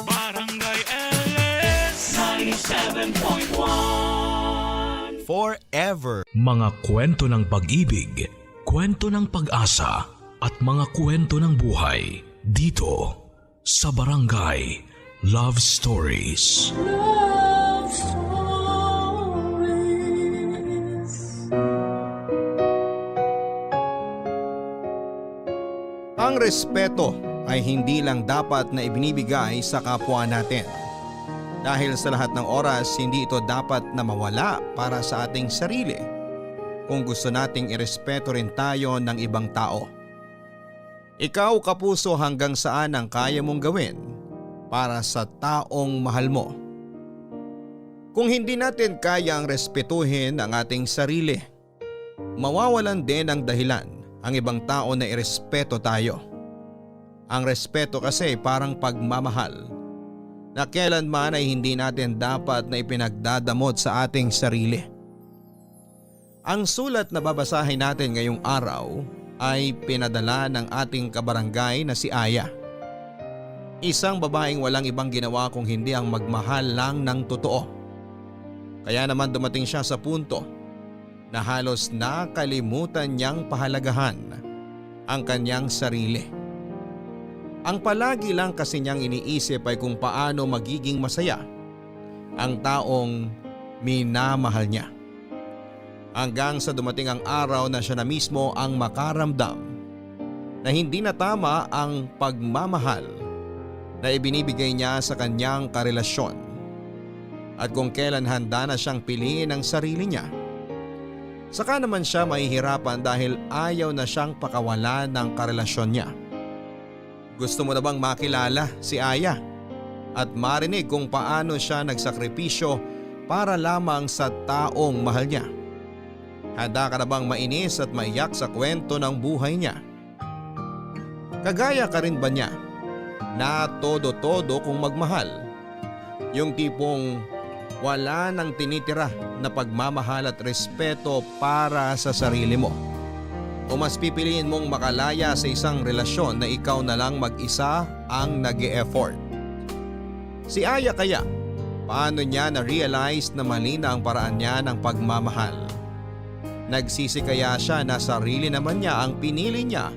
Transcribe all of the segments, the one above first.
Barangay LS 97.1 Forever. Mga kwento ng pag-ibig, kwento ng pag-asa at mga kwento ng buhay dito sa Barangay Love Stories. Love Stories. Ang respeto ay hindi lang dapat na ibinibigay sa kapwa natin. Dahil sa lahat ng oras, hindi ito dapat na mawala para sa ating sarili kung gusto nating irespeto rin tayo ng ibang tao. Ikaw, kapuso, hanggang saan ang kaya mong gawin para sa taong mahal mo? Kung hindi natin kayang respetuhin ang ating sarili, mawawalan din ng dahilan ang ibang tao na irespeto tayo. Ang respeto kasi parang pagmamahal na kailanman ay hindi natin dapat na ipinagdadamot sa ating sarili. Ang sulat na babasahin natin ngayong araw ay pinadala ng ating kabarangay na si Aya. Isang babaeng walang ibang ginawa kung hindi ang magmahal lang ng totoo. Kaya naman dumating siya sa punto na halos nakalimutan niyang pahalagahan ang kanyang sarili. Ang palagi lang kasi niyang iniisip ay kung paano magiging masaya ang taong minamahal niya. Hanggang sa dumating ang araw na siya na mismo ang makaramdam na hindi na tama ang pagmamahal na ibinibigay niya sa kanyang karelasyon. At kung kailan handa na siyang piliin ang sarili niya, saka naman siya mahihirapan dahil ayaw na siyang pakawalan ng karelasyon niya. Gusto mo na bang makilala si Aya at marinig kung paano siya nagsakripisyo para lamang sa taong mahal niya? Handa ka na bang mainis at maiyak sa kwento ng buhay niya? Kagaya ka rin ba niya na todo-todo kung magmahal? Yung tipong wala nang tinitira na pagmamahal at respeto para sa sarili mo? O mas pipiliin mong makalaya sa isang relasyon na ikaw na lang mag-isa ang nag-e-effort? Si Aya kaya, paano niya na-realize na mali na ang paraan niya ng pagmamahal? Nagsisi kaya siya na sarili naman niya ang pinili niya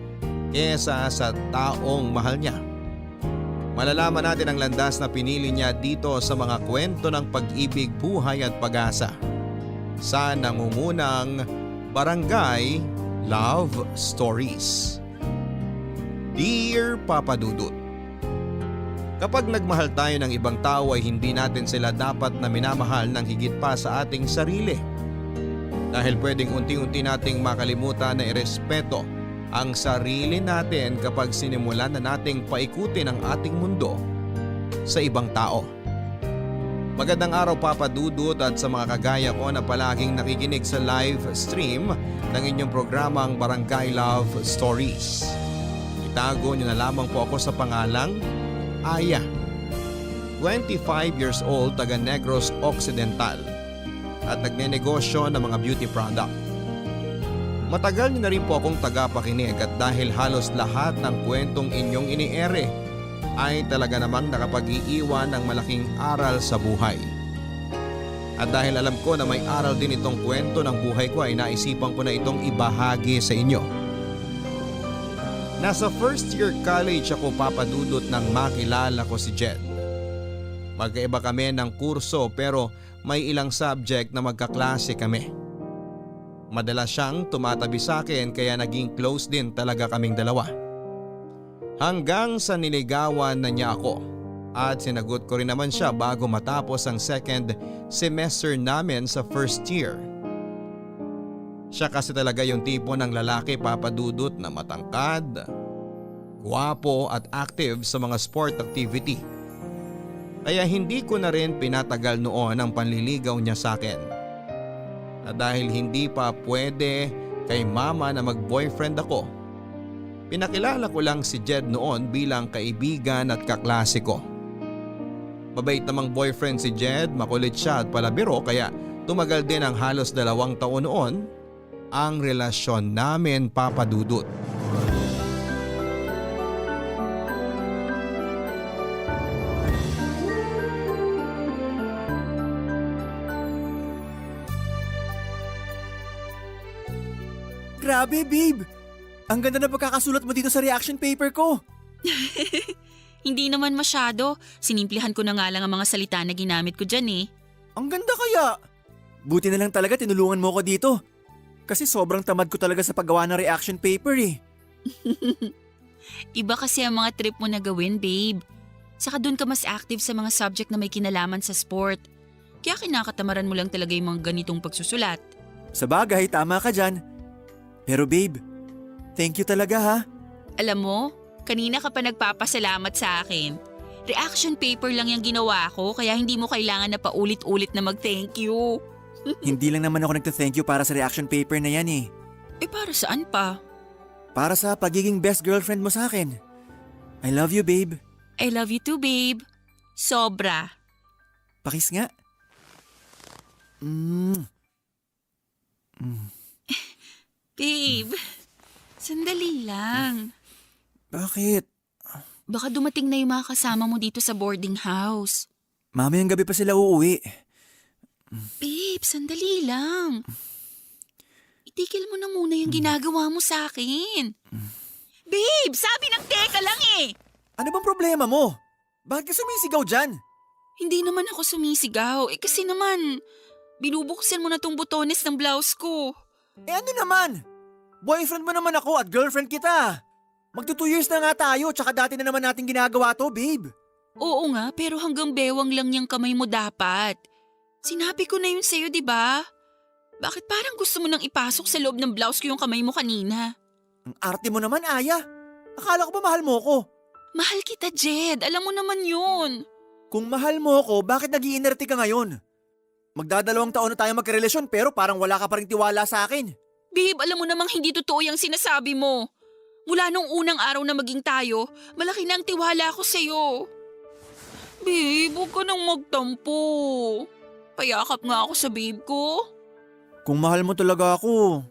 kesa sa taong mahal niya? Malalaman natin ang landas na pinili niya dito sa mga kwento ng pag-ibig, buhay at pag-asa sa nangungunang Barangay Love Stories. Dear Papa Dudut, kapag nagmahal tayo ng ibang tao ay hindi natin sila dapat na minamahal ng higit pa sa ating sarili. Dahil pwedeng unti-unti nating makalimutan na irespeto ang sarili natin kapag sinimulan na nating paikutin ang ating mundo sa ibang tao. Magandang araw Papa Dudut at sa mga kagaya ko na palaging nakikinig sa live stream ng inyong programang Barangay Love Stories. Itago niyo na lamang po ako sa pangalang Aya. 25 years old, taga Negros Occidental at nagnenegosyo ng mga beauty product. Matagal niyo na rin po akong tagapakinig at dahil halos lahat ng kwentong inyong iniere ay talaga namang nakapag-iiwan ng malaking aral sa buhay. At dahil alam ko na may aral din itong kwento ng buhay ko ay naisipan ko na itong ibahagi sa inyo. Nasa first year college ako Papa Dudut nang makilala ko si Jed. Magkaiba kami ng kurso pero may ilang subject na magkaklase kami. Madalas siyang tumatabi sa akin kaya naging close din talaga kaming dalawa. Hanggang sa niligawan na niya ako at sinagot ko rin naman siya bago matapos ang second semester namin sa first year. Siya kasi talaga yung tipo ng lalaki Papa Dudut na matangkad, gwapo at active sa mga sport activity. Kaya hindi ko na rin pinatagal noon ang panliligaw niya sa akin. At dahil hindi pa pwede kay mama na mag-boyfriend ako, pinakilala ko lang si Jed noon bilang kaibigan at kaklase ko. Mabait namang boyfriend si Jed, makulit siya at palabiro kaya tumagal din ang halos 2 taon noon ang relasyon namin Papa Dudut. Grabe, babe! Ang ganda na pagkakasulat mo dito sa reaction paper ko. Hindi naman masyado. Sinimplihan ko na nga lang ang mga salita na ginamit ko dyan eh. Ang ganda kaya! Buti na lang talaga tinulungan mo ko dito. Kasi sobrang tamad ko talaga sa paggawa ng reaction paper eh. Iba kasi ang mga trip mo na gawin, babe. Saka doon ka mas active sa mga subject na may kinalaman sa sport. Kaya kinakatamaran mo lang talaga yung mga ganitong pagsusulat. Sa bagay, tama ka dyan. Pero babe, thank you talaga ha. Alam mo, kanina ka pa nagpapasalamat sa akin. Reaction paper lang yung ginawa ko kaya hindi mo kailangan na paulit-ulit na mag-thank you. Hindi lang naman ako nagta-thank you para sa reaction paper na yan eh. Eh para saan pa? Para sa pagiging best girlfriend mo sa akin. I love you, babe. I love you too, babe. Sobra. Pakis nga. Babe, sandali lang. Bakit? Baka dumating na yung mga kasama mo dito sa boarding house. Mamayang gabi pa sila uuwi. Babe, sandali lang. Itigil mo na muna yung ginagawa mo sa akin. Babe, sabi ng teka lang eh. Ano bang problema mo? Bakit ka sumisigaw dyan? Hindi naman ako sumisigaw. Kasi naman, binubuksan mo na tong butones ng blouse ko. Eh ano naman? Boyfriend mo naman ako at girlfriend kita. Magto 2 years na nga tayo tsaka dati na naman natin ginagawa to, babe. Oo nga, pero hanggang bewang lang yung kamay mo dapat. Sinabi ko na yun sa'yo, di ba? Bakit parang gusto mo nang ipasok sa loob ng blouse ko yung kamay mo kanina? Ang arte mo naman, Aya. Akala ko ba mahal mo ko? Mahal kita, Jed. Alam mo naman yun. Kung mahal mo ko, bakit nag-iinerte ka ngayon? Magdadalawang taon na tayo magkarelasyon pero parang wala ka pa rin tiwala sa akin. Babe, alam mo namang hindi totoo yung sinasabi mo. Mula nung unang araw na maging tayo, malaki na ang tiwala ko sa'yo. Babe, huwag ka nang magtampo. Payakap nga ako sa babe ko. Kung mahal mo talaga ako,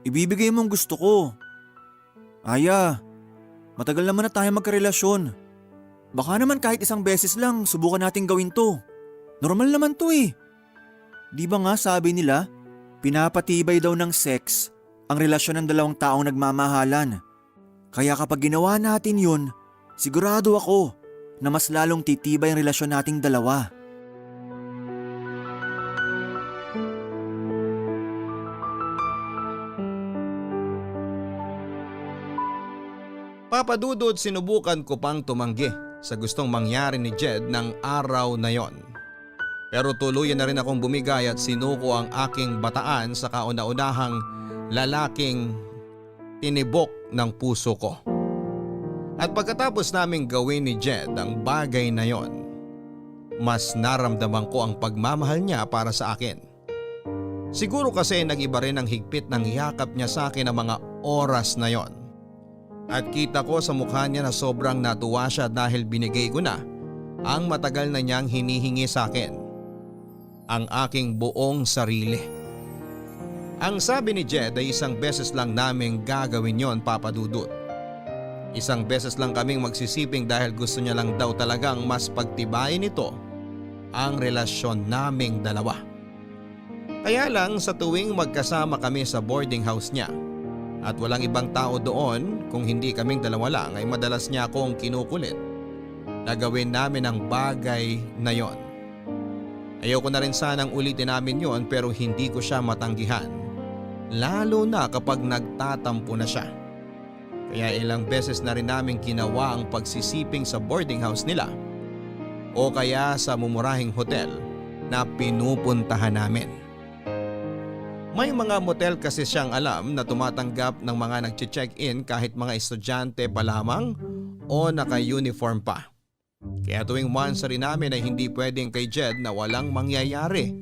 ibibigay mo ang gusto ko. Aya, matagal naman na tayo magkarelasyon. Baka naman kahit isang beses lang subukan natin gawin to. Normal naman to eh. Di ba nga sabi nila, pinapatibay daw ng sex ang relasyon ng dalawang taong nagmamahalan. Kaya kapag ginawa natin yun, sigurado ako na mas lalong titibay ang relasyon nating dalawa. Papadudod, sinubukan ko pang tumanggi sa gustong mangyari ni Jed ng araw na yon. Pero tuluyan na rin akong bumigay at sinuko ang aking bataan sa kauna-unahang lalaking tinibok ng puso ko. At pagkatapos naming gawin ni Jed ang bagay na yon, mas naramdaman ko ang pagmamahal niya para sa akin. Siguro kasi nag-iba rin ang higpit ng yakap niya sa akin ang mga oras na yon. At kita ko sa mukha niya na sobrang natuwa siya dahil binigay ko na ang matagal na niyang hinihingi sa akin, ang aking buong sarili. Ang sabi ni Jed ay isang beses lang naming gagawin yon, Papadudot. Isang beses lang kaming magsisiping dahil gusto niya lang daw talagang mas pagtibayin nito ang relasyon naming dalawa. Kaya lang sa tuwing magkasama kami sa boarding house niya at walang ibang tao doon, kung hindi kaming dalawa lang, ay madalas niya akong kinukulit na gawin namin ang bagay na yon. Ayoko na rin sanang ulitin namin yon pero hindi ko siya matanggihan. Lalo na kapag nagtatampo na siya. Kaya ilang beses na rin namin ginawa ang pagsisiping sa boarding house nila o kaya sa mumurahing hotel na pinupuntahan namin. May mga motel kasi siyang alam na tumatanggap ng mga nagche-check-in kahit mga estudyante pa lamang o naka-uniform pa. Kaya tuwing once rin namin ay hindi pwedeng kay Jed na walang mangyayari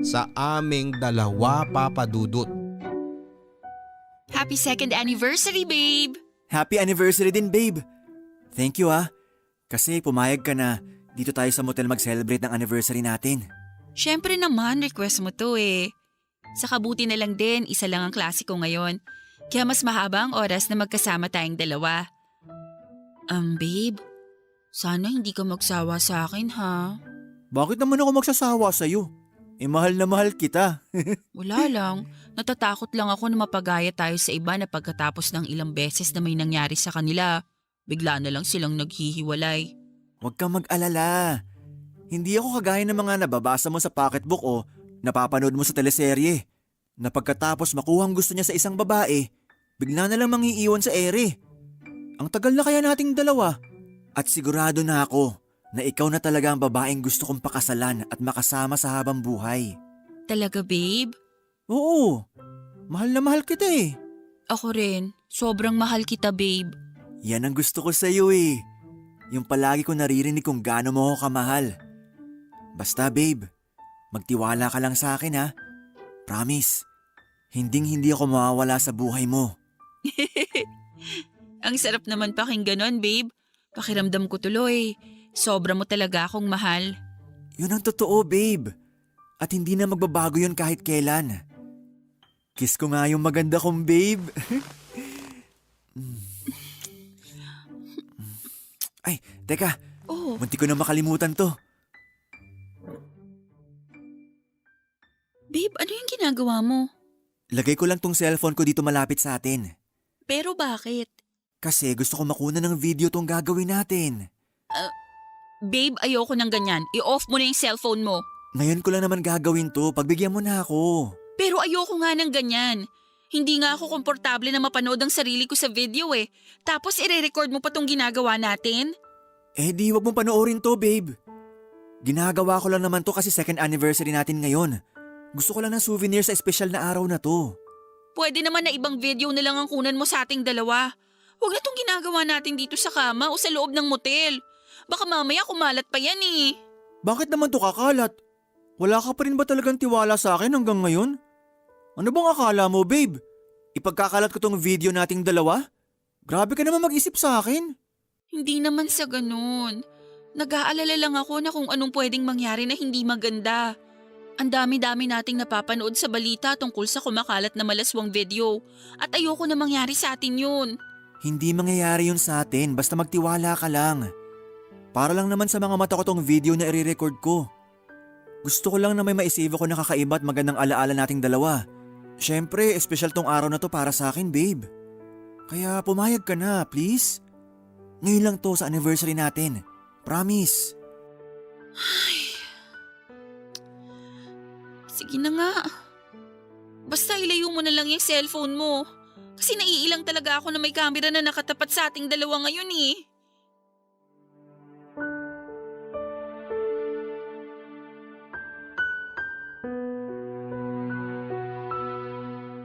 sa aming dalawa, Papadudot. Happy 2nd anniversary, babe! Happy anniversary din, babe. Thank you kasi pumayag ka na dito tayo sa motel mag-celebrate ng anniversary natin. Syempre naman, request mo to eh. Sa kabuti na lang din, isa lang ang klase ko ngayon. Kaya mas mahaba ang oras na magkasama tayong dalawa. Babe, sana hindi ka magsawa sa akin ha? Bakit naman ako magsasawa sa'yo? Mahal na mahal kita. Wala lang. Natatakot lang ako na mapagaya tayo sa iba na pagkatapos ng ilang beses na may nangyari sa kanila, bigla na lang silang naghihiwalay. Huwag kang mag-alala. Hindi ako kagaya ng mga nababasa mo sa pocketbook o napapanood mo sa teleserye. Na pagkatapos makuha ang gusto niya sa isang babae, bigla na lang mangiiwan sa ere. Ang tagal na kaya nating dalawa. At sigurado na ako na ikaw na talaga ang babaeng gusto kong pakasalan at makasama sa habang buhay. Talaga, babe? Oo, mahal na mahal kita eh. Ako rin. Sobrang mahal kita, babe. Yan ang gusto ko sa iyo eh. Yung palagi ko naririnig kung gaano mo ako kamahal. Basta babe, magtiwala ka lang sa akin ha. Promise, hindi ako mawawala sa buhay mo. Ang sarap naman pakinggan nun, babe. Pakiramdam ko tuloy. Sobra mo talaga akong mahal. Yun ang totoo babe. At hindi na magbabago yun kahit kailan. Kiss ko nga yung maganda kong babe. Ay, teka. Oh, Munti ko na makalimutan to. babe, ano yung ginagawa mo? Lagay ko lang tong cellphone ko dito malapit sa atin. Pero bakit? Kasi gusto ko makuna ng video tong gagawin natin. Babe, ayoko ng ganyan. I-off mo na yung cellphone mo. Ngayon ko lang naman gagawin to, pagbigyan mo na ako. Pero ayoko nga ng ganyan. Hindi nga ako komportable na mapanood ang sarili ko sa video eh. Tapos ire-record mo pa tong ginagawa natin? Eh di wag mong panoorin to, babe. Ginagawa ko lang naman to kasi second anniversary natin ngayon. Gusto ko lang ng souvenir sa espesyal na araw na to. Pwede naman na ibang video na lang ang kunan mo sa ating dalawa. Huwag na tong ginagawa natin dito sa kama o sa loob ng motel. Baka mamaya kumalat pa yan eh. Bakit naman to kakalat? Wala ka pa rin ba talagang tiwala sa akin hanggang ngayon? Ano bang akala mo, babe? Ipagkakalat ko tong video nating dalawa? Grabe ka naman mag-isip sa akin. Hindi naman sa ganun. Nag-aalala lang ako na kung anong pwedeng mangyari na hindi maganda. Ang dami-dami nating napapanood sa balita tungkol sa kumakalat na malaswang video. At ayoko na mangyari sa atin yun. Hindi mangyayari yun sa atin, basta magtiwala ka lang. Para lang naman sa mga mata ko tong video na i-record ko. Gusto ko lang na may maisave ako na kakaiba at magandang alaala nating dalawa. Siyempre, espesyal tong araw na to para sa akin, babe. Kaya pumayag ka na, please. Ngayon lang to sa anniversary natin. Promise. Sige na nga. Basta ilayo mo na lang yung cellphone mo. Kasi naiilang talaga ako na may camera na nakatapat sa ating dalawa ngayon eh.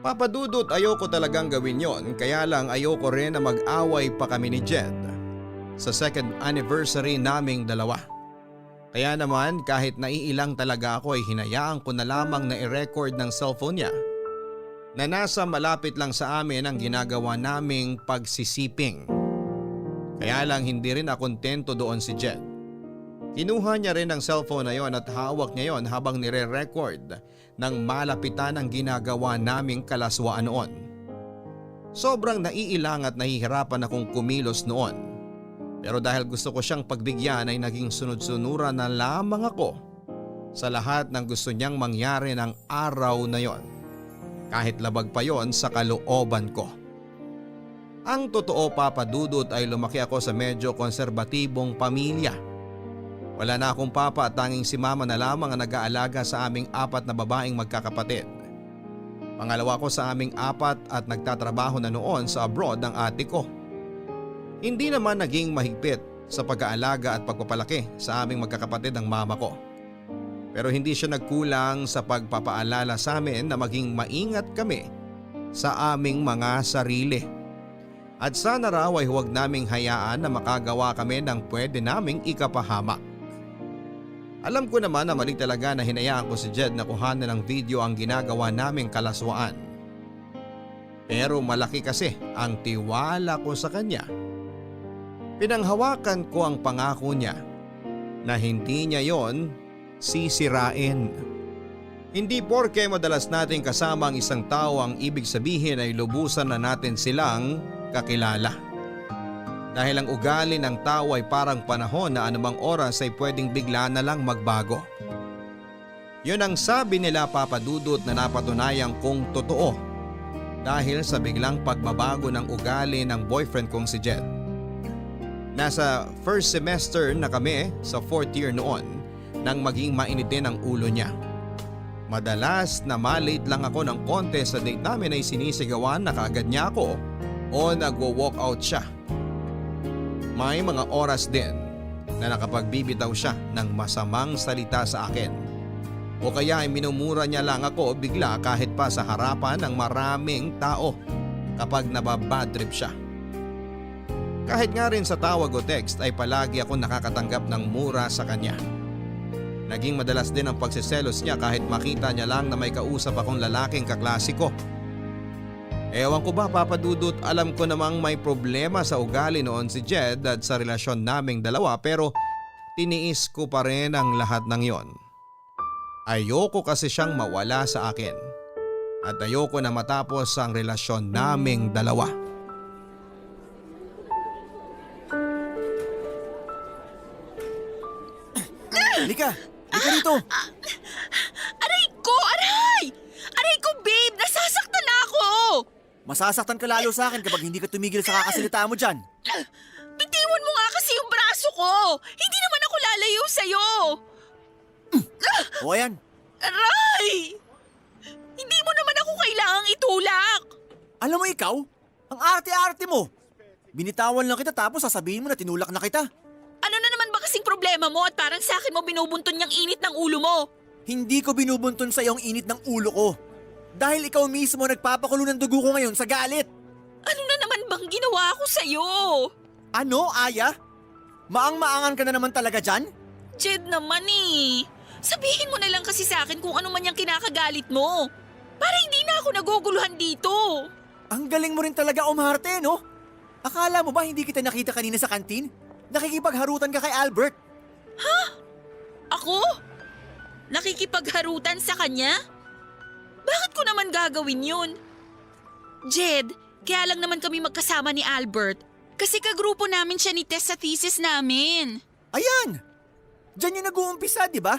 Papadudot, ayoko talagang gawin yon, kaya lang ayoko rin na mag-away pa kami ni Jed sa second anniversary naming dalawa. Kaya naman kahit naiilang talaga ako ay hinayaan ko na lamang na i-record ng cellphone niya na nasa malapit lang sa amin ang ginagawa naming pagsisiping. Kaya lang hindi rin nakontento doon si Jed. Kinuha niya rin ang cellphone na yon at hawak niya yon habang nire-record ng malapitan ang ginagawa naming kalaswaan noon. Sobrang naiilang at nahihirapan akong kumilos noon. Pero dahil gusto ko siyang pagbigyan ay naging sunod-sunuran na lamang ako sa lahat ng gusto niyang mangyari ng araw na yon. Kahit labag pa yon sa kalooban ko. Ang totoo, Papa Dudut, ay lumaki ako sa medyo konserbatibong pamilya. Wala na akong papa at tanging si mama na lamang ang nag-aalaga sa aming 4 na babaeng magkakapatid. Pangalawa ko sa aming 4 at nagtatrabaho na noon sa abroad ang ate ko. Hindi naman naging mahigpit sa pag-aalaga at pagpapalaki sa aming magkakapatid ang mama ko. Pero hindi siya nagkulang sa pagpapaalala sa amin na maging maingat kami sa aming mga sarili. At sana raw ay huwag naming hayaan na makagawa kami ng pwede naming ikapahamak. Alam ko naman na mali talaga na hinayaan ko si Jed na kuhanan ng video ang ginagawa naming kalaswaan. Pero malaki kasi ang tiwala ko sa kanya. Pinanghawakan ko ang pangako niya na hindi niya yon sisirain. Hindi porke madalas nating kasama ang isang tao ang ibig sabihin ay lubusan na natin silang kakilala. Dahil ang ugali ng tao ay parang panahon na anumang oras ay pwedeng bigla na lang magbago. Yun ang sabi nila Papa Dudut na napatunayan kong totoo dahil sa biglang pagbabago ng ugali ng boyfriend kong si Jed. Nasa first semester na kami sa 4th year noon nang maging mainitin ang ulo niya. Madalas na malate lang ako ng konti sa date namin ay sinisigawan na kaagad niya ako o nagwo-walk out siya. May mga oras din na nakapagbibitaw siya ng masamang salita sa akin. O kaya ay minumura niya lang ako bigla kahit pa sa harapan ng maraming tao kapag nababad trip siya. Kahit nga rin sa tawag o text ay palagi ako nakakatanggap ng mura sa kanya. Naging madalas din ang pagsiselos niya kahit makita niya lang na may kausap akong lalaking kaklase ko. Ewan ko ba Papa Dudut, alam ko namang may problema sa ugali noon si Jed at sa relasyon naming dalawa pero tiniis ko pa rin ang lahat ng yon. Ayoko kasi siyang mawala sa akin at ayoko na matapos ang relasyon naming dalawa. Lika dito. Aray ko! Aray! Aray ko, babe! Nasasaktan na ako! Masasaktan ka lalo sa akin kapag hindi ka tumigil sa kakasalita mo dyan. Bitiwan mo nga kasi yung braso ko! Hindi naman ako lalayo sa'yo! O ayan, Aray! Hindi mo naman ako kailangang itulak! alam mo ikaw, ang arte-arte mo. Binitawan lang kita tapos sasabihin mo na tinulak na kita. Ano na naman ba kasing problema mo at parang sa akin mo binubunton niyang init ng ulo mo? Hindi ko binubunton sa iyong init ng ulo ko. Dahil ikaw mismo nagpapakulo ng dugo ko ngayon sa galit. Ano na naman bang ginawa ko sa'yo? Ano, Aya? Maang-maangan ka na naman talaga dyan? Jed naman eh. Sabihin mo na lang kasi sa akin kung ano man yung kinakagalit mo. Para hindi na ako naguguluhan dito. Ang galing mo rin talaga umarte, no? Akala mo ba hindi kita nakita kanina sa kantin? Nakikipagharutan ka kay Albert. Ako? Nakikipagharutan sa kanya? Bakit ko naman gagawin yun? Jed, kaya lang naman kami magkasama ni Albert. Kasi kagrupo namin siya ni Tess sa thesis namin. Ayan! Diyan yung nag-uumpisa, di ba?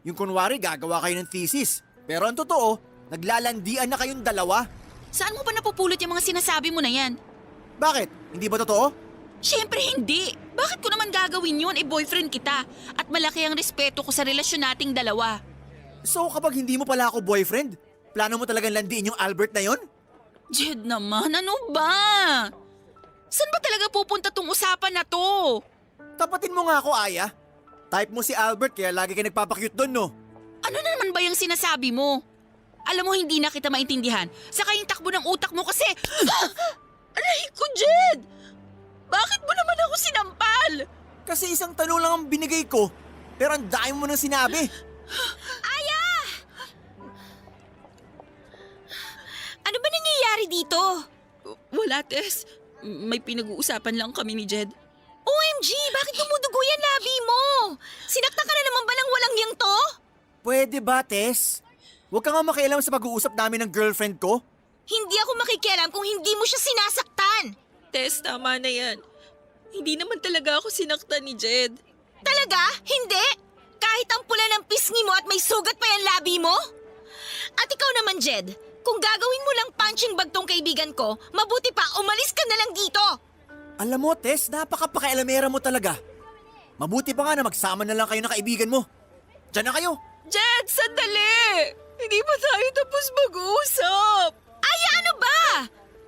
Yung kunwari gagawa kayo ng thesis. Pero ang totoo, naglalandian na kayong dalawa. Saan mo ba napupulot yung mga sinasabi mo na yan? Bakit? Hindi ba totoo? Siyempre hindi. Bakit ko naman gagawin yun? Boyfriend kita. At malaki ang respeto ko sa relasyon nating dalawa. So kapag hindi mo pala ako boyfriend, plano mo talagang landiin yung Albert na yon? Jed naman, ano ba? Saan ba talaga pupunta tong usapan na to? Tapatin mo nga ako, Aya. Type mo si Albert kaya lagi ka nagpapakyut doon, no? Ano na naman ba yung sinasabi mo? Alam mo, hindi na kita maintindihan. Saka yung takbo ng utak mo kasi... Aray ko, Jed! Bakit mo naman ako sinampal? Kasi isang tanong lang ang binigay ko, pero ang dami mo nang sinabi. Aya! Ano ba nangyayari dito? Wala, Tess. May pinag-uusapan lang kami ni Jed. OMG! Bakit dumudugo yan labi mo? Sinaktan ka na naman ba ng walang yang to? Pwede ba, Tess? Huwag ka nga makialam sa pag-uusap namin ng girlfriend ko. Hindi ako makikialam kung hindi mo siya sinasaktan. Tess, tama na yan. Hindi naman talaga ako sinaktan ni Jed. Talaga? Hindi? Kahit ang pula ng pisngi mo at may sugat pa yung labi mo? At ikaw naman, Jed, kung gagawin mo lang punching bag tong kaibigan ko, mabuti pa umalis ka na lang dito. Alam mo, Tess, napaka-pakialamera mo talaga. Mabuti pa nga na magsama na lang kayo ng kaibigan mo. Diyan na kayo. Jed, sandali! Hindi pa tayo tapos mag-uusap. Ay, ano ba?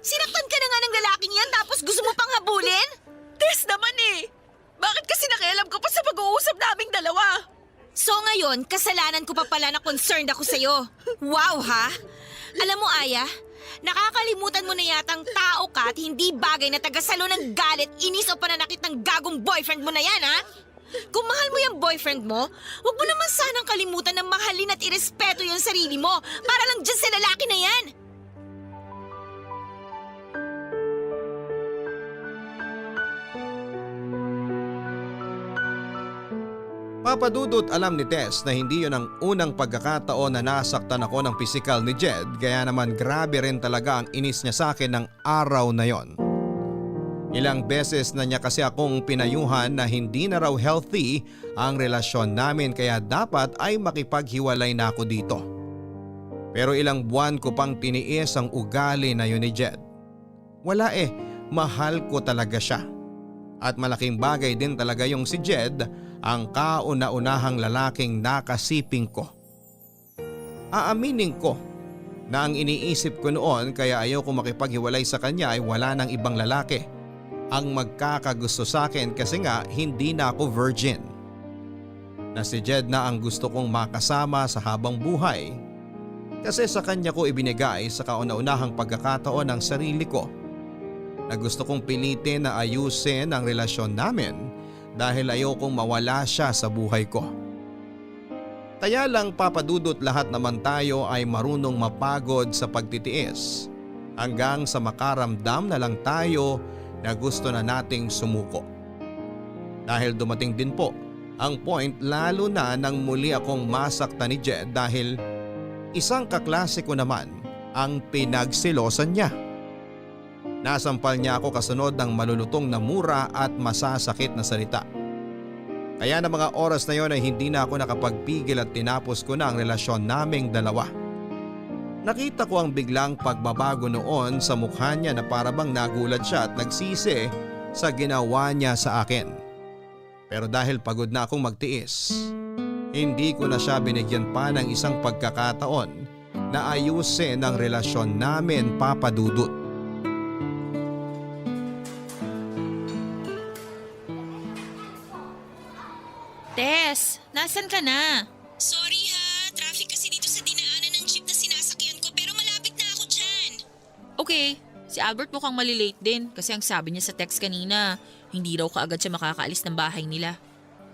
Sinaktan ka na nga ng lalaking yan tapos gusto mo pang habulin? Tess naman eh. Bakit kasi nakialam ko pa sa pag-uusap naming dalawa? So ngayon, kasalanan ko pa pala na concerned ako sa'yo. Wow ha? Alam mo, Aya, nakakalimutan mo na yatang tao ka at hindi bagay na tagasalo ng galit, inis o pananakit ng gagong boyfriend mo na yan, ha? Kung mahal mo yung boyfriend mo, huwag mo naman sanang kalimutan na mahalin at irespeto yung sarili mo para lang dyan sa lalaki na yan. Papa Dudut, alam ni Tess na hindi yun ang unang pagkakataon na nasaktan ako ng pisikal ni Jed kaya naman grabe rin talaga ang inis niya sa akin ng araw na yon. Ilang beses na niya kasi akong pinayuhan na hindi na raw healthy ang relasyon namin kaya dapat ay makipaghiwalay na ako dito. Pero ilang buwan ko pang tiniis ang ugali na yun ni Jed. Wala mahal ko talaga siya. At malaking bagay din talaga yung si Jed, ang kauna-unahang lalaking nakasiping ko. Aaminin ko na ang iniisip ko noon kaya ayaw ko makipaghiwalay sa kanya ay wala ng ibang lalaki ang magkakagusto sa akin kasi nga hindi na ako virgin. Na si Jed na ang gusto kong makasama sa habang buhay kasi sa kanya ko ibinigay sa kauna-unahang pagkakataon ng sarili ko na gusto kong pilitin na ayusin ang relasyon namin dahil ayokong mawala siya sa buhay ko. Kaya lang papadudot lahat naman tayo ay marunong mapagod sa pagtitiis hanggang sa makaramdam na lang tayo na gusto na nating sumuko. Dahil dumating din po ang point lalo na nang muli akong masaktan ni Jed dahil isang kaklase ko naman ang pinagsilosan niya. Nasampal niya ako kasunod ng malulutong na mura at masasakit na salita. Kaya na mga oras na yon ay hindi na ako nakapagpigil at tinapos ko na ang relasyon naming dalawa. Nakita ko ang biglang pagbabago noon sa mukha niya na parabang nagulat siya at nagsisi sa ginawa niya sa akin. Pero dahil pagod na akong magtiis, hindi ko na siya binigyan pa ng isang pagkakataon na ayusin ang relasyon namin, Papa Dudut. Tess, nasan ka na? Sorry ha, traffic kasi dito sa dinaanan ng jeep na sinasakyan ko pero malapit na ako dyan. Okay, si Albert mukhang malilate din kasi ang sabi niya sa text kanina, hindi raw kaagad siya makakaalis ng bahay nila.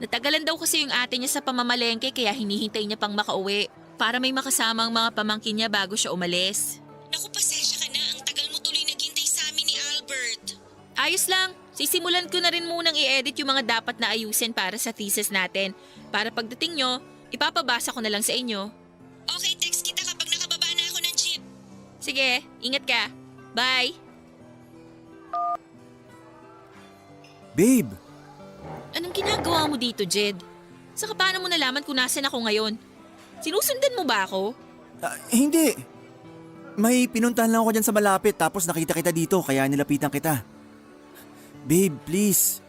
Natagalan daw kasi yung ate niya sa pamamalengke kaya hinihintay niya pang makauwi para may makasama ang mga pamangkin niya bago siya umalis. Naku, pasensya ka na, ang tagal mo tuloy naghintay sa amin ni Albert. Ayos lang, sisimulan ko na rin munang i-edit yung mga dapat na ayusin para sa thesis natin. Para pagdating nyo, ipapabasa ko na lang sa inyo. Okay, text kita kapag nakababa na ako ng jeep. Sige, ingat ka. Bye! Babe, Anong ginagawa mo dito, Jed? Saka paano mo nalaman kung nasan ako ngayon? Sinusundan mo ba ako? hindi. May pinuntahan lang ako dyan sa malapit tapos nakita kita dito kaya nilapitan kita. Babe, please.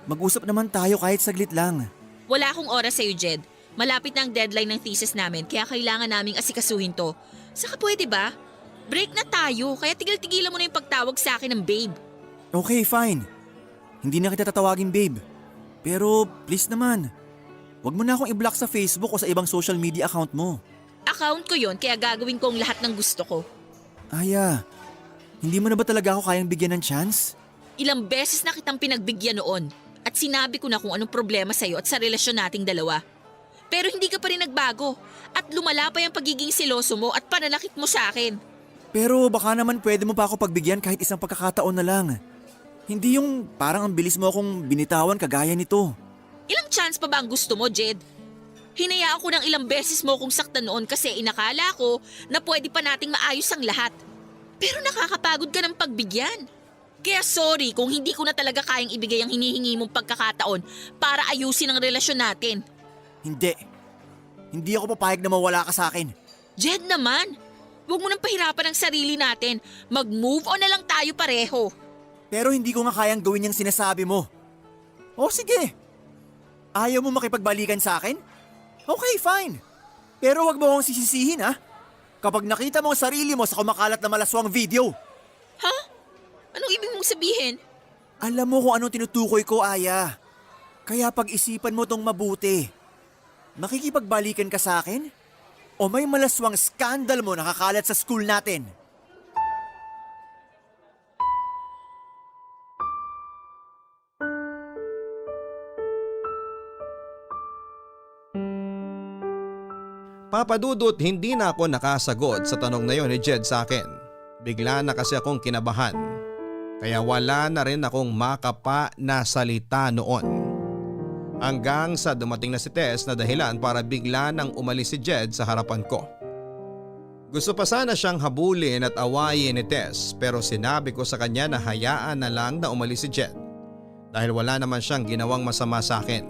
Mag-usap naman tayo kahit saglit lang. Wala akong oras sa'yo, Jed. Malapit na ang deadline ng thesis namin kaya kailangan naming asikasuhin to. Saka pwede ba? Break na tayo kaya tigil-tigilan mo na yung pagtawag sa akin ng babe. Okay, fine. Hindi na kita tatawagin, babe. Pero please naman, wag mo na akong i-block sa Facebook o sa ibang social media account mo. Account ko yon kaya gagawin ko ang lahat ng gusto ko. Aya, hindi mo na ba talaga ako kayang bigyan ng chance? Ilang beses na kitang pinagbigyan noon at sinabi ko na kung anong problema sa'yo at sa relasyon nating dalawa. Pero hindi ka pa rin nagbago at lumala pa yung pagiging seloso mo at pananakit mo sa akin. Pero baka naman pwede mo pa ako pagbigyan kahit isang pagkakataon na lang. Hindi yung parang ang bilis mo akong binitawan kagaya nito. Ilang chance pa ba ang gusto mo, Jed? Hinayaan ko ng ilang beses mo kung saktan noon kasi inakala ko na pwede pa nating maayos ang lahat. Pero nakakapagod ka ng pagbigyan. Kaya sorry kung hindi ko na talaga kayang ibigay ang hinihingi mong pagkakataon para ayusin ang relasyon natin. Hindi. Hindi ako papayag na mawala ka sa akin. Jed naman, huwag mo nang pahirapan ang sarili natin. Mag-move on na lang tayo pareho. Pero hindi ko nga kayang gawin yung sinasabi mo. O sige. Ayaw mo makipagbalikan sa akin? Okay, fine. Pero wag mo akong sisisihin ha. Kapag nakita mo ang sarili mo sa kumakalat na malaswang video. Ha? Anong ibig mong sabihin? Alam mo kung anong tinutukoy ko, Aya. Kaya pag-isipan mo tong mabuti. Makikipagbalikan ka sa akin? O may malaswang skandal mo nakakalat sa school natin? Papadudot, hindi na ako nakasagot sa tanong na yon ni Jed sa akin. Bigla na kasi akong kinabahan. Kaya wala na rin akong makapa na salita noon. Hanggang sa dumating na si Tess na dahilan para bigla nang umalis si Jed sa harapan ko. Gusto pa sana siyang habulin at awayin ni Tess pero sinabi ko sa kanya na hayaan na lang na umalis si Jed dahil wala naman siyang ginawang masama sa akin.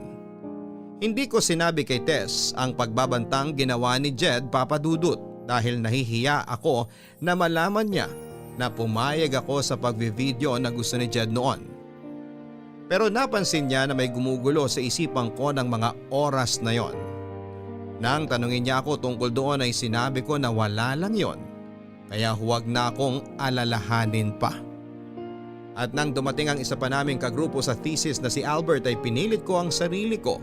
Hindi ko sinabi kay Tess ang pagbabantang ginawa ni Jed, Papa Dudut, dahil nahihiya ako na malaman niya na pumayag ako sa pagbivideo na gusto ni Jed noon. Pero napansin niya na may gumugulo sa isipan ko ng mga oras na yon. Nang tanungin niya ako tungkol doon ay sinabi ko na wala lang yon, kaya huwag na akong alalahanin pa. At nang dumating ang isa pa naming kagrupo sa thesis na si Albert ay pinilit ko ang sarili ko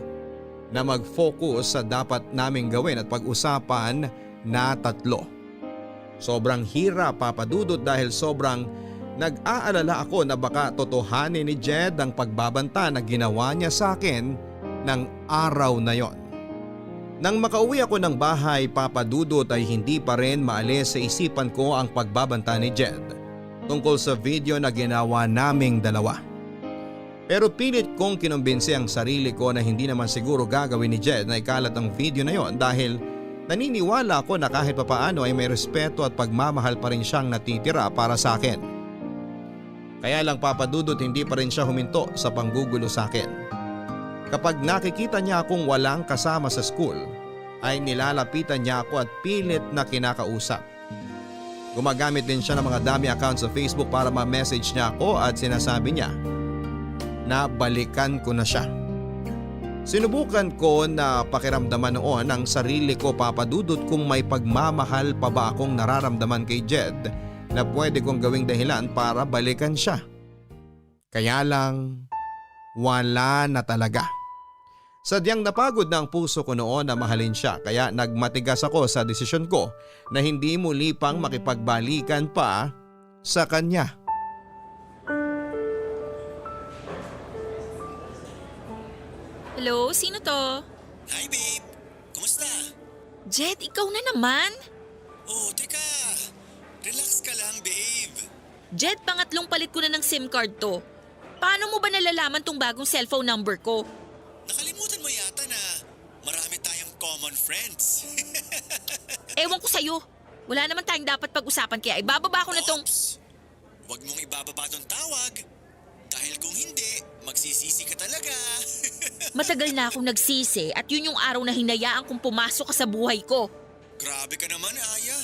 na mag-focus sa dapat naming gawin at pag-usapan na tatlo. Sobrang hirap, Papa Dudut, dahil sobrang nag-aalala ako na baka totohanin ni Jed ang pagbabanta na ginawa niya sa akin ng araw na yon. Nang makauwi ako ng bahay, Papa Dudut, ay hindi pa rin maalis sa isipan ko ang pagbabanta ni Jed tungkol sa video na ginawa naming dalawa. Pero pilit kong kinumbinsi ang sarili ko na hindi naman siguro gagawin ni Jed na ikalat ang video na yon dahil naniniwala ako na kahit papaano ay may respeto at pagmamahal pa rin siyang natitira para sa akin. Kaya lang, Papa Dudut, hindi pa rin siya huminto sa panggugulo sa akin. Kapag nakikita niya akong walang kasama sa school, ay nilalapitan niya ako at pilit na kinakausap. Gumagamit din siya ng mga dummy accounts sa Facebook para ma-message niya ako at sinasabi niya na balikan ko na siya. Sinubukan ko na pakiramdaman noon ang sarili ko, Papa Dudut, kung may pagmamahal pa ba akong nararamdaman kay Jed na pwede kong gawing dahilan para balikan siya. Kaya lang, wala na talaga. Sadyang napagod na ang puso ko noon na mahalin siya kaya nagmatigas ako sa desisyon ko na hindi muli pang makipagbalikan pa sa kanya. Hello, sino to? Hi babe, kumusta? Jed, ikaw na naman? Oh, teka. Relax ka lang babe. Jed, pangatlong palit ko na ng SIM card to. Paano mo ba nalalaman tong bagong cellphone number ko? Nakalimutan mo yata na marami tayong common friends. Ewan ko sa'yo. Wala naman tayong dapat pag-usapan kaya ibababa ko na tong… Oops! Huwag mong ibababa tong tawag. Dahil kung hindi, magsisisi ka talaga. Matagal na akong nagsisi at yun yung araw na hinayaan kong pumasok ka sa buhay ko. Grabe ka naman, Aya.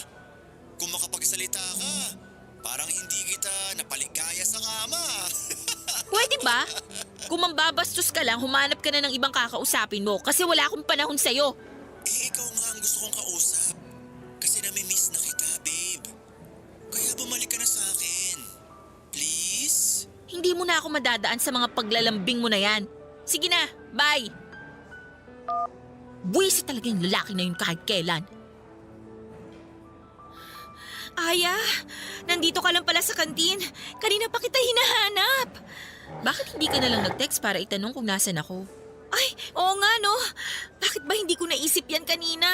Kung makapagsalita ka, parang hindi kita napaligaya sa kama. Pwede ba? Kung mambabastos ka lang, humanap ka na ng ibang kakausapin mo kasi wala akong panahon sa'yo. Eh, ikaw nga ang gusto kong kausap. Kasi nami-miss na kita, babe. Kaya bumalik ka na sa akin. Please? Hindi mo na ako madadaan sa mga paglalambing mo na yan. Sige na, bye! Buwisit talaga yung lalaki na yun kahit kailan. Aya, nandito ka lang pala sa kantin. Kanina pa kita hinahanap. Bakit hindi ka na lang nag-text para itanong kung nasan ako? Ay, oo nga no. Bakit ba hindi ko naisip yan kanina?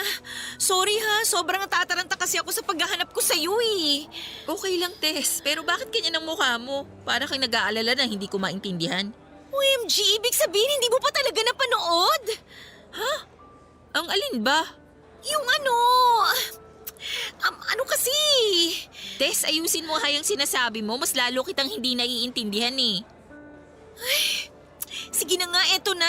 Sorry ha, sobrang natataranta kasi ako sa paghahanap ko sa'yo eh. Okay lang, Tess. Pero bakit ganyan ang mukha mo? Para kang nag-aalala na hindi ko maintindihan. OMG, ibig sabihin hindi mo pa talaga napanood? Ha? Ang alin ba? Yung ano… ano kasi? Tess, ayusin mo hayang sinasabi mo. Mas lalo kitang hindi naiintindihan eh. Ay, sige na nga, eto na.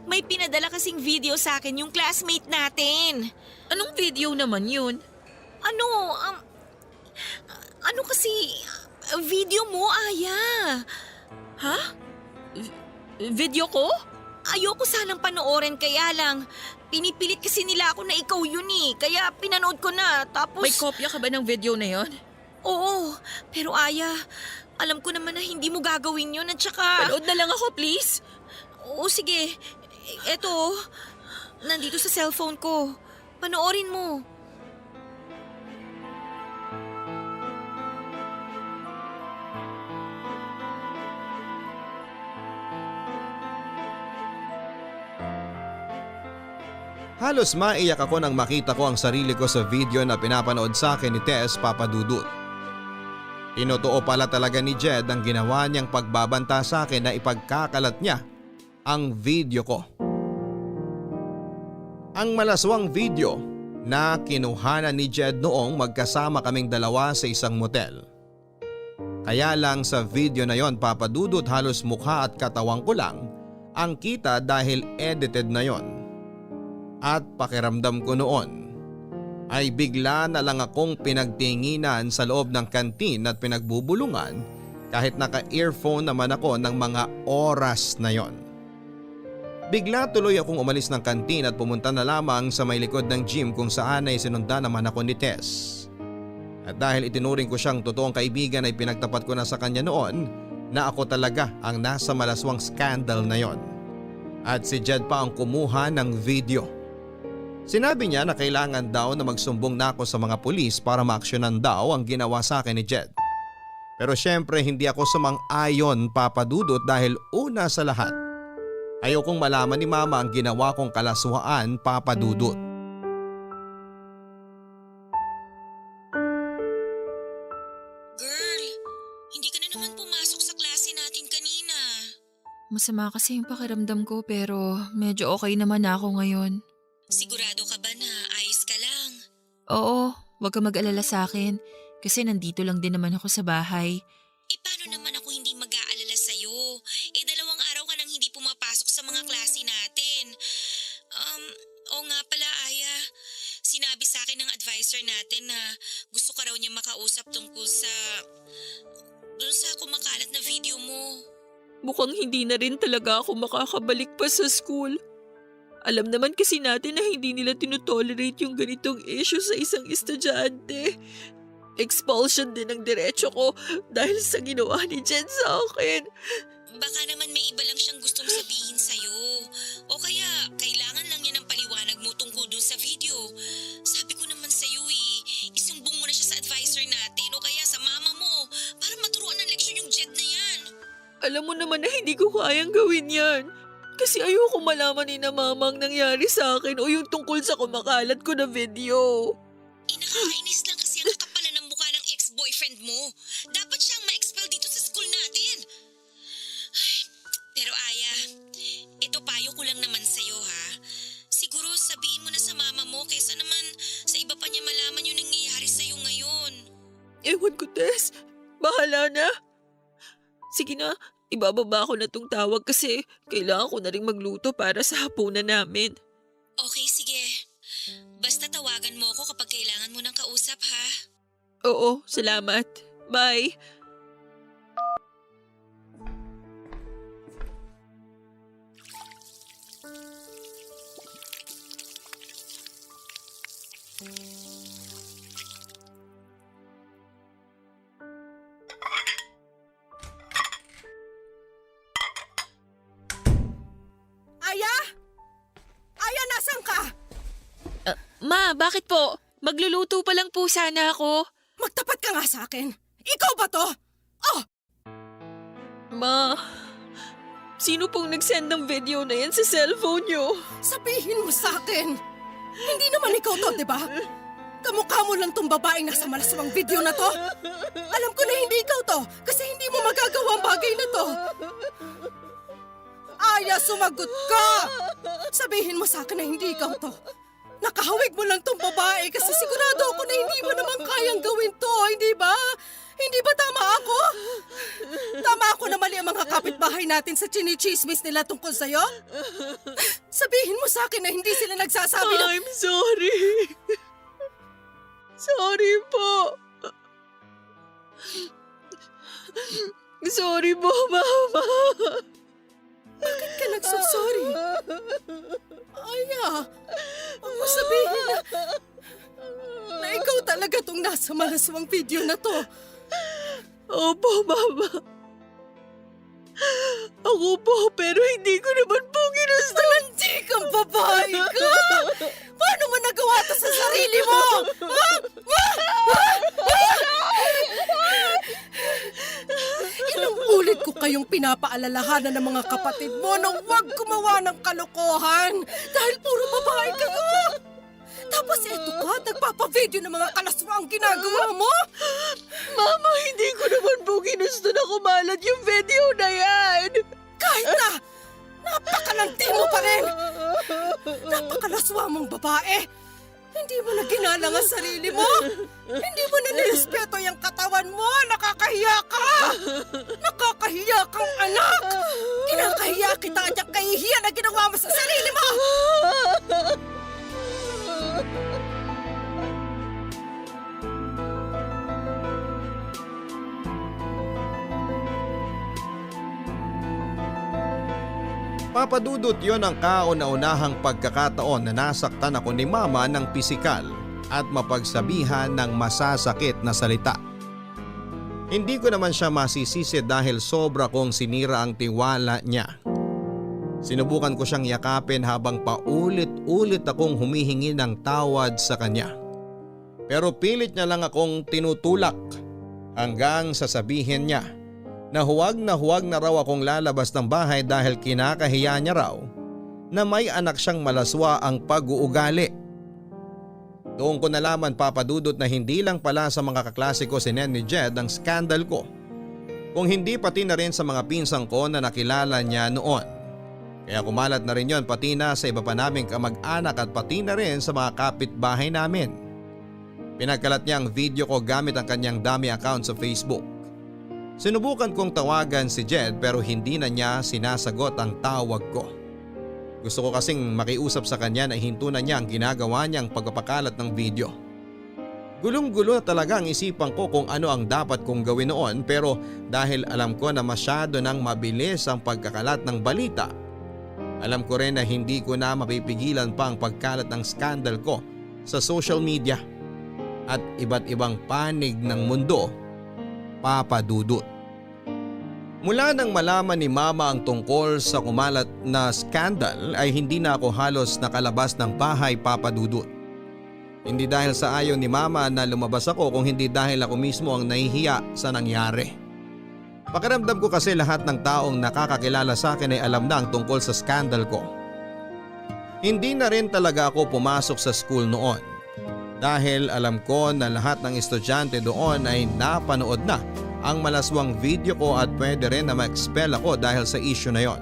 May pinadala kasing video sa akin yung classmate natin. Anong video naman yun? Ano kasi, video mo, Aya. Ha? Video ko? Ayoko sanang panoorin kaya lang. Pinipilit kasi nila ako na ikaw yun eh. Kaya pinanood ko na, tapos… May kopya ka ba ng video na yon? Oo, pero Aya, alam ko naman na hindi mo gagawin yun at saka… Panood na lang ako, please. Oo, sige. Eto, nandito sa cellphone ko. Panoorin mo. Halos maiyak ako nang makita ko ang sarili ko sa video na pinapanood sa akin ni Tess, Papa Dudut. Tinotoo pala talaga ni Jed ang ginawa niyang pagbabanta sa akin na ipagkakalat niya ang video ko. Ang malaswang video na kinuhanan ni Jed noong magkasama kaming dalawa sa isang motel. Kaya lang sa video na yon, Papa Dudut, halos mukha at katawang ko lang ang kita dahil edited na yon. At pakiramdam ko noon ay bigla na lang akong pinagtinginan sa loob ng kantin at pinagbubulungan kahit naka-earphone naman ako ng mga oras na yon. Bigla tuloy akong umalis ng kantin at pumunta na lamang sa may likod ng gym kung saan ay sinundan naman ako ni Tess. At dahil itinuring ko siyang totoong kaibigan ay pinagtapat ko na sa kanya noon na ako talaga ang nasa malaswang scandal na yon. At si Jed pa ang kumuha ng video. Sinabi niya na kailangan daw na magsumbong na ako sa mga pulis para maaksyonan daw ang ginawa sa akin ni Jed. Pero syempre hindi ako sumang-ayon, Papa Dudut, dahil una sa lahat, ayokong malaman ni Mama ang ginawa kong kalaswaan, Papa Dudut. Girl, hindi ka na naman pumasok sa klase natin kanina. Masama kasi yung pakiramdam ko pero medyo okay naman na ako ngayon. Sigurado ka ba na ayos ka lang? Oo, wag ka mag-alala sa akin kasi nandito lang din naman ako sa bahay. Paano naman ako hindi mag-aalala sa'yo? 2 araw ka nang hindi pumapasok sa mga klase natin. Oo nga pala, Aya. Sinabi sa akin ng advisor natin na gusto ka raw niya makausap tungkol doon sa kumakalat na video mo. Mukhang hindi na rin talaga ako makakabalik pa sa school. Alam naman kasi natin na hindi nila tinotolerate yung ganitong issue sa isang estudyante. Expulsion din ang diretso ko dahil sa ginawa ni Jen sa akin. Baka naman may iba lang siyang gustong sabihin sa'yo. O kaya kailangan lang niya ng paliwanag mo tungkol dun sa video. Sabi ko naman sa'yo isumbong mo na siya sa advisor natin o kaya sa mama mo para maturuan ng leksyon yung Jed na yan. Alam mo naman na hindi ko kayang gawin yan. Kasi ayoko malaman ni na Mama ang nangyari sa akin o yung tungkol sa kumakalat ko na video. Nakakainis lang kasi ang kakapalan ng mukha ng ex-boyfriend mo. Dapat siyang ma-expel dito sa school natin. Ay, pero Aya, ito payo ko lang naman sa'yo ha. Siguro sabihin mo na sa mama mo kaysa naman sa iba pa niya malaman yung nangyayari sa'yo ngayon. Ewan ko, Tess. Bahala na. Sige na, ibababa ko na tong tawag kasi kailangan ko na rin magluto para sa hapunan namin. Okay, sige. Basta tawagan mo ako kapag kailangan mo ng kausap ha. Oo, salamat. Bye. Aya? Aya, nasan ka? Ma, bakit po? Magluluto pa lang po sana ako. Magtapat ka nga sa akin. Ikaw ba to? Oh, Ma, sino pong nag-send ng video na yan sa cellphone niyo? sabihin mo sa akin. Hindi naman ikaw to, di ba? Kamukha mo lang tong babaeng nasa malaswang video na to. Alam ko na hindi ikaw to kasi hindi mo magagawa ang bagay na to. Aya, sumagot ka! Sabihin mo sa akin na hindi ikaw to. Nakahawig mo lang tong babae kasi sigurado ako na hindi mo naman kayang gawin to, hindi ba? Hindi ba tama ako? Tama ako na mali ang mga kapitbahay natin sa chinichismis nila tungkol sa'yo? Sabihin mo sa akin na hindi sila nagsasabi na... I'm sorry. Sorry po. Sorry po, Mama. Bakit ka nagsasorry? Aya, huwag mo sabihin na ikaw talaga tong nasa malaswang video na to. Opo, Mama. Ako po, pero hindi ko naman po ginusto. Malandi kang babae ka! Paano mo nagawa to sa sarili mo? Ilang ulit ko kayong pinapaalalahanan ng mga kapatid mo na huwag gumawa ng kalokohan dahil puro babae kayo. Tapos eto ka, nagpapavideo ng mga kalaswang ginagawa mo? Mama, hindi ko naman po ginusto na kumalat yung video na yan. Kahit na, napakalandi mo pa rin. Napakalaswa mong babae. Hindi mo na ginalang ang sarili mo. Hindi mo na nirespeto yung katawan mo. Nakakahiya ka. Nakakahiya kang anak. Kinakahiya kita at yung kahihiya na ginawa mo sa sarili mo. Papadudot yon ang kauna-unahang pagkakataon na nasaktan ako ni mama ng pisikal at mapagsabihan ng masasakit na salita. Hindi ko naman siya masisisi dahil sobra kong sinira ang tiwala niya. Sinubukan ko siyang yakapin habang paulit-ulit akong humihingi ng tawad sa kanya. Pero pilit niya lang akong tinutulak hanggang sasabihin niya na huwag na raw akong lalabas ng bahay dahil kinakahiya niya raw na may anak siyang malaswa ang pag-uugali. Doon ko nalaman, Papadudot, na hindi lang pala sa mga kaklase ko si Nen ni Jed ang skandal ko, kung hindi pati na rin sa mga pinsang ko na nakilala niya noon. Kaya kumalat na rin yon pati na sa iba pa naming kamag-anak at pati na rin sa mga kapitbahay namin. Pinagkalat niya ang video ko gamit ang kanyang dummy account sa Facebook. Sinubukan kong tawagan si Jed pero hindi na niya sinasagot ang tawag ko. Gusto ko kasing makiusap sa kanya na hinto na niya ang ginagawa niyang pagpapakalat ng video. Gulong-gulo na talaga ang isipan ko kung ano ang dapat kong gawin noon, pero dahil alam ko na masyado nang mabilis ang pagkakalat ng balita, alam ko rin na hindi ko na mapipigilan pa ang pagkalat ng skandal ko sa social media at iba't ibang panig ng mundo, Papadudot. Mula nang malaman ni mama ang tungkol sa kumalat na skandal ay hindi na ako halos nakalabas ng bahay, Papadudot. Hindi dahil sa ayaw ni mama na lumabas ako, kung hindi dahil ako mismo ang nahihiya sa nangyari. Pakiramdam ko kasi lahat ng taong nakakakilala sa akin ay alam na ang tungkol sa skandal ko. Hindi na rin talaga ako pumasok sa school noon dahil alam ko na lahat ng estudyante doon ay napanood na ang malaswang video ko at pwede rin na ma-expel ako dahil sa issue na yon.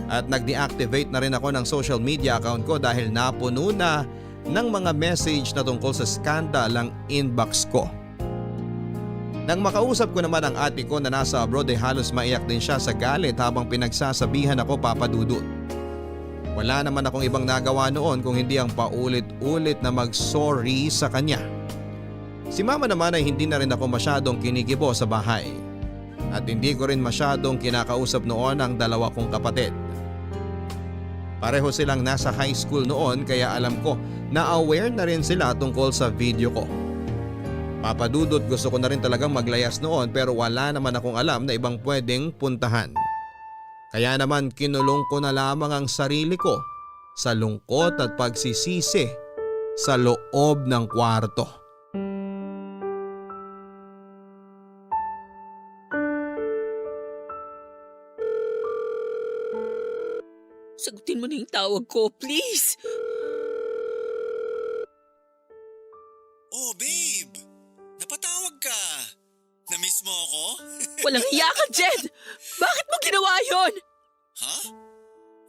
At nag-deactivate na rin ako ng social media account ko dahil napuno na ng mga message na tungkol sa skandal ang inbox ko. Nang makausap ko naman ang ate ko na nasa abroad ay halos maiyak din siya sa galit habang pinagsasabihan ako, Papadudot. Wala naman akong ibang nagawa noon kung hindi ang paulit-ulit na mag-sorry sa kanya. Si mama naman ay hindi na rin ako masyadong kinikibo sa bahay. At hindi ko rin masyadong kinakausap noon ang dalawa kong kapatid. Pareho silang nasa high school noon kaya alam ko na aware na rin sila tungkol sa video ko. Papadudot, gusto ko na rin talagang maglayas noon pero wala naman akong alam na ibang pwedeng puntahan. Kaya naman kinulong ko na lamang ang sarili ko sa lungkot at pagsisisi sa loob ng kwarto. Sagutin mo na yung tawag ko, please. Oh, babe! Napatawag ka! Na-miss mo ako? Walang hiya ka, Jed! Bakit mo ginawa yon? Ha?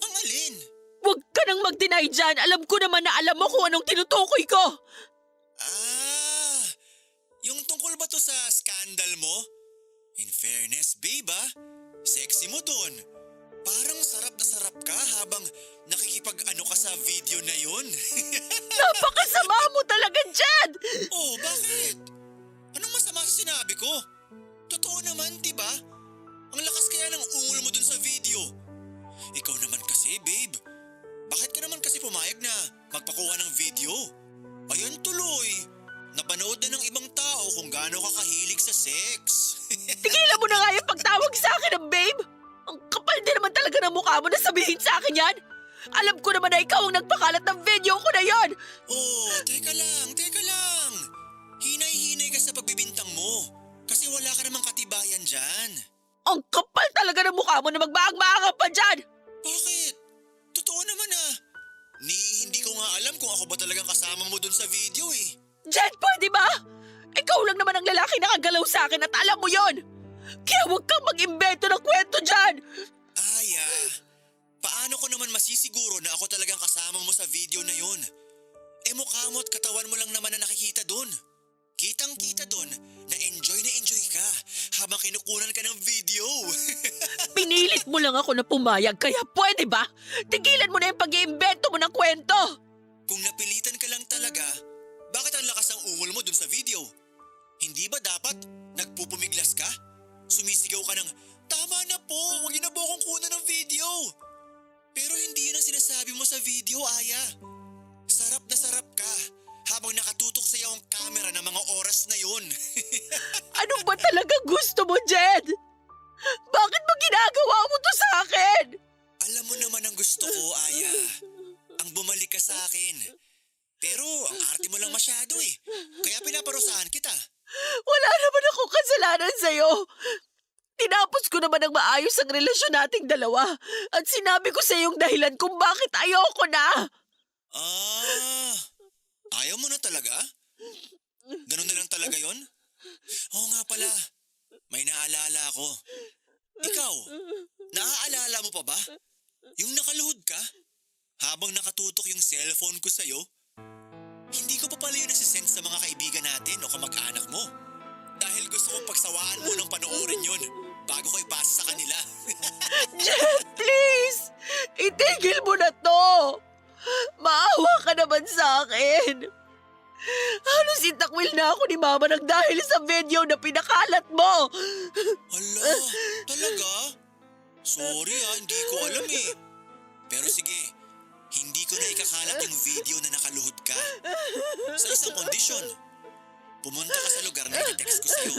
Ang alin? Huwag ka nang mag-deny dyan. Alam ko naman na alam mo kung anong tinutukoy ko. Yung tungkol ba to sa scandal mo? In fairness, babe sexy mo dun. Parang sarap na sarap ka habang nakikipag-ano ka sa video na yun. Napakasama mo talaga, Jed! Oh, bakit? Anong masama sa sinabi ko? Totoo naman, di ba? Ang lakas kaya ng ungol mo dun sa video. Ikaw naman kasi, babe. Bakit ka naman kasi pumayag na magpakuha ng video? Ayun tuloy. Napanood na ng ibang tao kung gaano ka kahilig sa sex. Tigilan mo na nga yung pagtawag sa akin ng babe! Ang kapal din naman talaga ng mukha mo na sabihin sa akin yan! Alam ko naman na ikaw ang nagpakalat ng video ko na yon! Oh, teka lang. Hinay-hinay ka sa pagbibintang mo. Kasi wala ka namang katibayan dyan. Ang kapal talaga ng mukha mo na magbaang-baangan pa dyan! Bakit? Totoo naman hindi ko nga alam kung ako ba talagang kasama mo dun sa video eh. Jed, pwede ba? Ikaw lang naman ang lalaki na kagalaw sa akin at alam mo yon! Kaya huwag kang mag-imbento ng kwento dyan! Paano ko naman masisiguro na ako talagang kasama mo sa video na yun? mukha mo at katawan mo lang naman na nakikita doon. Kitang-kita doon na enjoy ka habang kinukunan ka ng video. Pinilit mo lang ako na pumayag, kaya pwede ba? Tigilan mo na yung pag-iimbento mo ng kwento! Kung napilitan ka lang talaga, bakit ang lakas ng ungol mo dun sa video? Hindi ba dapat nagpupumiglas ka? Sumisigaw ka ng, tama na po, huwag niyo na po akong kunan ng video. Pero hindi yun ang sinasabi mo sa video, Aya. Sarap na sarap ka habang nakatutok sa iyo ang camera ng mga oras na yun. Ano ba talaga gusto mo, Jed? Bakit mo ginagawa mo to sa akin? Alam mo naman ang gusto ko, Aya. Ang bumalik ka sa akin. Pero ang arte mo lang masyado eh. Kaya pinaparusahan kita. Wala naman akong kasalanan sa'yo. Tinapos ko naman ng maayos ang relasyon nating dalawa at sinabi ko sa iyong dahilan kung bakit ayoko na. Ayaw mo na talaga? Ganun na lang talaga yon? Oo nga pala, may naalala ako. Ikaw, naaalala mo pa ba? Yung nakaluhod ka? Habang nakatutok yung cellphone ko sa'yo? Hindi ko pa pala yun nasisend sa mga kaibigan natin o kamag-anak mo. Dahil gusto kong pagsawaan mo ng panoorin yun bago ko ipasa sa kanila. Jed, please! Itigil mo na to! Maawa ka naman sa akin! Halos itakwil na ako ni Mama nang dahil sa video na pinakalat mo! Hala, talaga? Sorry hindi ko alam eh. Pero sige, hindi ko na ikakalat yung video na nakaluhod ka. Sa isang kondisyon, pumunta ka sa lugar na i-text ko sa'yo.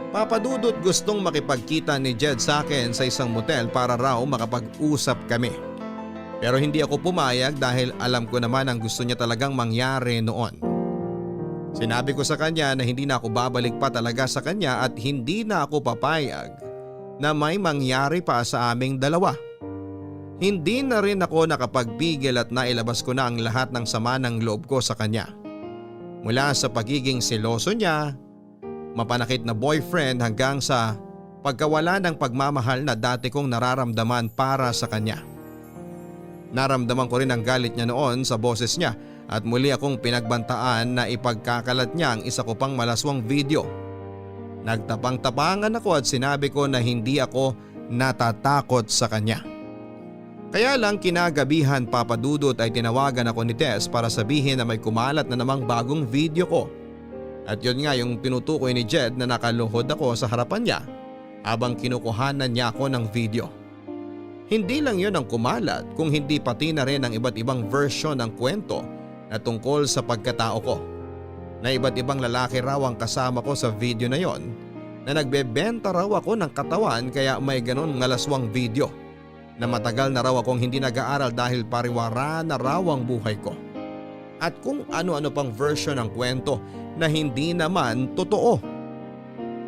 Papadudot gustong makipagkita ni Jed sa akin sa isang motel para raw makapag-usap kami. Pero hindi ako pumayag dahil alam ko naman ang gusto niya talagang mangyari noon. Sinabi ko sa kanya na hindi na ako babalik pa talaga sa kanya at hindi na ako papayag na may mangyari pa sa aming dalawa. Hindi na rin ako nakapagpigil at nailabas ko na ang lahat ng sama ng loob ko sa kanya. Mula sa pagiging seloso niya, mapanakit na boyfriend hanggang sa pagkawala ng pagmamahal na dati kong nararamdaman para sa kanya. Naramdaman ko rin ang galit niya noon sa boses niya at muli akong pinagbantaan na ipagkakalat niya ang isa ko pang malaswang video. Nagtapang-tapangan ako at sinabi ko na hindi ako natatakot sa kanya. Kaya lang kinagabihan, Papadudot, ay tinawagan ako ni Tess para sabihin na may kumalat na namang bagong video ko. At yun nga yung tinutukoy ni Jed na nakaluhod ako sa harapan niya habang kinukuhanan niya ako ng video. Hindi lang yun ang kumalat kung hindi pati na rin ang iba't ibang version ng kwento na tungkol sa pagkatao ko. Na iba't ibang lalaki raw ang kasama ko sa video na yon, na nagbebenta raw ako ng katawan kaya may ganon ngalaswang video. Na matagal na raw akong hindi nag-aaral dahil pariwara na raw ang buhay ko. At kung ano-ano pang version ng kwento na hindi naman totoo.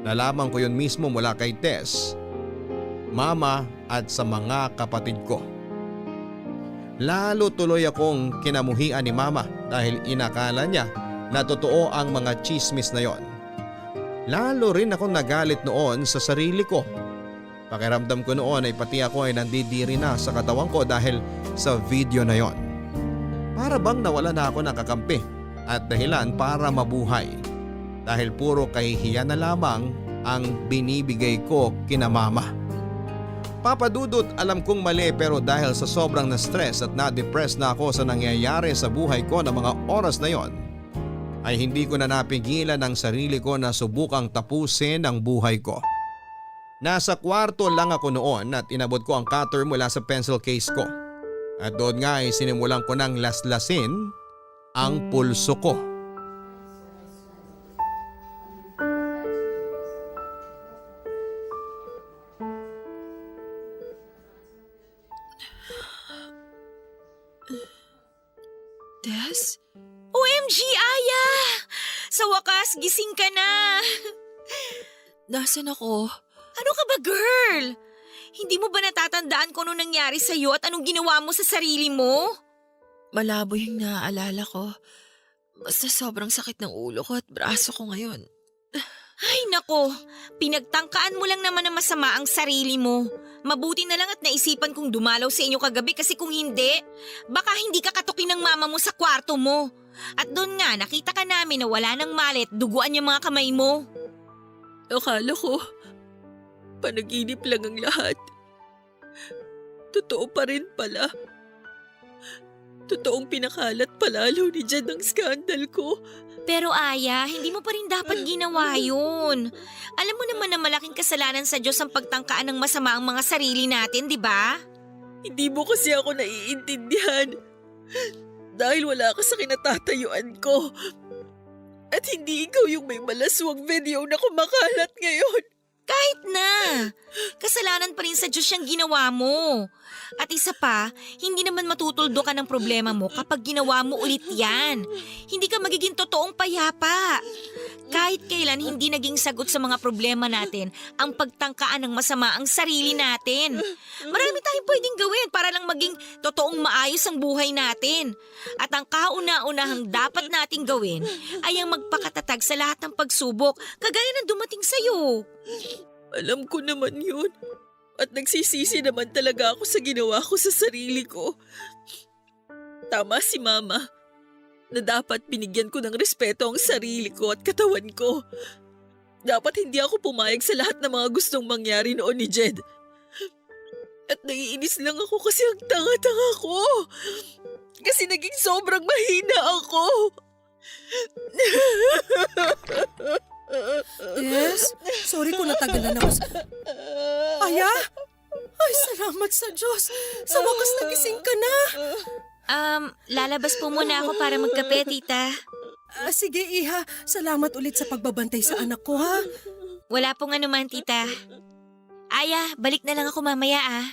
Nalaman ko yun mismo mula kay Tess, Mama at sa mga kapatid ko. Lalo tuloy akong kinamuhian ni Mama dahil inakala niya na totoo ang mga chismis na yon. Lalo rin akong nagalit noon sa sarili ko. Pakiramdam ko noon ay pati ako ay nandidiri na sa katawan ko dahil sa video na yon. Para bang nawala na ako ng kakampi at dahilan para mabuhay dahil puro kahihiyan na lamang ang binibigay ko kina Mama. Papadudot, alam kong mali pero dahil sa sobrang na-stress at na-depress na ako sa nangyayari sa buhay ko ng mga oras na yon, ay hindi ko na napigilan ang sarili ko na subukang tapusin ang buhay ko. Nasa kwarto lang ako noon at inabot ko ang cutter mula sa pencil case ko. At doon nga ay sinimulan ko ng laslasin ang pulso ko. Tess? OMG, Aya! Sa wakas, gising ka na. Nasaan ako? Ano ka ba, girl? Hindi mo ba natatandaan kung anong nangyari sa'yo at anong ginawa mo sa sarili mo? Malabo yung naaalala ko. Basta sobrang sakit ng ulo ko at braso ko ngayon. Ay nako, pinagtangkaan mo lang naman na masama ang sarili mo. Mabuti na lang at naisipan kong dumalaw sa inyo kagabi kasi kung hindi, baka hindi ka katukin ng mama mo sa kwarto mo. At doon nga, nakita ka namin na wala ng malit, duguan yung mga kamay mo. Akala ko, panaginip lang ang lahat. Totoo pa rin pala. Totoong pinakalat palalo ni Jed ang skandal ko. Pero Aya, hindi mo pa rin dapat ginawa yun. Alam mo naman na malaking kasalanan sa Diyos ang pagtangkaan ng masama ang mga sarili natin, di ba? Hindi mo kasi ako naiintindihan. Dahil wala ka sa kinatatayuan ko. At hindi ikaw yung may malaswang video na kumakalat ngayon. Kahit na. Kasalanan pa rin sa Diyos yung ginawa mo. At isa pa, hindi naman matutuldo ka ng problema mo kapag ginawa mo ulit yan. Hindi ka magiging totoong payapa. Kahit kailan hindi naging sagot sa mga problema natin ang pagtangkaan ng masama ang sarili natin. Marami tayong pwedeng gawin para lang maging totoong maayos ang buhay natin. At ang kauna-unahang dapat nating gawin ay ang magpakatatag sa lahat ng pagsubok kagaya ng dumating sa'yo. Alam ko naman yun. At nagsisisi naman talaga ako sa ginawa ko sa sarili ko. Tama si Mama na dapat binigyan ko ng respeto ang sarili ko at katawan ko. Dapat hindi ako pumayag sa lahat ng mga gustong mangyari noon ni Jed. At naiinis lang ako kasi ang tanga-tanga ko. Kasi naging sobrang mahina ako. Yes? Sorry kung natagalan ako sa... Aya? Ay, salamat sa Diyos. Sa wakas nagising ka na. Lalabas po muna ako para magkape, tita. Sige, Iha. Salamat ulit sa pagbabantay sa anak ko, ha? Wala pong anuman, tita. Aya, balik na lang ako mamaya, ah.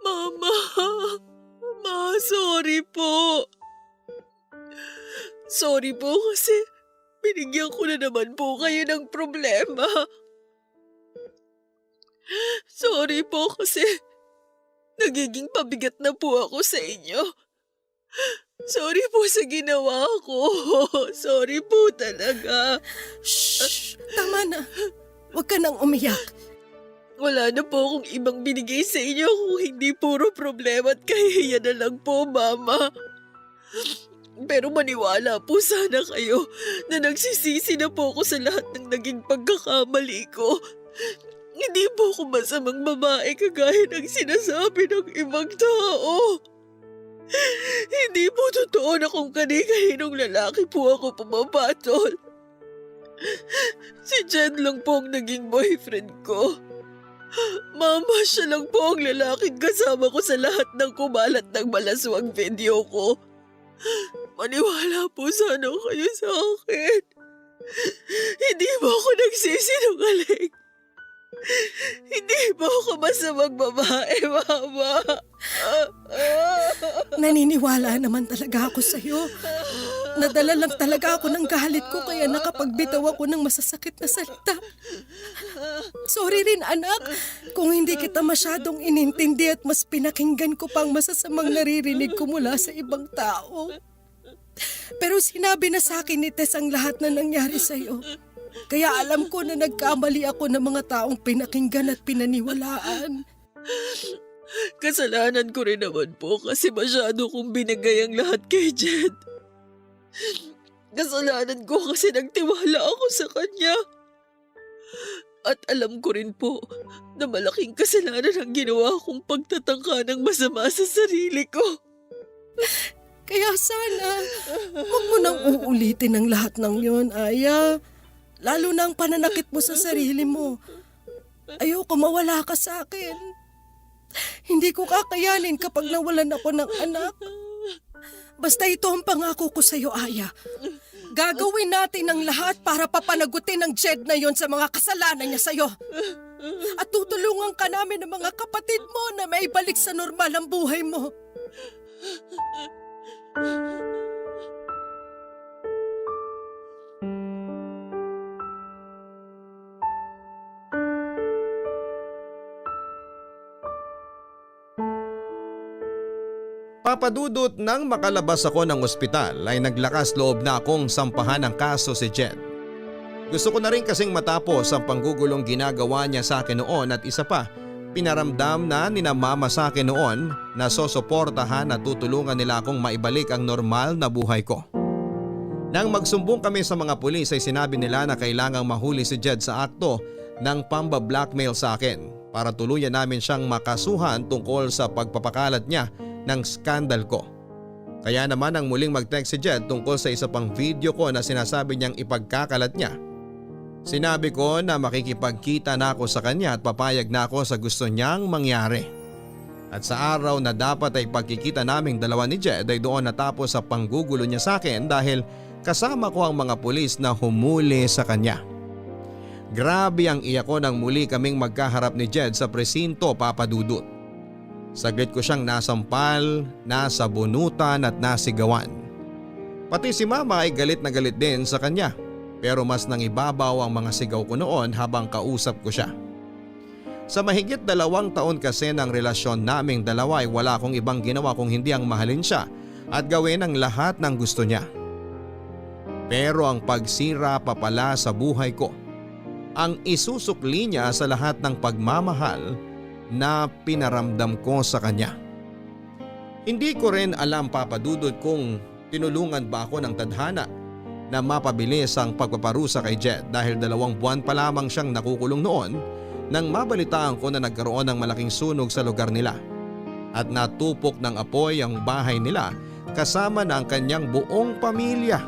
Mama, sorry po. Sorry po kasi binigyan ko na naman po kayo ng problema. Sorry po kasi nagiging pabigat na po ako sa inyo. Sorry po sa ginawa ko. Sorry po talaga. Shh! Tama na. Huwag ka nang umiyak. Wala na po akong ibang binigay sa inyo kung hindi puro problema at kahihiyan na lang po, Mama. Pero maniwala po sana kayo na nagsisisi na po ako sa lahat ng naging pagkakamali ko. Hindi po ako masamang babae kagaya ng sinasabi ng ibang tao. Hindi po totoo na kung kani-kaninong lalaki po ako pumapatol. Si Jed lang po ang naging boyfriend ko. Mama, siya lang po ang lalaking kasama ko sa lahat ng kumalat ng malaswang video ko. Maniwala po sana kayo sa akin. Hindi mo ako nagsisinungaling. Hindi mo ako masamang babae, Mama. Naniniwala naman talaga ako sa'yo. Nadala lang talaga ako ng galit ko kaya nakapagbitaw ako ng masasakit na salita. Sorry rin anak, kung hindi kita masyadong inintindi at mas pinakinggan ko pang masasamang naririnig ko mula sa ibang tao. Pero sinabi na sa akin ni Tess ang lahat na nangyari sa'yo. Kaya alam ko na nagkamali ako ng mga taong pinakinggan at pinaniwalaan. Kasalanan ko rin naman po kasi masyado kong binigay ang lahat kay Jed. Kasalanan ko kasi nagtiwala ako sa kanya. At alam ko rin po na malaking kasalanan ang ginawa kong pagtatangka ng masama sa sarili ko. Kaya sana, huwag mo nang uulitin ang lahat ng yon, Aya. Lalo na ang pananakit mo sa sarili mo. Ayoko mawala ka sa akin. Hindi ko kakayanin kapag nawalan ako ng anak. Basta ito ang pangako ko sa'yo, Aya. Gagawin natin ang lahat para papanagutin ang Jed na yon sa mga kasalanan niya sa'yo. At tutulungan ka namin ng mga kapatid mo na maibalik sa normal ang buhay mo. Papadudot nang makalabas ako ng ospital ay naglakas loob na akong sampahan ng kaso si Jed. Gusto ko na rin kasing matapos ang panggugulong ginagawa niya sa akin noon at isa pa, pinaramdam na ni na mama sa akin noon na sosuportahan at tutulungan nila akong maibalik ang normal na buhay ko. Nang magsumbong kami sa mga pulis ay sinabi nila na kailangang mahuli si Jed sa akto ng pamba-blackmail sa akin para tuluyan namin siyang makasuhan tungkol sa pagpapakalat niya ng skandal ko. Kaya naman ang muling mag-text si Jed tungkol sa isa pang video ko na sinasabi niyang ipagkakalat niya. Sinabi ko na makikipagkita na ako sa kanya at papayag na ako sa gusto niyang mangyari. At sa araw na dapat ay pagkikita naming dalawa ni Jed ay doon natapos sa panggugulo niya sa akin dahil kasama ko ang mga pulis na humuli sa kanya. Grabe ang iyak ko nang muli kaming magkaharap ni Jed sa presinto, Papa Dudut. Saglit ko siyang nasampal, nasabunutan at nasigawan. Pati si Mama ay galit na galit din sa kanya. Pero mas nangibabaw ang mga sigaw ko noon habang kausap ko siya. Sa mahigit 2 taon kasi ng relasyon naming dalawa ay wala akong ibang ginawa kung hindi ang mahalin siya at gawin ang lahat ng gusto niya. Pero ang pagsira pa pala sa buhay ko, ang isusukli niya sa lahat ng pagmamahal na pinaramdam ko sa kanya. Hindi ko rin alam, Papa Dudut, kung tinulungan ba ako ng tadhana na mapabilis ang pagpaparusa kay Jed dahil 2 buwan pa lamang siyang nakukulong noon nang mabalitaan ko na nagkaroon ng malaking sunog sa lugar nila at natupok ng apoy ang bahay nila kasama na ang kanyang buong pamilya.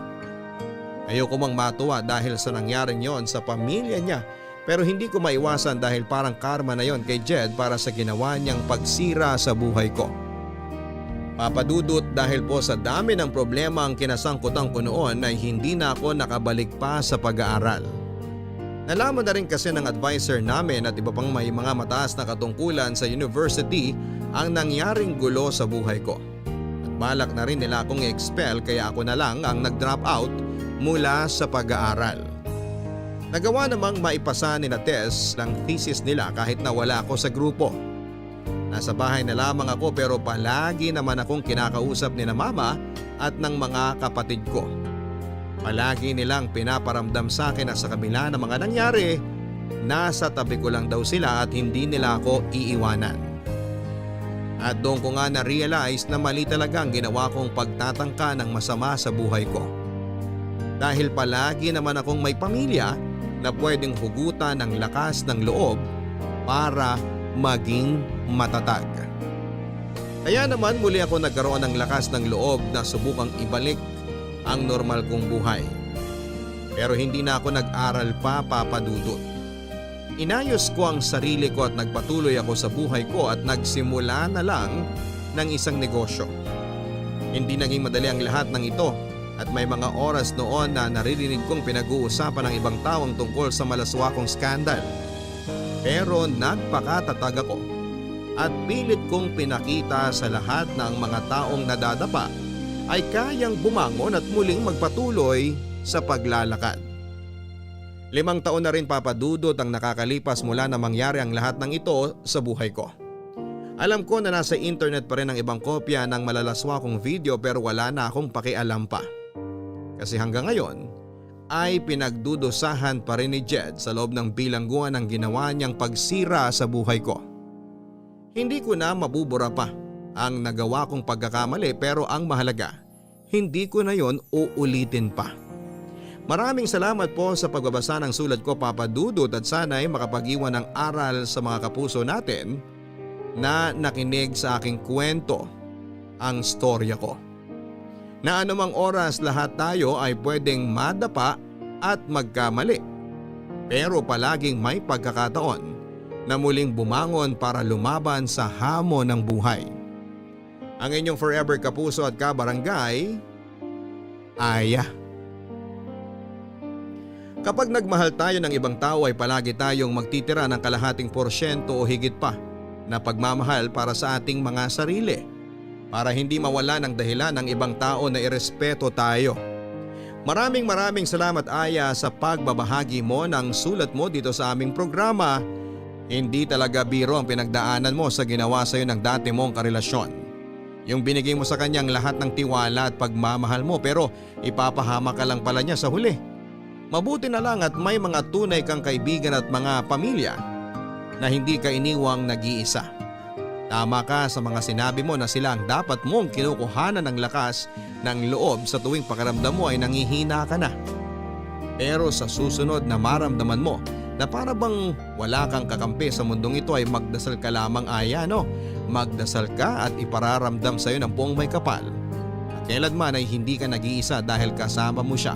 Ayoko mang matuwa dahil sa nangyaring yon sa pamilya niya pero hindi ko maiwasan dahil parang karma na yon kay Jed para sa ginawa niyang pagsira sa buhay ko. Papadudot, dahil po sa dami ng problema ang kinasangkutan ko noon ay hindi na ako nakabalik pa sa pag-aaral. Nalaman na rin kasi ng advisor namin at iba pang may mga mataas na katungkulan sa university ang nangyaring gulo sa buhay ko. At balak na rin nila akong i-expel kaya ako na lang ang nag-drop out mula sa pag-aaral. Nagawa namang maipasa ni na Tess ng thesis nila kahit na wala ako sa grupo. Nasa bahay na lamang ako pero palagi naman akong kinakausap ni na Mama at ng mga kapatid ko. Palagi nilang pinaparamdam sa akin na sa kabila ng mga nangyari, nasa tabi ko lang daw sila at hindi nila ako iiwanan. At doon ko nga na-realize na mali talaga ang ginawa kong pagtatangka ng masama sa buhay ko. Dahil palagi naman akong may pamilya na pwedeng hugutan ng lakas ng loob para maging matatag. Kaya naman muli ako nagkaroon ng lakas ng loob na subukang ibalik ang normal kong buhay. Pero hindi na ako nag-aral pa, Papa Dudut. Inayos ko ang sarili ko at nagpatuloy ako sa buhay ko at nagsimula na lang ng isang negosyo. Hindi naging madali ang lahat ng ito at may mga oras noon na naririnig kong pinag-uusapan ng ibang tawang tungkol sa malaswakong skandal. Pero nagpakatatag ako at pilit kong pinakita sa lahat na ang mga taong nadadapa ay kayang bumangon at muling magpatuloy sa paglalakad. 5 taon na rin, Papa Dudut, ang nakakalipas mula na mangyari ang lahat ng ito sa buhay ko. Alam ko na nasa internet pa rin ang ibang kopya ng malalaswakong video pero wala na akong pakialam pa. Kasi hanggang ngayon ay pinagdudusahan pa rin ni Jed sa loob ng bilangguan ang ginawa niyang pagsira sa buhay ko. Hindi ko na mabubura pa ang nagawa kong pagkakamali pero ang mahalaga, hindi ko na yon uulitin pa. Maraming salamat po sa pagbabasa ng sulat ko, Papa Dudut, at sana'y makapag-iwan ng aral sa mga kapuso natin na nakinig sa aking kwento, ang storya ko. Na anumang oras lahat tayo ay pwedeng madapa at magkamali. Pero palaging may pagkakataon na muling bumangon para lumaban sa hamon ng buhay. Ang inyong forever kapuso at kabarangay, Aya. Kapag nagmahal tayo ng ibang tao ay palagi tayong magtitira ng kalahating porsyento o higit pa na pagmamahal para sa ating mga sarili. para hindi mawala ng dahilan ng ibang tao na irespeto tayo. Maraming salamat Aya sa pagbabahagi mo ng sulat mo dito sa aming programa. Hindi talaga biro ang pinagdaanan mo sa ginawa sa iyo ng dati mong karelasyon. Yung binigay mo sa kanyang lahat ng tiwala at pagmamahal mo pero ipapahama ka lang pala niya sa huli. Mabuti na lang at may mga tunay kang kaibigan at mga pamilya na hindi ka iniwang nag-iisa. Tama ka sa mga sinabi mo na sila ang dapat mong kinukuhanan ng lakas ng loob sa tuwing pakiramdam mo ay nangihina ka na. Pero sa susunod na maramdaman mo na para bang wala kang kakampi sa mundong ito ay magdasal ka lamang Aya, no? Magdasal ka at ipararamdam sa iyo ng buong may kapal. At kailanman ay hindi ka nag-iisa dahil kasama mo siya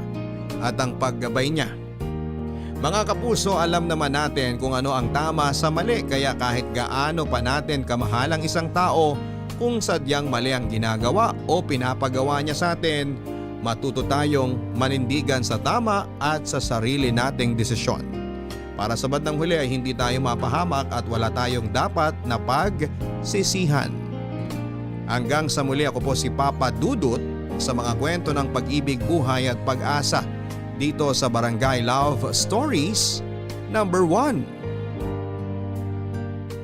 at ang paggabay niya. Mga kapuso, alam naman natin kung ano ang tama sa mali kaya kahit gaano pa natin kamahal ang isang tao, kung sadyang mali ang ginagawa o pinapagawa niya sa atin, matuto tayong manindigan sa tama at sa sarili nating desisyon. Para sa bandang huli ay hindi tayo mapahamak at wala tayong dapat na pagsisihan. Hanggang sa muli, ako po si Papa Dudut sa mga kwento ng pag-ibig, buhay at pag-asa dito sa Barangay Love Stories number 1.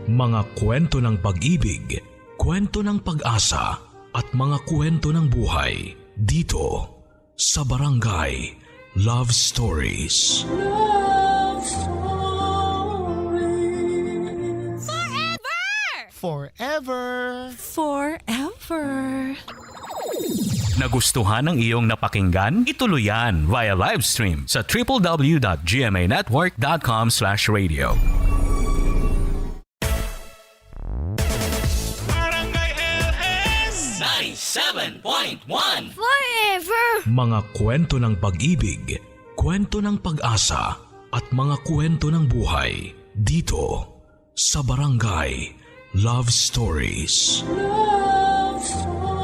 Mga kwento ng pag-ibig, kwento ng pag-asa at mga kwento ng buhay dito sa Barangay Love Stories. Love Stories. Forever! Forever. Nagustuhan ng iyong napakinggan? Ituloy yan via live stream sa www.gmanetwork.com/radio. Barangay LS 97.1 Mga kwento ng pag-ibig, kwento ng pag-asa at mga kwento ng buhay dito sa Barangay Love Stories. Love Stories.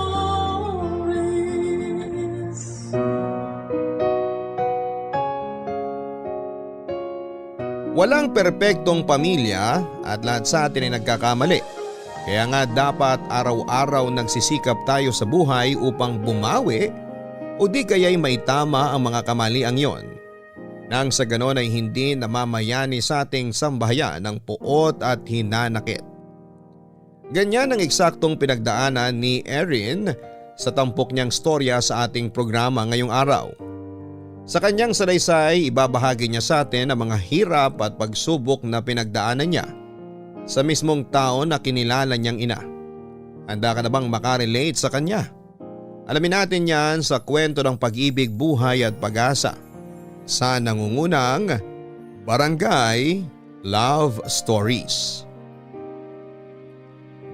Walang perpektong pamilya at lahat sa atin ay nagkakamali. Kaya nga dapat araw-araw nagsisikap tayo sa buhay upang bumawi o di kaya'y may tama ang mga kamaliang yon. Nang sa ganon ay hindi namamayani sa ating sambahayan ng puot at hinanakit. Ganyan ang eksaktong pinagdaanan ni Erin sa tampok niyang storya sa ating programa ngayong araw. Sa kanyang salaysay, ibabahagi niya sa atin ang mga hirap at pagsubok na pinagdaanan niya sa mismong tao na kinilala niyang ina. Handa ka na bang makarelate sa kanya? Alamin natin yan sa kwento ng pag-ibig, buhay at pag-asa sa nangungunang Barangay Love Stories.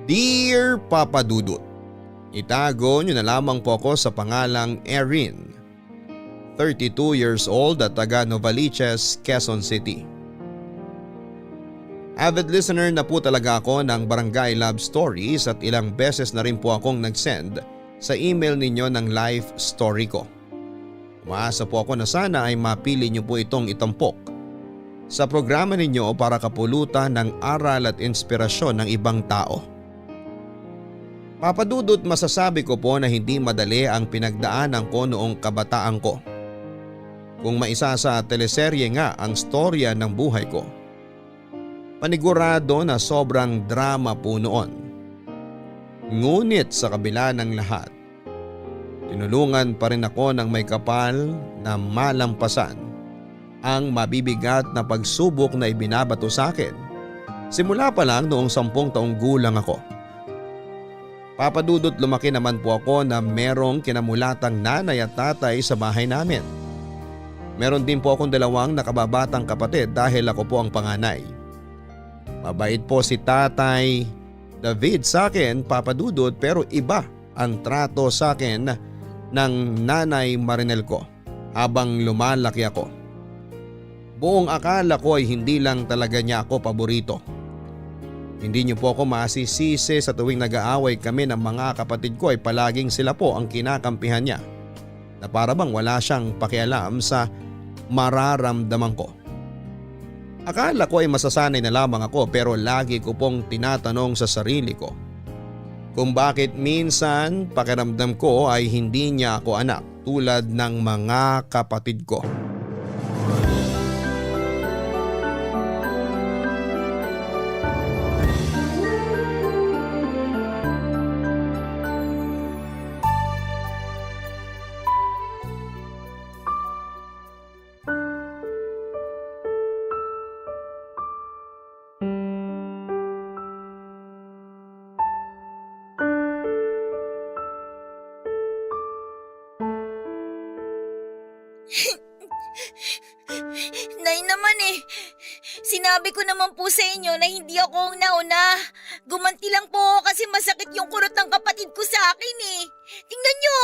Dear Papa Dudut, itago niyo na lamang po ako sa pangalang Erin. 32 years old at taga Novaliches, Quezon City. Avid listener na po talaga ako ng Barangay Love Stories at ilang beses na rin po akong nag-send sa email ninyo ng life story ko. Umaasa po ako na sana ay mapili niyo po itong itampok sa programa ninyo para kapulutan ng aral at inspirasyon ng ibang tao. Papadudot, masasabi ko po na hindi madali ang pinagdaanan ko noong kabataan ko. Kung maisa sa teleserye nga ang storya ng buhay ko. Panigurado na sobrang drama po noon. Ngunit sa kabila ng lahat, tinulungan pa rin ako ng may kapal na malampasan ang mabibigat na pagsubok na ibinabato sa akin. Simula pa lang noong 10 taong gulang ako. Papadudot, lumaki naman po ako na merong kinamulatang nanay at tatay sa bahay namin. Meron din po akong 2 nakababatang kapatid dahil ako po ang panganay. Mabait po si Tatay David sa akin, Papa Dudut, pero iba ang trato sa akin ng Nanay Marinel ko habang lumalaki ako. Buong akala ko ay hindi lang talaga niya ako paborito. Hindi niyo po ako masisisi sa tuwing nag-aaway kami ng mga kapatid ko ay palaging sila po ang kinakampihan niya na para bang wala siyang pakialam sa mararamdaman ko. Akala ko ay masasanay na lamang ako pero lagi ko pong tinatanong sa sarili ko kung bakit minsan pakiramdam ko ay hindi niya ako anak tulad ng mga kapatid ko. Nay naman sinabi ko naman po sa inyo na hindi ako ang nauna. Gumanti lang po ako kasi masakit yung kurot ng kapatid ko sa akin Tingnan niyo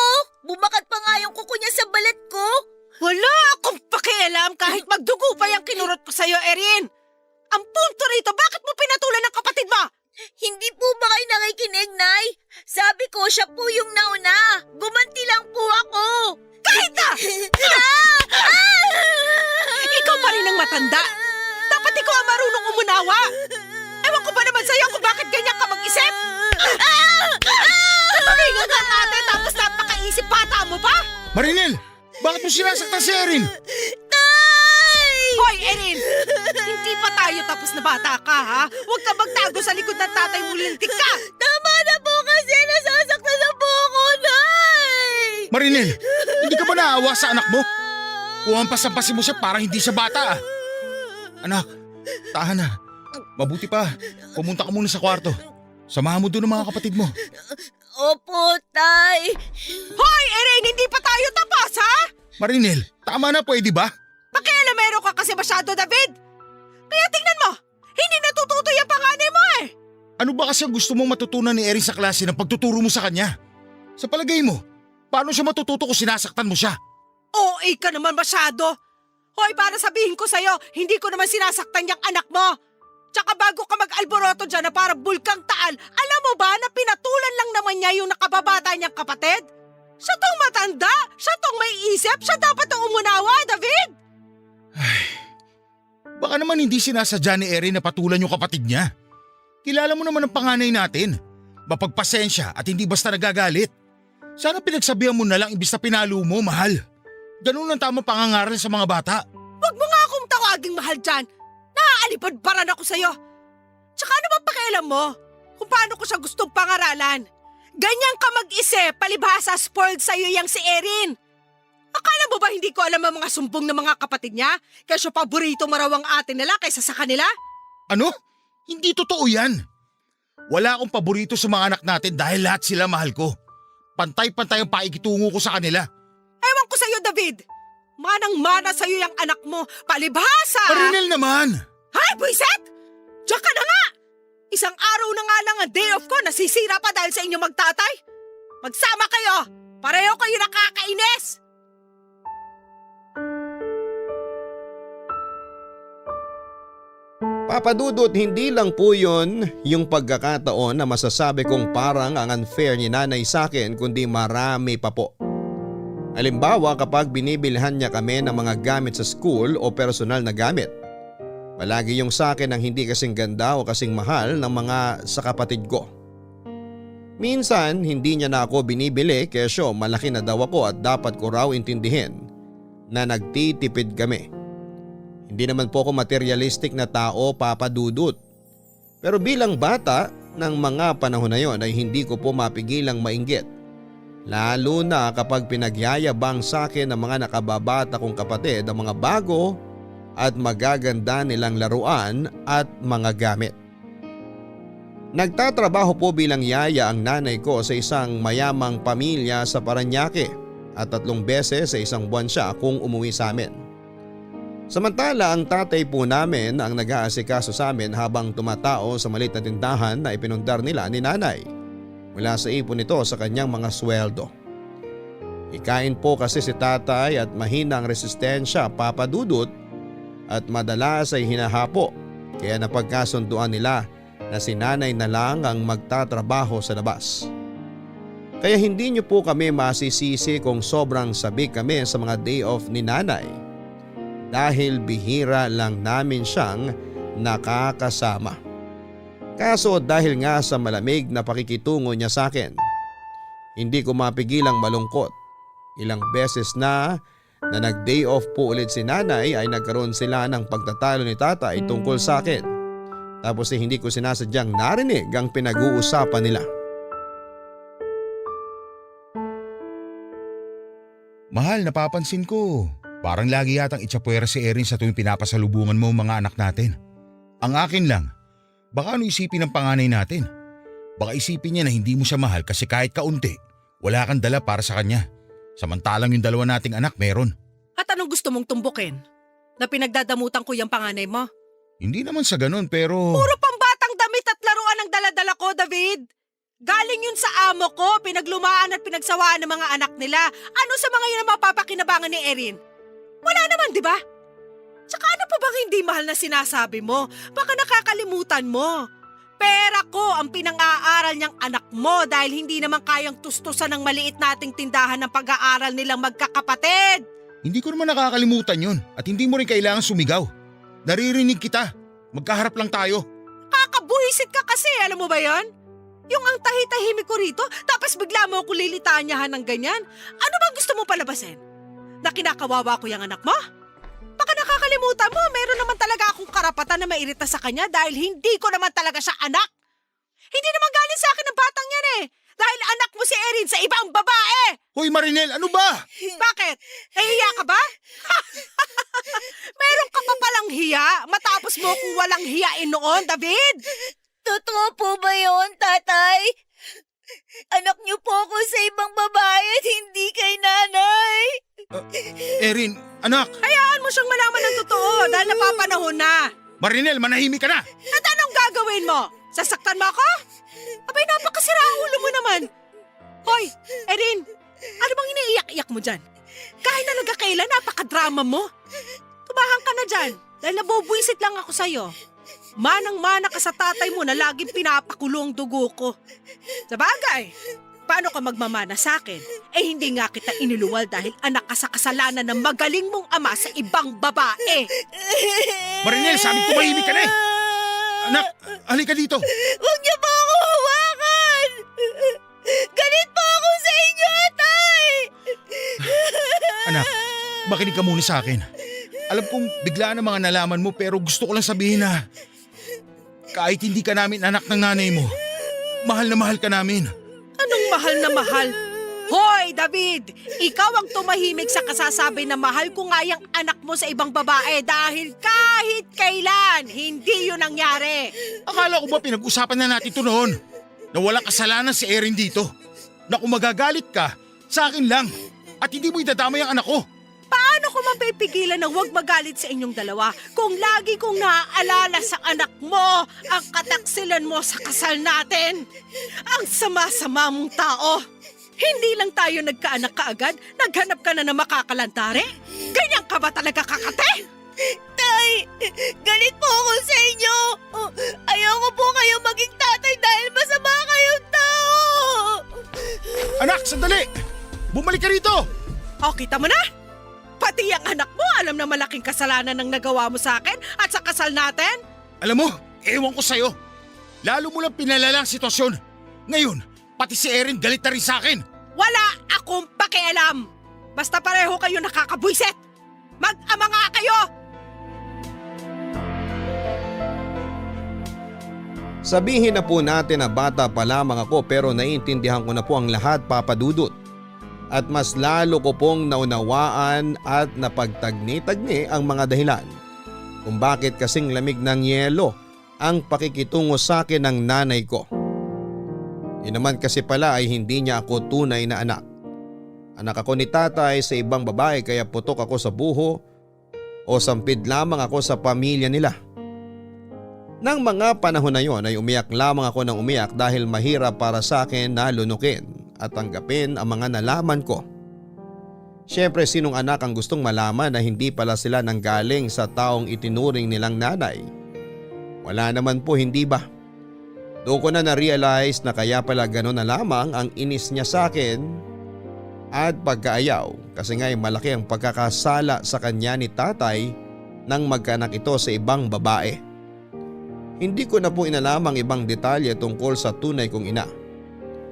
bumakat pa nga yung kuko niya sa balat ko. Wala akong pakialam kahit magdugo pa yung kinurot ko sa'yo, Erin. Ang punto rito, bakit mo pinatulan ng kapatid mo? Hindi po ba kayo nakikinig, Nay? Sabi ko siya po yung nauna. Gumanti lang po ako. Kahit na! Ikaw pa rin ang matanda. Dapat ikaw ang marunong umunawa. Ewan ko ba naman sa'yo kung bakit ganyan ka mag-isip? Tulingan ka natin tapos napakaisip bata mo pa? Marinel! Bakit mo sinasaktan si Erin? Hoy, Erin! Hindi pa tayo tapos na bata ka, ha? Huwag ka magtago sa likod ng tatay mo, lintik ka! Tama na po kasi nasasaktan na po ako, Nay! Marinel, hindi ka ba naawa sa anak mo? Uhampas-hampasin mo siya para hindi siya bata. Anak, tahan na. Mabuti pa, pumunta ka muna sa kwarto. Samahan mo doon ang mga kapatid mo. Opo, Tay. Hoy, Erin! Hindi pa tayo tapos, ha? Marinel, tama na, pwede ba? Pakialamero ka kasi masyado, David. Kaya tingnan mo, hindi natututo yung panganay mo Ano ba kasi ang gusto mong matutunan ni Erin sa klase ng pagtuturo mo sa kanya? Sa palagay mo, paano siya matututo kung sinasaktan mo siya? Oo, ka naman masyado. Hoy, para sabihin ko sa'yo, hindi ko naman sinasaktan yung anak mo. Tsaka bago ka mag-alboroto dyan na parang bulkang taal, alam mo ba na pinatulan lang naman niya yung nakababata niyang kapatid? Siya tong matanda, siya tong may isip, siya dapat tong umunawa, David! Baka naman hindi sinasadya ni Erin na patulan yung kapatid niya. Kilala mo naman ang panganay natin. Mapagpasensya at hindi basta nagagalit. Sana pinagsabihan mo na lang imbis na pinalo mo, mahal. Ganun ang tamang pangangaral sa mga bata. Huwag mo nga akong tawaging mahal dyan. Naaalipad-baran ako sa'yo. Tsaka ano ba pakialam mo kung paano ko siya gustong pangaralan? Ganyan ka mag-isip, palibhasa spoiled sa'yo yang si Erin. Akala mo ba hindi ko alam ang mga sumbong ng mga kapatid niya? Kaya siya paborito marawang atin nila kaysa sa kanila? Ano? Hindi totoo yan. Wala akong paborito sa mga anak natin dahil lahat sila mahal ko. Pantay-pantay ang paikitungo ko sa kanila. Ewan ko sa'yo, David. Manang-mana sa'yo yung anak mo, palibhasa! Marinel naman! Hay, buiset! Diyan ka na nga! Isang araw na nga lang ang day off ko, nasisira pa dahil sa inyo magtatay. Magsama kayo! Pareho kayo nakakainis! Papadudot, hindi lang po yun yung pagkakataon na masasabi kong parang ang unfair ni nanay sa akin kundi marami pa po. Halimbawa kapag binibilhan niya kami ng mga gamit sa school o personal na gamit. Palagi yung sa akin ang hindi kasing ganda o kasing mahal ng mga sa kapatid ko. Minsan hindi niya na ako binibili kesyo malaki na daw ako at dapat ko raw intindihin na nagtitipid kami. Hindi naman po ako materialistic na tao, papadudot. Pero bilang bata ng mga panahon na yon ay hindi ko po mapigilang mainggit. Lalo na kapag pinagyayabang sa akin ng mga nakababata kong kapatid ang mga bago at magaganda nilang laruan at mga gamit. Nagtatrabaho po bilang yaya ang nanay ko sa isang mayamang pamilya sa Parañaque at 3 beses sa isang buwan siya kung umuwi sa amin. Samantala ang tatay po namin ang nag-aasikaso sa amin habang tumatao sa maliit na tindahan na ipinundar nila ni nanay. Mula sa ipon nito sa kanyang mga sweldo. Ikain po kasi si tatay at mahina ang resistensya, papadudot, at madalas ay hinahapo kaya napagkasunduan nila na si nanay na lang ang magtatrabaho sa labas. Kaya hindi niyo po kami masisisi kung sobrang sabik kami sa mga day off ni nanay dahil bihira lang namin siyang nakakasama. Kaso dahil nga sa malamig na pakikitungo niya sa akin, hindi ko mapigilang malungkot. Ilang beses na nag-day off po ulit si nanay ay nagkaroon sila ng pagtatalo ni tatay tungkol sa akin. Tapos hindi ko sinasadyang narinig ang pinag-uusapan nila. Mahal, napapansin ko. Parang lagi yatang itsapuwera si Erin sa tuwing pinapasalubungan mo mga anak natin. Ang akin lang, baka ano isipin ng panganay natin? Baka isipin niya na hindi mo siya mahal kasi kahit kaunti, wala kang dala para sa kanya. Samantalang yung dalawa nating anak meron. At anong gusto mong tumbukin? Na pinagdadamutan ko yung panganay mo? Hindi naman sa ganun pero… Puro pambatang damit at laruan ang daladala ko, David. Galing yun sa amo ko, pinaglumaan at pinagsawaan ng mga anak nila. Ano sa mga yun ang mapapakinabangan ni Erin? Wala naman, di ba? Tsaka ano pa bang hindi mahal na sinasabi mo? Baka nakakalimutan mo. Pera ko ang pinang-aaral niyang anak mo dahil hindi naman kayang tustusan ng maliit nating tindahan ng pag-aaral nilang magkakapatid. Hindi ko naman nakakalimutan yun at hindi mo rin kailangan sumigaw. Naririnig kita. Magkaharap lang tayo. Kakabuhisit ka kasi, alam mo ba yon? Yung ang tahi-tahimik ko rito, tapos bigla mo ako lilitanyahan ng ganyan. Ano bang gusto mo palabasin? Na kinakawawa ko yung anak mo? Baka nakakalimutan mo, meron naman talaga akong karapatan na mairita sa kanya dahil hindi ko naman talaga siya anak. Hindi naman galing sa akin ng batang yan eh. Dahil anak mo si Erin sa ibang babae. Hoy Marinel, ano ba? Bakit? Nahiya ka ba? Meron ka pa palang hiya matapos mo kung walang hiyain noon, David? Totoo po ba yun, tatay? Anak niyo po ako sa ibang babae at hindi kay nanay. Erin, anak. Hayaan mo siyang malaman ng totoo dahil napapanahon na. Marinel, manahimik ka na. At anong gagawin mo? Sasaktan mo ako? Abay, napakasira ang ulo mo naman. Hoy, Erin, ano bang iniiyak-iyak mo dyan? Kahit talaga kailan, napakadrama mo. Tumahan ka na dyan dahil nabubwisit lang ako sa'yo. Manang-mana ka sa tatay mo na laging pinapakulo ang dugo ko. Sa bagay, paano ka magmamana sa akin? Eh hindi nga kita iniluwal dahil anak ka sa kasalanan ng magaling mong ama sa ibang babae. Marinel, sabi ko mahimik ka na eh. Anak, halika dito. Huwag niyo po ako hawakan! Galit po ako sa inyo, tay! Anak, makinig ka muna sa akin. Alam kong biglaan ang mga nalaman mo pero gusto ko lang sabihin na kahit hindi ka namin anak ng nanay mo, mahal na mahal ka namin. Anong mahal na mahal? Hoy, David! Ikaw ang tumahimik sa kasasabi na mahal ko nga yung anak mo sa ibang babae dahil kahit kailan, hindi yun nangyari. Akala ko ba pinag-usapan na natin ito noon? Na walang kasalanan si Erin dito. Na kung magagalit ka, sa akin lang. At hindi mo idadamay ang anak ko. Paano ko mapipigilan na huwag magalit sa inyong dalawa kung lagi kong naaalala sa anak mo ang kataksilan mo sa kasal natin? Ang sama-sama mong tao. Hindi lang tayo nagkaanak kaagad, naghanap ka na ng makakalantari? Ganyan ka ba talaga kakate? Tay, galit po ako sa inyo. Ayoko po kayo maging tatay dahil masama kayong tao. Anak, sandali! Bumalik ka rito! O, kita mo na? Pati ang anak mo, alam na malaking kasalanan ng nagawa mo sa akin at sa kasal natin? Alam mo, ewan ko sa'yo. Lalo mo lang pinalala ang sitwasyon. Ngayon, pati si Erin galit na rin sa akin. Wala akong pakialam. Basta pareho kayo nakakabwisit. Mag-ama nga kayo! Sabihin na po natin na bata pa lamang ako pero naiintindihan ko na po ang lahat, Papa Dudut. At mas lalo ko pong naunawaan at napagtagni-tagni ang mga dahilan kung bakit kasing lamig ng yelo ang pakikitungo sa akin ng nanay ko. Yun naman kasi pala ay hindi niya ako tunay na anak. Anak ako ni tatay sa ibang babae kaya putok ako sa buho o sampid lamang ako sa pamilya nila. Nang mga panahon na yon ay umiyak lamang ako ng umiyak dahil mahirap para sa akin na lunukin at tanggapin ang mga nalaman ko. Siyempre, sinong anak ang gustong malaman na hindi pala sila nanggaling sa taong itinuring nilang nanay? Wala naman po, hindi ba? Doon ko na na-realize na kaya pala gano'n na lamang ang inis niya sa akin at pagkaayaw kasi nga'y malaki ang pagkakasala sa kanya ni tatay nang magkaanak ito sa ibang babae. Hindi ko na po inalam ang ibang detalye tungkol sa tunay kong ina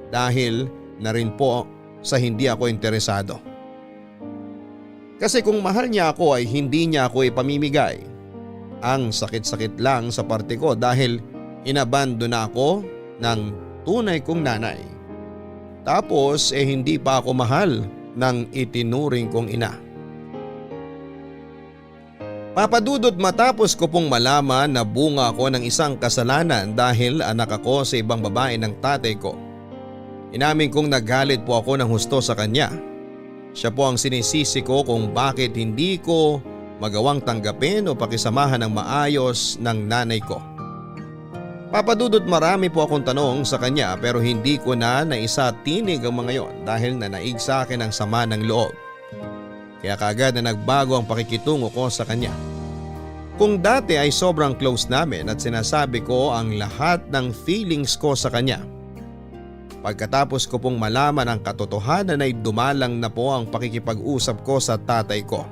dahil na rin po sa hindi ako interesado. Kasi kung mahal niya ako ay hindi niya ako ipamimigay. Ang sakit-sakit lang sa parte ko dahil inabandon na ako ng tunay kong nanay. Tapos hindi pa ako mahal ng itinuring kong ina. Papadudot, matapos ko pong malaman na bunga ako ng isang kasalanan dahil anak ako sa ibang babae ng tatay ko. Inamin kong nagalit po ako ng husto sa kanya. Siya po ang sinisisi ko kung bakit hindi ko magawang tanggapin o pakisamahan ng maayos ng nanay ko. Papadudot, marami po akong tanong sa kanya pero hindi ko na naisatinig ang mga yon dahil nanaig sa akin ang sama ng loob. Kaya kaagad na nagbago ang pakikitungo ko sa kanya. Kung dati ay sobrang close namin at sinasabi ko ang lahat ng feelings ko sa kanya. Pagkatapos ko pong malaman ang katotohanan ay dumalang na po ang pakikipag-usap ko sa tatay ko.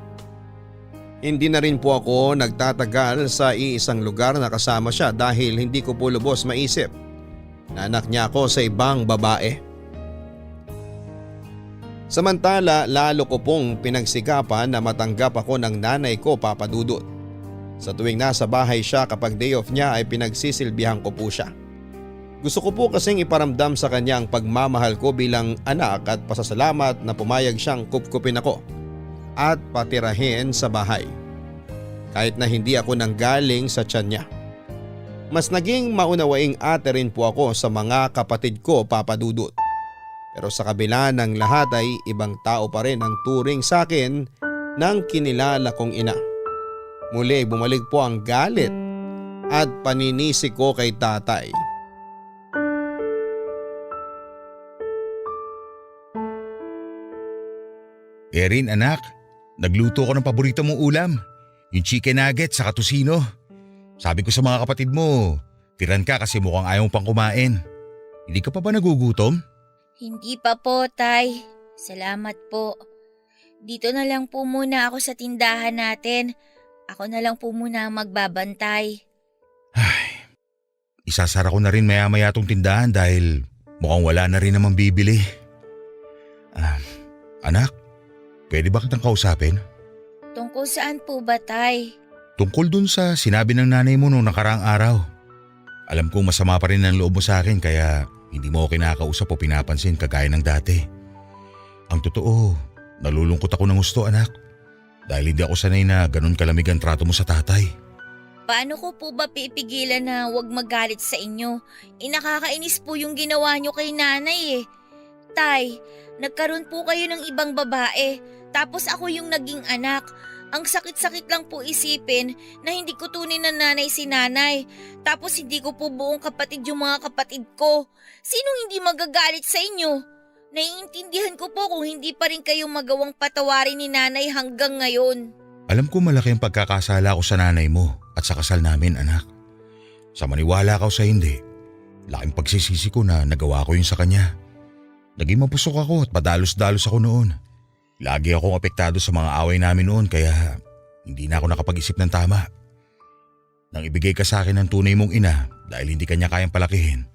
Hindi na rin po ako nagtatagal sa iisang lugar na kasama siya dahil hindi ko po lubos maisip na anak niya ako sa ibang babae. Samantala, lalo ko pong pinagsikapan na matanggap ako ng nanay ko, Papa Dudut. Sa tuwing nasa bahay siya kapag day off niya ay pinagsisilbihan ko po siya. Gusto ko po kasing iparamdam sa kanya ang pagmamahal ko bilang anak at pasasalamat na pumayag siyang kupkupin ako at patirahin sa bahay. Kahit na hindi ako nanggaling sa tiyan niya. Mas naging maunawaing ate rin po ako sa mga kapatid ko, Papa Dudut. Pero sa kabila ng lahat ay ibang tao pa rin ang turing sa akin ng kinilala kong ina. Muli bumalik po ang galit at paninisi ko kay tatay. Erin, anak, nagluto ko ng paborito mong ulam. Yung chicken nugget sa katusino. Sabi ko sa mga kapatid mo, tiran ka kasi mukhang ayaw pang kumain. Hindi ka pa ba nagugutom? Hindi pa po, Tay. Salamat po. Dito na lang po muna ako sa tindahan natin. Ako na lang po muna ang magbabantay. Ay, isasara ko na rin maya-maya tong tindahan dahil mukhang wala na rin namang bibili. Anak, pwede ba kitang kausapin? Tungkol saan po ba, Tay? Tungkol dun sa sinabi ng nanay mo noong nakaraang araw. Alam kong masama pa rin ang loob mo sa akin kaya hindi mo ako kinakausap o pinapansin kagaya ng dati. Ang totoo, nalulungkot ako ng gusto, anak. Dahil hindi ako sanay na ganun kalamig ang trato mo sa tatay. Paano ko po ba pipigilan na huwag magalit sa inyo? Nakakainis po yung ginawa nyo kay nanay eh. Tay, nagkaroon po kayo ng ibang babae, tapos ako yung naging anak. Ang sakit-sakit lang po isipin na hindi ko tunay na nanay si nanay. Tapos hindi ko po buong kapatid yung mga kapatid ko. Sinong hindi magagalit sa inyo? Naiintindihan ko po kung hindi pa rin kayo magawang patawarin ni nanay hanggang ngayon. Alam ko malaki ang pagkakasala ko sa nanay mo at sa kasal namin, anak. Sa maniwala ka o sa hindi, laking pagsisisi ko na nagawa ko yun sa kanya. Naging mapusok ako at padalos-dalos ako noon. Lagi akong apektado sa mga away namin noon kaya hindi na ako nakapag-isip ng tama. Nang ibigay ka sa akin ng tunay mong ina dahil hindi kanya kayang palakihin,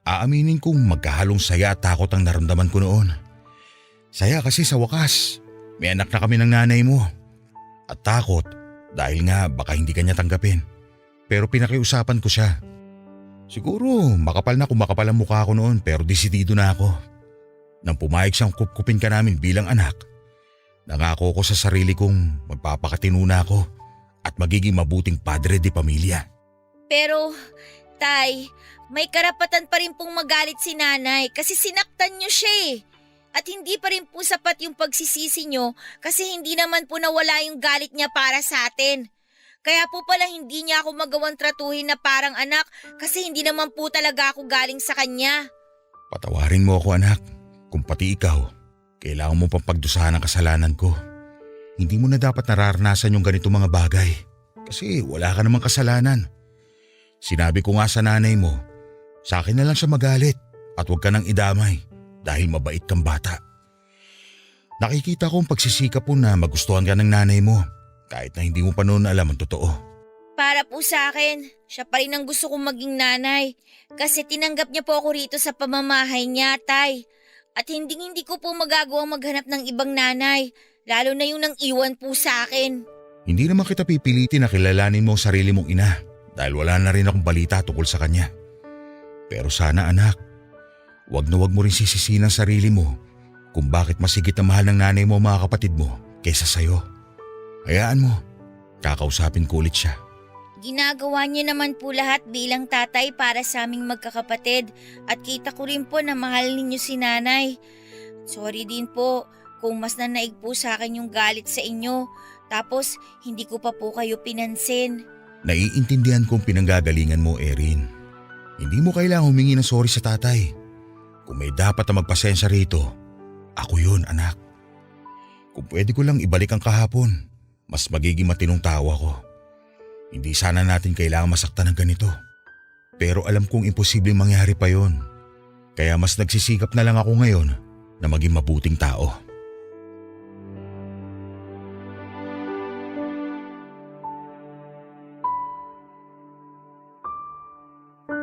aaminin kong magkahalong saya at takot ang naramdaman ko noon. Saya kasi sa wakas, may anak na kami ng nanay mo. At takot dahil nga baka hindi kanya tanggapin. Pero pinakiusapan ko siya. Siguro makapal na kung makapal ang mukha ko noon pero desidido na ako. Nang pumayag siyang kupkupin ka namin bilang anak, nangako ko sa sarili kong magpapakatino na ako at magiging mabuting padre de pamilya. Pero, Tay, may karapatan pa rin pong magalit si nanay kasi sinaktan niyo siya eh. At hindi pa rin po sapat yung pagsisisi niyo kasi hindi naman po nawala yung galit niya para sa atin. Kaya po pala hindi niya ako magawang tratuhin na parang anak kasi hindi naman po talaga ako galing sa kanya. Patawarin mo ako, anak. Kung pati ikaw, kailangan mo pang pagdusahan ang kasalanan ko. Hindi mo na dapat nararanasan yung ganito mga bagay kasi wala ka namang kasalanan. Sinabi ko nga sa nanay mo, sa akin na lang siya magalit at huwag ka nang idamay dahil mabait kang bata. Nakikita kong pagsisikap mo na magustuhan ka ng nanay mo kahit na hindi mo pa noon alam ang totoo. Para po sa akin, siya pa rin ang gusto kong maging nanay. Kasi tinanggap niya po ako rito sa pamamahay niya, Tay. At hindi ko po magagawang maghanap ng ibang nanay. Lalo na yung nang iwan po sa akin. Hindi naman kita pipilitin na kilalanin mo ang sarili mong ina dahil wala na rin akong balita tungkol sa kanya. Pero sana anak, wag na wag mo rin sisisihin ang sarili mo kung bakit masigit na mahal ng nanay mo mga kapatid mo kaysa sa'yo. Hayaan mo, kakausapin ko ulit siya. Ginagawa niya naman po lahat bilang tatay para sa aming magkakapatid at kita ko rin po na mahal ninyo si nanay. Sorry din po kung mas nanaig po sa akin yung galit sa inyo tapos hindi ko pa po kayo pinansin. Naiintindihan kong pinanggagalingan mo, Erin. Hindi mo kailangang humingi ng sorry sa tatay. Kung may dapat na magpasensya rito, ako yun, anak. Kung pwede ko lang ibalik ang kahapon, mas magiging matinong tao ako. Hindi sana natin kailangan masaktan ng ganito. Pero alam kong imposibleng mangyari pa yon. Kaya mas nagsisikap na lang ako ngayon na maging mabuting tao.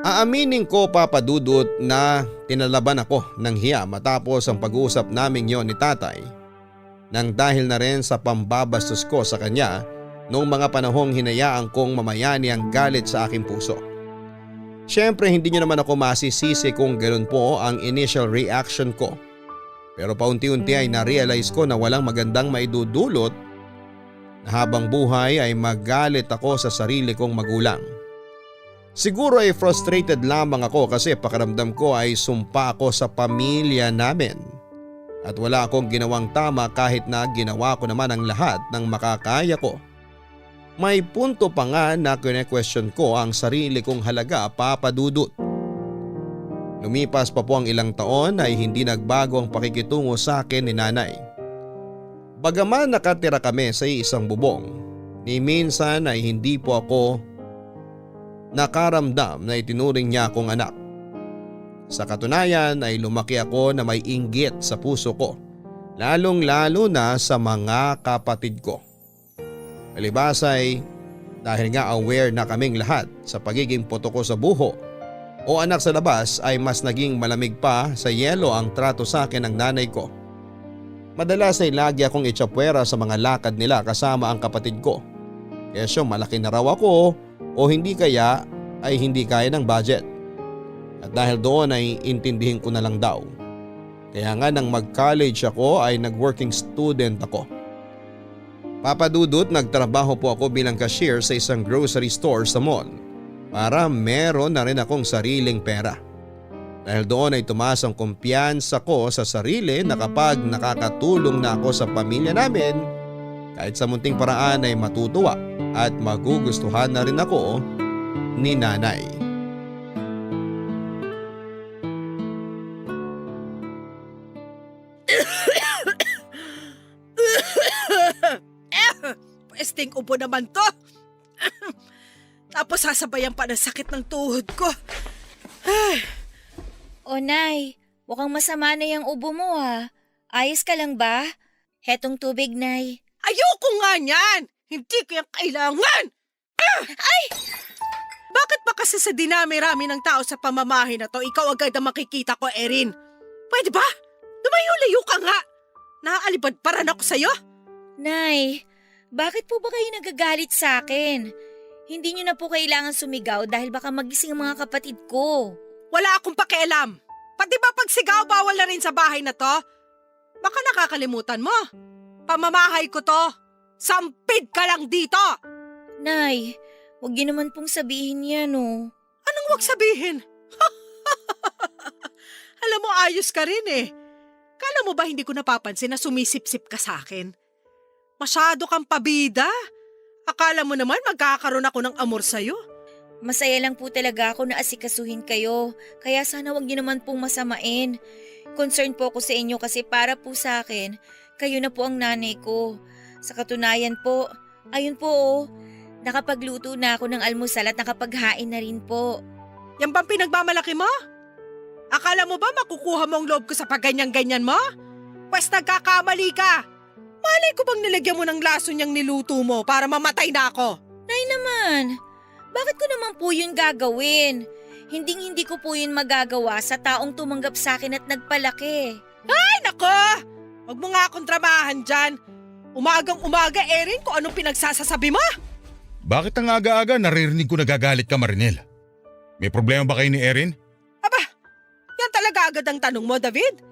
Aaminin ko, Papa Dudut, na tinalaban ako ng hiya matapos ang pag-uusap naming yon ni tatay. Nang dahil na rin sa pambabastos ko sa kanya noong mga panahong hinayaan kong mamayani ang galit sa aking puso. Siyempre hindi niyo naman ako masisisi kung ganoon po ang initial reaction ko. Pero paunti-unti ay na-realize ko na walang magandang maidudulot na habang buhay ay magalit ako sa sarili kong magulang. Siguro ay frustrated lamang ako kasi pakiramdam ko ay sumpa ako sa pamilya namin. At wala akong ginawang tama kahit na ginawa ko naman ang lahat ng makakaya ko. May punto pa nga na kine-question ko ang sarili kong halaga, Papa Dudut. Lumipas pa po ang ilang taon ay hindi nagbago ang pakikitungo sa akin ni nanay. Bagaman nakatira kami sa isang bubong, ni minsan ay hindi po ako nakaramdam na itinuring niya akong anak. Sa katunayan ay lumaki ako na may inggit sa puso ko, lalong-lalo na sa mga kapatid ko. Palibas ay dahil nga aware na kaming lahat sa pagiging puto ko sa buho o anak sa labas ay mas naging malamig pa sa yelo ang trato sa akin ng nanay ko. Madalas ay lagi akong itsapwera sa mga lakad nila kasama ang kapatid ko. Kesyo malaki na raw ako o hindi kaya ay hindi kaya ng budget. At dahil doon ay intindihin ko na lang daw. Kaya nga nang mag-college ako ay nag-working student ako. Papa Dudut, nagtrabaho po ako bilang cashier sa isang grocery store sa mall para meron na rin akong sariling pera. Dahil doon ay tumaas ang kumpiyansa ko sa sarili na kapag nakakatulong na ako sa pamilya namin, kahit sa munting paraan ay matutuwa at magugustuhan na rin ako ni nanay. Pwesting upo naman to. Tapos sasabayan pa ng sakit ng tuhod ko. O Nay, mukhang masama na yung ubo mo ha. Ayos ka lang ba? Hetong tubig, Nay. Ayoko nga niyan! Hindi ko yung kailangan! Ay! Bakit pa kasi sa dinami-rami ng tao sa pamamahay na to, ikaw agad ang makikita ko, Erin? Pwede ba? Lumayo-layo ka nga! Naaalibad paran ako sa'yo? Nay, bakit po ba kayo nagagalit sa akin? Hindi niyo na po kailangan sumigaw dahil baka magising ang mga kapatid ko. Wala akong pakialam. Pati ba pag sigaw bawal na rin sa bahay na to? Baka nakakalimutan mo. Pamamahay ko to. Sampid ka lang dito! Nay, huwag niyo naman pong sabihin yan oh. Anong wag sabihin? Alam mo, ayos ka rin eh. Kala mo ba hindi ko napapansin na sumisip-sip ka sa akin? Masyado kang pabida. Akala mo naman magkakaroon ako ng amor sa'yo. Masaya lang po talaga ako na asikasuhin kayo. Kaya sana huwag niyo naman pong masamain. Concern po ako sa inyo kasi para po sa akin, kayo na po ang nanay ko. Sa katunayan po, ayun po oh, nakapagluto na ako ng almusal at nakapaghain na rin po. Yan bang pinagmamalaki mo? Akala mo ba makukuha mo ang loob ko sa pagganyan-ganyan mo? Pwes nagkakamali ka. Malay ko bang nilagyan mo ng laso niyang niluto mo para mamatay na ako? Nay naman. Bakit ko naman po yun gagawin? Hindi ko po yun magagawa sa taong tumanggap sa akin at nagpalaki. Ay, nako! Huwag mo nga akong dramahan dyan. Umagang-umaga, Erin, kung anong pinagsasasabi mo? Bakit ang aga-aga naririnig ko nagagalit ka, Marinel? May problema ba kayo ni Erin? Aba, yan talaga agad ang tanong mo, David.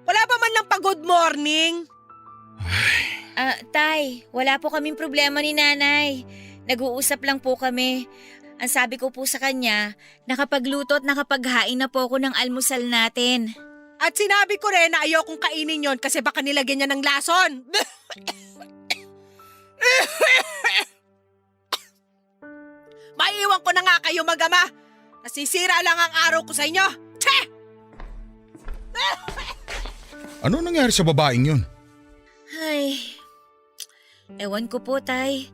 Wala ba man lang pa-good morning? Tay, wala po kaming problema ni nanay. Nag-uusap lang po kami. Ang sabi ko po sa kanya, nakapagluto at nakapaghain na po ako ng almusal natin. At sinabi ko rin na ayokong kainin yon kasi baka nilagyan niya ng lason. Maiiwan ko na nga kayo mag-ama. Nasisira lang ang araw ko sa inyo. Tse! Ano nangyari sa babaeng yun? Ay, ewan ko po, tay.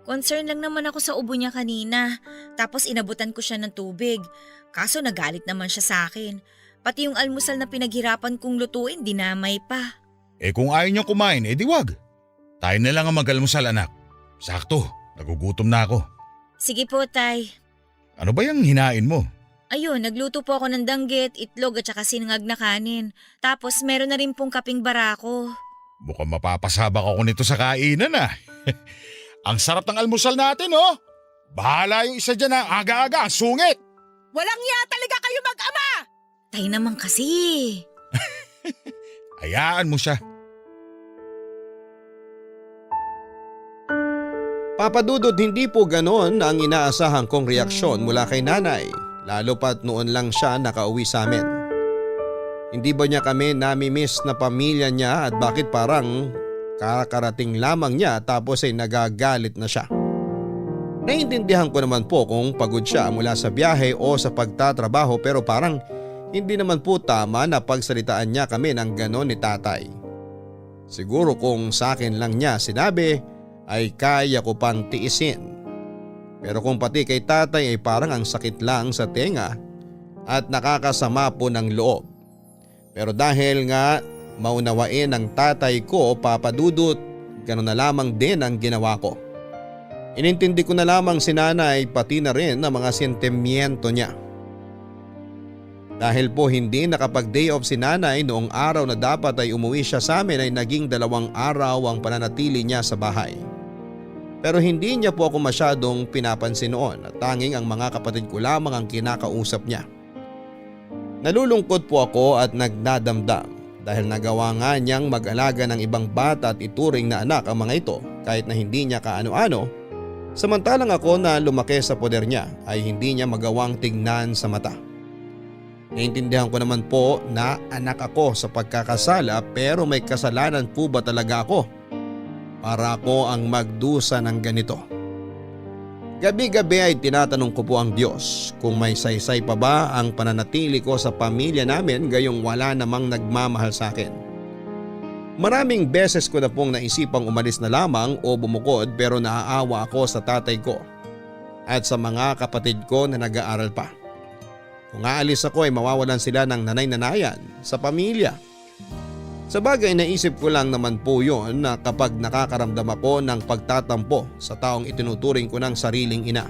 Concern lang naman ako sa ubo niya kanina. Tapos inabutan ko siya ng tubig. Kaso nagalit naman siya sa akin. Pati yung almusal na pinaghirapan kong lutuin, dinamay pa. Kung ayaw niyang kumain, di wag. Tayo na lang ang mag-almusal, anak. Sakto, nagugutom na ako. Sige po, tay. Ano ba yung hinain mo? Ayun, nagluto po ako ng danggit, itlog at saka sinangag na kanin. Tapos meron na rin pong kaping barako. Mukhang mapapasabak ako nito sa kainan ah. Ang sarap ng almusal natin oh. Bahala yung isa dyan na aga-aga, ang sungit. Walang iya talaga kayo mag-ama! Tay naman kasi. Hayaan mo siya. Papadudot, hindi po ganon ang inaasahan kong reaksyon mula kay nanay, lalo pat noon lang siya nakauwi sa amin. Hindi ba niya kami nami-miss na pamilya niya at bakit parang kakarating lamang niya tapos ay nagagalit na siya? Naiintindihan ko naman po kung pagod siya mula sa biyahe o sa pagtatrabaho pero parang hindi naman po tama na pagsalitaan niya kami ng ganon ni tatay. Siguro kung sa akin lang niya sinabi ay kaya ko pang tiisin. Pero kung pati kay tatay ay parang ang sakit lang sa tenga at nakakasama po ng loob. Pero dahil nga maunawain ng tatay ko, papadudot, gano'n na lamang din ang ginawa ko. Inintindi ko na lamang si nanay pati na rin ang mga sentimiento niya. Dahil po hindi nakapag-day off si nanay noong araw na dapat ay umuwi siya sa amin ay naging 2 araw ang pananatili niya sa bahay. Pero hindi niya po ako masyadong pinapansin noon at tanging ang mga kapatid ko lamang ang kinakausap niya. Nalulungkot po ako at nagdadamdam dahil nagawa nga niyang mag-alaga ng ibang bata at ituring na anak ang mga ito kahit na hindi niya kaano-ano. Samantalang ako na lumaki sa poder niya ay hindi niya magawang tignan sa mata. Naintindihan ko naman po na anak ako sa pagkakasala pero may kasalanan po ba talaga ako para ako ang magdusa ng ganito? Gabi-gabi ay tinatanong ko po ang Diyos kung may saysay pa ba ang pananatili ko sa pamilya namin gayong wala namang nagmamahal sa akin. Maraming beses ko na pong naisipang umalis na lamang o bumukod pero naaawa ako sa tatay ko at sa mga kapatid ko na nag-aaral pa. Kung aalis ako ay mawawalan sila ng nanay-nanayan sa pamilya. Sa bagay naisip ko lang naman po yun na kapag nakakaramdam ako ng pagtatampo sa taong itinuturing ko ng sariling ina.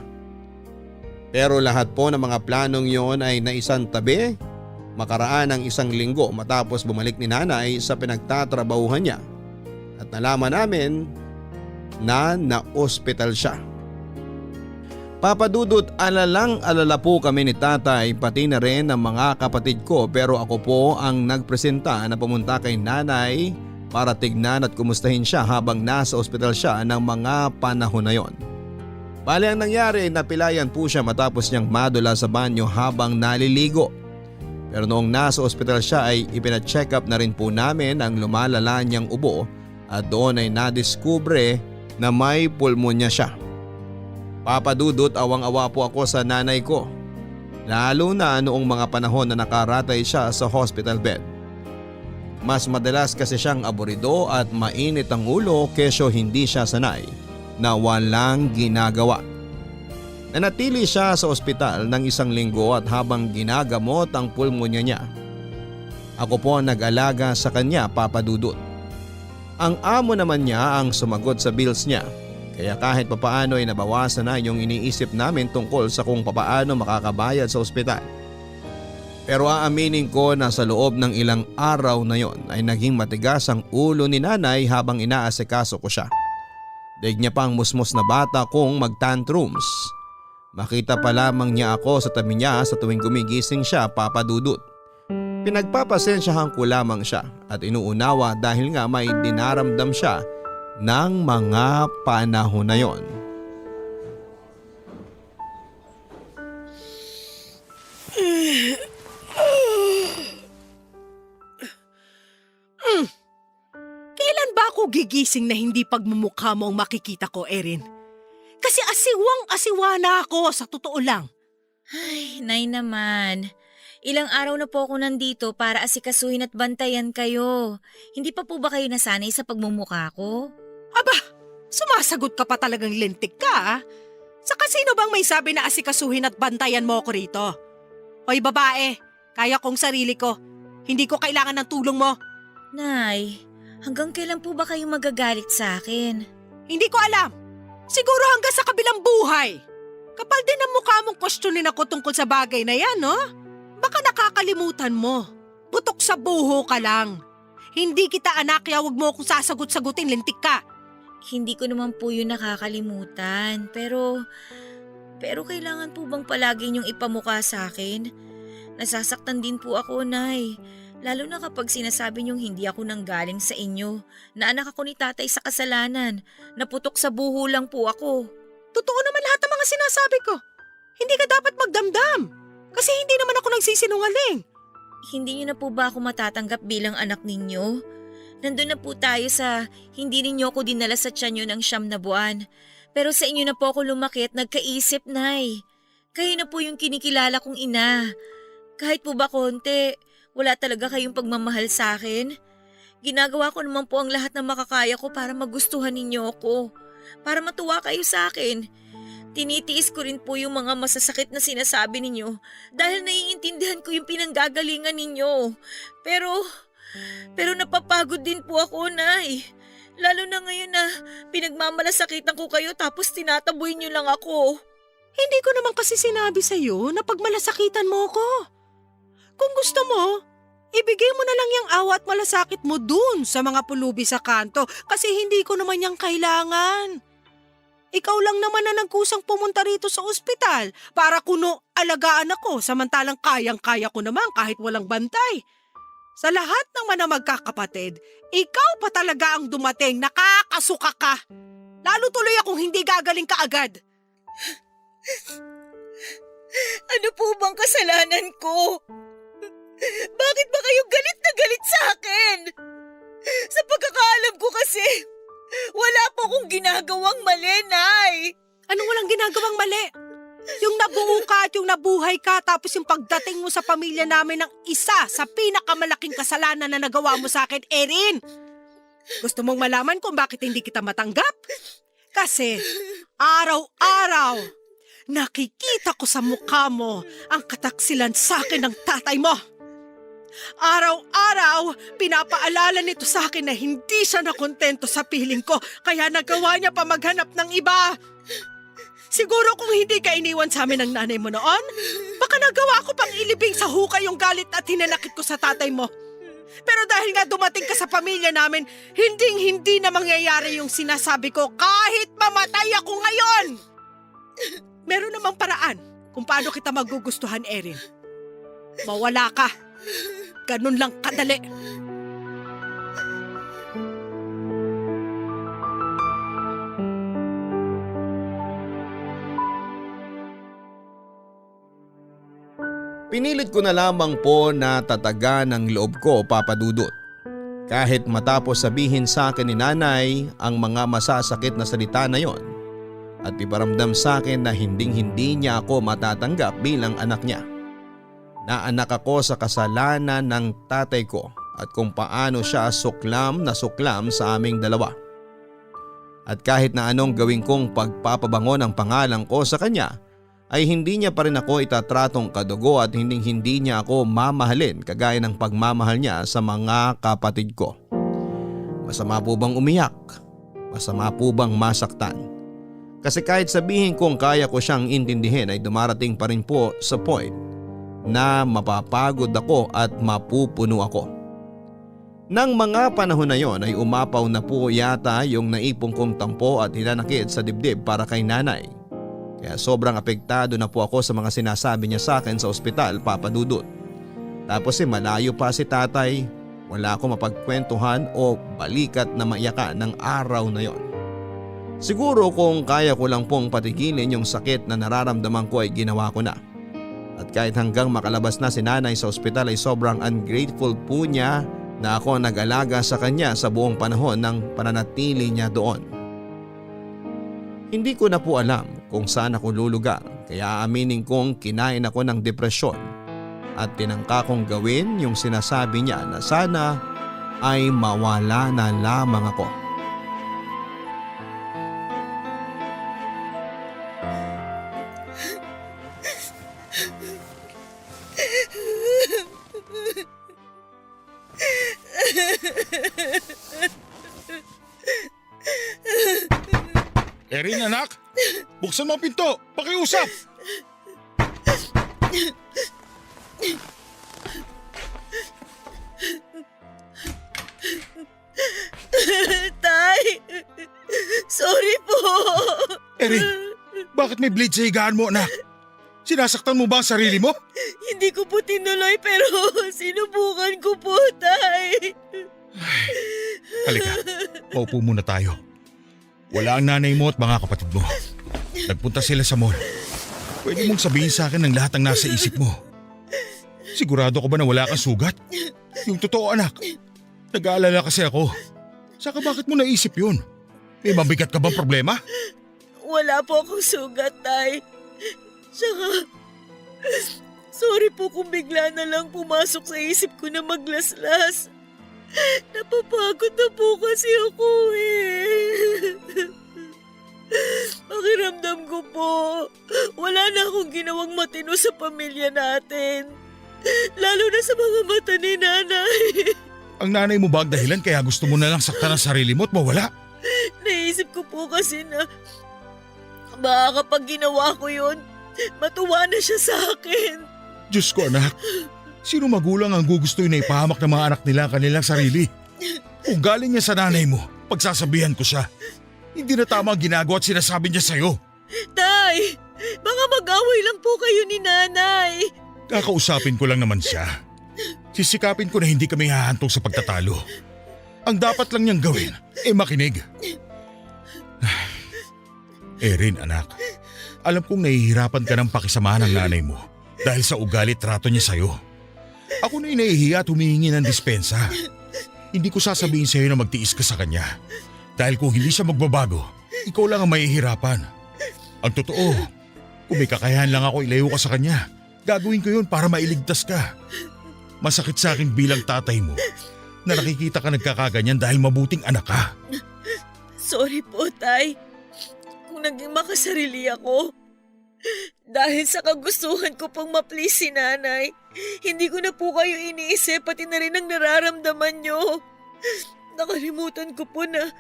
Pero lahat po ng mga planong yon ay naisang tabi makaraan ng 1 linggo matapos bumalik ni nanay sa pinagtatrabahuhan niya at nalaman namin na na-ospital siya. Papadudot, alalang-alala po kami ni tatay pati na rin ang mga kapatid ko pero ako po ang nagpresenta na pumunta kay nanay para tignan at kumustahin siya habang nasa ospital siya ng mga panahon na yon. Bali ang nangyari, napilayan po siya matapos niyang madula sa banyo habang naliligo. Pero noong nasa ospital siya ay ipina-check up na rin po namin ang lumalala niyang ubo at doon ay nadiskubre na may pulmonya siya. Papadudot, awang-awa po ako sa nanay ko. Lalo na noong mga panahon na nakaratay siya sa hospital bed. Mas madalas kasi siyang aburido at mainit ang ulo kesyo hindi siya sanay na walang ginagawa. Nanatili siya sa ospital ng 1 linggo at habang ginagamot ang pulmonya niya, ako po ang nag-alaga sa kanya, papadudot. Ang amo naman niya ang sumagot sa bills niya. Kaya kahit papaano ay nabawasan na yung iniisip namin tungkol sa kung papaano makakabayad sa ospital. Pero aaminin ko na sa loob ng ilang araw na yon ay naging matigas ang ulo ni nanay habang inaasikaso ko siya. Daig niya pang musmos na bata kong mag-tantrums. Makita pa lamang niya ako sa tabi niya sa tuwing gumigising siya, Papa Dudut. Pinagpapasensyahan ko lamang siya at inuunawa dahil nga may dinaramdam siya ng mga panahon na yon. Kailan ba ako gigising na hindi pagmumukha mo ang makikita ko, Erin? Kasi asiwang-asiwa na ako, sa totoo lang. Ay, Nay naman. Ilang araw na po ako nandito para asikasuhin at bantayan kayo. Hindi pa po ba kayo nasanay sa pagmumukha ko? Aba, sumasagot ka pa talagang lintik ka, ah. Saka sino bang may sabi na asikasuhin at bantayan mo ako rito? Hoy babae, kaya kong sarili ko. Hindi ko kailangan ng tulong mo. Nay, hanggang kailan po ba kayo magagalit sa akin? Hindi ko alam. Siguro hanggang sa kabilang buhay. Kapal din ang mukha mong questionin ako tungkol sa bagay na yan, no? Baka nakakalimutan mo. Putok sa buho ka lang. Hindi kita anak, kaya huwag mo akong sasagot-sagutin, lintik ka. Hindi ko naman po yun nakakalimutan. Pero kailangan po bang palagi niyong ipamukha sa akin? Nasasaktan din po ako, Nay. Lalo na kapag sinasabi niyong hindi ako nanggaling sa inyo, na anak ako ni tatay sa kasalanan, naputok sa buho lang po ako. Totoo naman lahat ng mga sinasabi ko. Hindi ka dapat magdamdam. Kasi hindi naman ako nagsisinungaling. Hindi niyo na po ba ako matatanggap bilang anak ninyo? Nandun na po tayo sa hindi ninyo ako dinala sa tiyanyo ng 9 na buwan. Pero sa inyo na po ako lumaki at nagkaisip, Nay. Kayo na po yung kinikilala kong ina. Kahit po ba konti, wala talaga kayong pagmamahal sa akin. Ginagawa ko naman po ang lahat ng makakaya ko para magustuhan ninyo ako. Para matuwa kayo sa akin. Tinitiis ko rin po yung mga masasakit na sinasabi ninyo dahil naiintindihan ko yung pinanggagalingan ninyo. Pero napapagod din po ako, Nay. Lalo na ngayon na pinagmamalasakitan ko kayo tapos tinataboy niyo lang ako. Hindi ko naman kasi sinabi sa'yo na pagmalasakitan mo ko. Kung gusto mo, ibigay mo na lang yung awa at malasakit mo dun sa mga pulubi sa kanto kasi hindi ko naman yung kailangan. Ikaw lang naman na nagkusang pumunta rito sa ospital para kuno alagaan ako samantalang kayang-kaya ko naman kahit walang bantay. Sa lahat ng mga magkakapatid, ikaw pa talaga ang dumating, nakakasuka ka. Lalo tuloy akong hindi gagaling ka agad. Ano po bang kasalanan ko? Bakit ba kayo galit na galit sa akin? Sa pagkakaalam ko kasi, wala po akong ginagawang mali, Nay. Anong walang ginagawang mali? Yung nabuo ka at yung nabuhay ka tapos yung pagdating mo sa pamilya namin ng isa sa pinakamalaking kasalanan na nagawa mo sa akin, Erin. Gusto mong malaman kung bakit hindi kita matanggap? Kasi araw-araw nakikita ko sa mukha mo ang kataksilan sa akin ng tatay mo. Araw-araw pinapaalala nito sa akin na hindi siya nakontento sa piling ko kaya nagawa niya pa maghanap ng iba. Siguro kung hindi ka iniwan sa amin ng nanay mo noon, baka nagawa ko pang ilibing sa hukay yung galit at hinanakit ko sa tatay mo. Pero dahil nga dumating ka sa pamilya namin, hindi na mangyayari yung sinasabi ko kahit mamatay ako ngayon. Meron namang paraan kung paano kita magugustuhan, Erin. Mawala ka. Ganun lang kadali. Pinilit ko na lamang po na tatagan ang loob ko, Papa Dudut. Kahit matapos sabihin sa akin ni nanay ang mga masasakit na salita na yon at iparamdam sa akin na hinding-hindi niya ako matatanggap bilang anak niya. Naanak ako sa kasalanan ng tatay ko at kung paano siya suklam na suklam sa aming dalawa. At kahit na anong gawin kong pagpapabango ng pangalan ko sa kanya, ay hindi niya pa rin ako itatratong kadugo at hindi niya ako mamahalin kagaya ng pagmamahal niya sa mga kapatid ko. Masama po bang umiyak? Masama po bang masaktan? Kasi kahit sabihin kong kaya ko siyang intindihin ay dumarating pa rin po sa point na mapapagod ako at mapupuno ako. Nang mga panahon na yon ay umapaw na po yata yung naipong kong tampo at hinanakit sa dibdib para kay nanay. Kaya sobrang apektado na po ako sa mga sinasabi niya sa akin sa ospital, Papa Dudut. Tapos malayo pa si tatay, wala akong mapagkwentuhan o balikat na maiyakan ng araw na yon. Siguro kung kaya ko lang pong patigilin yung sakit na nararamdaman ko ay ginawa ko na. At kahit hanggang makalabas na si nanay sa ospital ay sobrang ungrateful po niya na ako nag-alaga sa kanya sa buong panahon ng pananatili niya doon. Hindi ko na po alam kung saan ako lulugar kaya aaminin kong kinain ako ng depresyon at tinangka kong gawin yung sinasabi niya na sana ay mawala na lamang ako. Erin anak, buksan mo ang pinto, pakiusap! Tay, sorry po. Erin, bakit may bleed sa higaan mo anak? Sinasaktan mo ba ang sarili mo? Hindi ko po tinuloy pero sinubukan ko po, Tay. Halika, maupo muna tayo. Wala ang nanay mo at mga kapatid mo. Nagpunta sila sa mall. Pwede mong sabihin sa akin ng lahat ng nasa isip mo. Sigurado ka ba na wala kang sugat? Yung totoo anak, nag-aalala kasi ako. Saka bakit mo naisip yun? May mabigat ka bang problema? Wala po akong sugat, Tay. Saka, sorry po kung bigla na lang pumasok sa isip ko na maglaslas. Napapagod na po kasi ako Pakiramdam ko po, wala na akong ginawang matino sa pamilya natin. Lalo na sa mga mata ni nanay. Ang nanay mo ba ang dahilan kaya gusto mo na lang saktan ang sarili mo at mawala? Naisip ko po kasi na baka kapag ginawa ko yun, matuwa na siya sa akin. Diyos ko anak, sino magulang ang gugustuhin na ipahamak ng mga anak nila ang kanilang sarili? Kung galing niya sa nanay mo, pagsasabihan ko siya. Hindi na tama ang ginagawa at sinasabi niya sa'yo. Tay, baka mag-away lang po kayo ni nanay. Kakausapin ko lang naman siya. Sisikapin ko na hindi kami hahantong sa pagtatalo. Ang dapat lang niyang gawin ay makinig. Erin anak, alam kong nahihirapan ka ng pakisamahan ng nanay mo dahil sa ugali trato niya sa'yo. Ako na inahihiya at humihingi ng dispensa. Hindi ko sasabihin sa'yo na magtiis ka sa kanya. Dahil kung hindi siya magbabago, ikaw lang ang mahihirapan. Ang totoo, kung may kakayahan lang ako ilayo ka sa kanya, gagawin ko yun para mailigtas ka. Masakit sa akin bilang tatay mo na nakikita ka nagkakaganyan dahil mabuting anak ka. Sorry po, Tay. Kung naging makasarili ako. Dahil sa kagustuhan ko pang ma-please si nanay, hindi ko na po kayo iniisip pati na rin ang nararamdaman nyo. Nakalimutan ko po na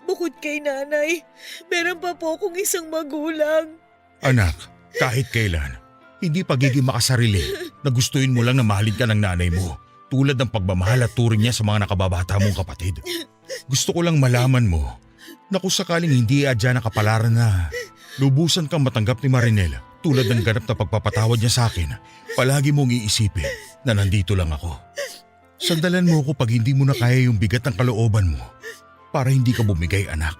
bukod kay nanay, meron pa po akong isang magulang. Anak, kahit kailan, hindi pagiging makasarili na gustuin mo lang na mahalin ka ng nanay mo tulad ng pagmamahal at turing niya sa mga nakababata mong kapatid. Gusto ko lang malaman mo na kung sakaling hindi adya na kapalaran na lubusan kang matanggap ni Marinel tulad ng ganap na pagpapatawad niya sa akin, palagi mong iisipin na nandito lang ako. Sandalan mo ako pag hindi mo na kaya yung bigat ng kalooban mo para hindi ka bumigay anak.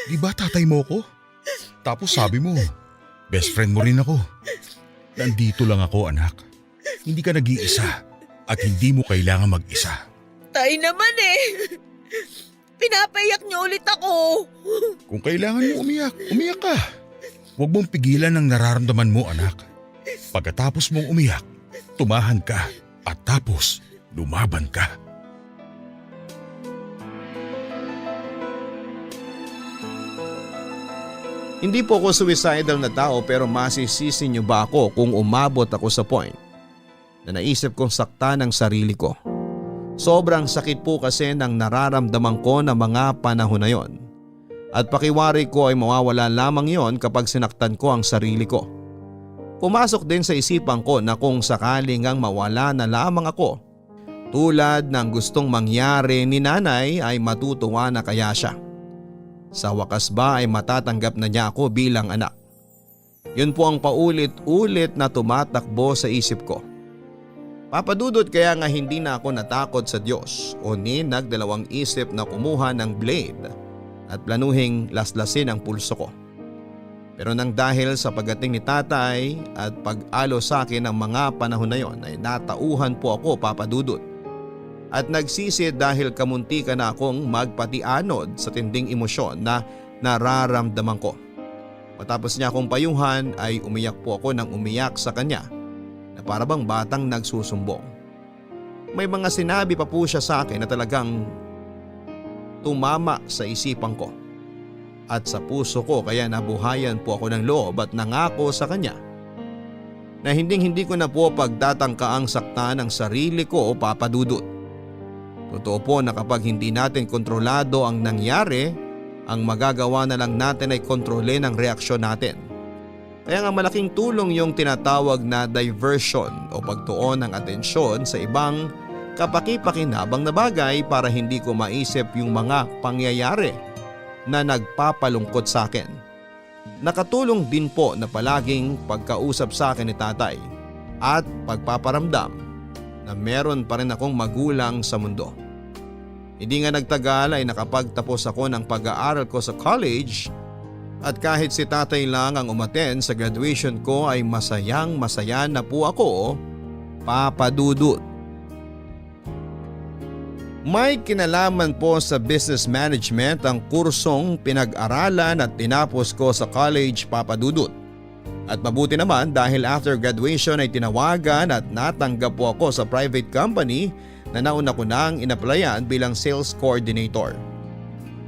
Di ba tatay mo ko? Tapos sabi mo, best friend mo rin ako. Nandito lang ako anak. Hindi ka nag-iisa at hindi mo kailangan mag-isa. Tay naman Pinapayak niyo ulit ako. Kung kailangan mo umiyak, umiyak ka. Huwag mong pigilan ang nararamdaman mo anak. Pagkatapos mong umiyak, tumahan ka at tapos lumaban ka. Hindi po ako suicidal na tao pero masisisi niyo ba ako kung umabot ako sa point na naisip kong saktan ang sarili ko. Sobrang sakit po kasi ng nararamdaman ko na mga panahon na yon. At pakiwari ko ay mawawala lamang yon kapag sinaktan ko ang sarili ko. Pumasok din sa isipan ko na kung sakaling ang mawala na lamang ako, tulad ng gustong mangyari ni nanay ay matutuwa na kaya siya. Sa wakas ba ay matatanggap na niya ako bilang anak? Yun po ang paulit-ulit na tumatakbo sa isip ko. Papadudot kaya nga hindi na ako natakot sa Diyos o nagdalawang isip na kumuha ng blade at planuhing laslasin ang pulso ko. Pero nang dahil sa pagdating ni tatay at pag-alo sa akin ng mga panahon na yon ay natauhan po ako, papadudot. At nagsisi dahil kamuntika na akong magpatianod sa tinding emosyon na nararamdaman ko. Matapos niya akong payuhan ay umiyak po ako ng umiyak sa kanya na para bang batang nagsusumbong. May mga sinabi pa po siya sa akin na talagang tumama sa isipan ko at sa puso ko, kaya nabuhayan po ako ng loob at nangako sa kanya na hindi ko na po pagtatangkaang saktan ang sarili ko, papadudot. Totoo po na kapag hindi natin kontrolado ang nangyari, ang magagawa na lang natin ay kontrolin ang reaksyon natin. Kaya nga malaking tulong yung tinatawag na diversion o pagtuon ng atensyon sa ibang kapaki-pakinabang na bagay para hindi ko maisip yung mga pangyayari na nagpapalungkot sa akin. Nakatulong din po na palaging pagkausap sa akin ni tatay at pagpaparamdam na meron pa rin akong magulang sa mundo. Hindi nga nagtagal ay nakapagtapos ako ng pag-aaral ko sa college at kahit si tatay lang ang umattend sa graduation ko ay masayang-masaya na po ako, papadudot. May kinalaman po sa business management ang kursong pinag-aralan at tinapos ko sa college, papadudot. At mabuti naman dahil after graduation ay tinawagan at natanggap po ako sa private company na nauna ko nang inaplayan bilang sales coordinator.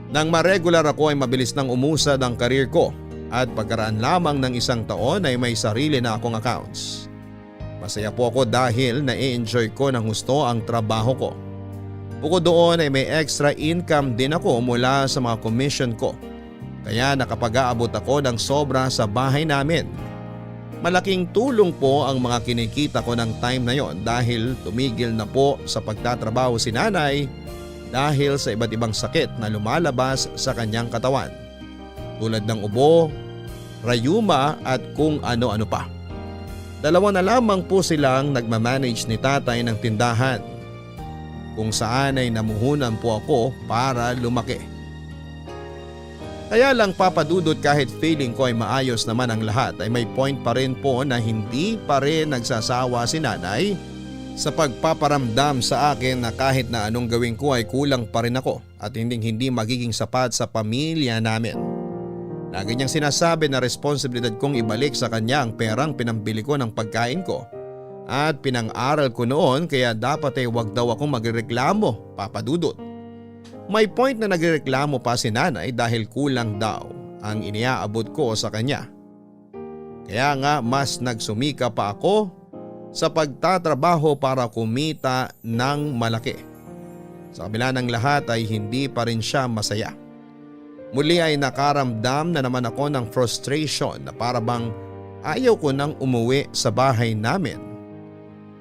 Nang ma-regular ako ay mabilis nang umusad ang karir ko at pagkaraan lamang ng isang taon ay may sarili na akong accounts. Masaya po ako dahil na-enjoy ko ng gusto ang trabaho ko. Bukod doon ay may extra income din ako mula sa mga commission ko. Kaya nakapag-aabot ako ng sobra sa bahay namin. Malaking tulong po ang mga kinikita ko ng time na yon dahil tumigil na po sa pagtatrabaho si nanay dahil sa iba't ibang sakit na lumalabas sa kanyang katawan. Tulad ng ubo, rayuma at kung ano-ano pa. Dalawa na lamang po silang nagmamanage ni tatay ng tindahan, kung saan ay namuhunan po ako para lumaki. Kaya lang papadudot kahit feeling ko ay maayos naman ang lahat ay may point pa rin po na hindi pa rin nagsasawa si nanay sa pagpaparamdam sa akin na kahit na anong gawin ko ay kulang pa rin ako at hindi magiging sapat sa pamilya namin. Lagi niyang sinasabi na responsibilidad kong ibalik sa kanya ang perang pinambili ko ng pagkain ko. At pinang-aral ko noon kaya dapat ay wag daw akong magreklamo, papadudot. May point na nagreklamo pa si nanay dahil kulang daw ang iniaabot ko sa kanya. Kaya nga mas nagsumika pa ako sa pagtatrabaho para kumita ng malaki. Sa kabila ng lahat ay hindi pa rin siya masaya. Muli ay nakaramdam na naman ako ng frustration na para bang ayaw ko nang umuwi sa bahay namin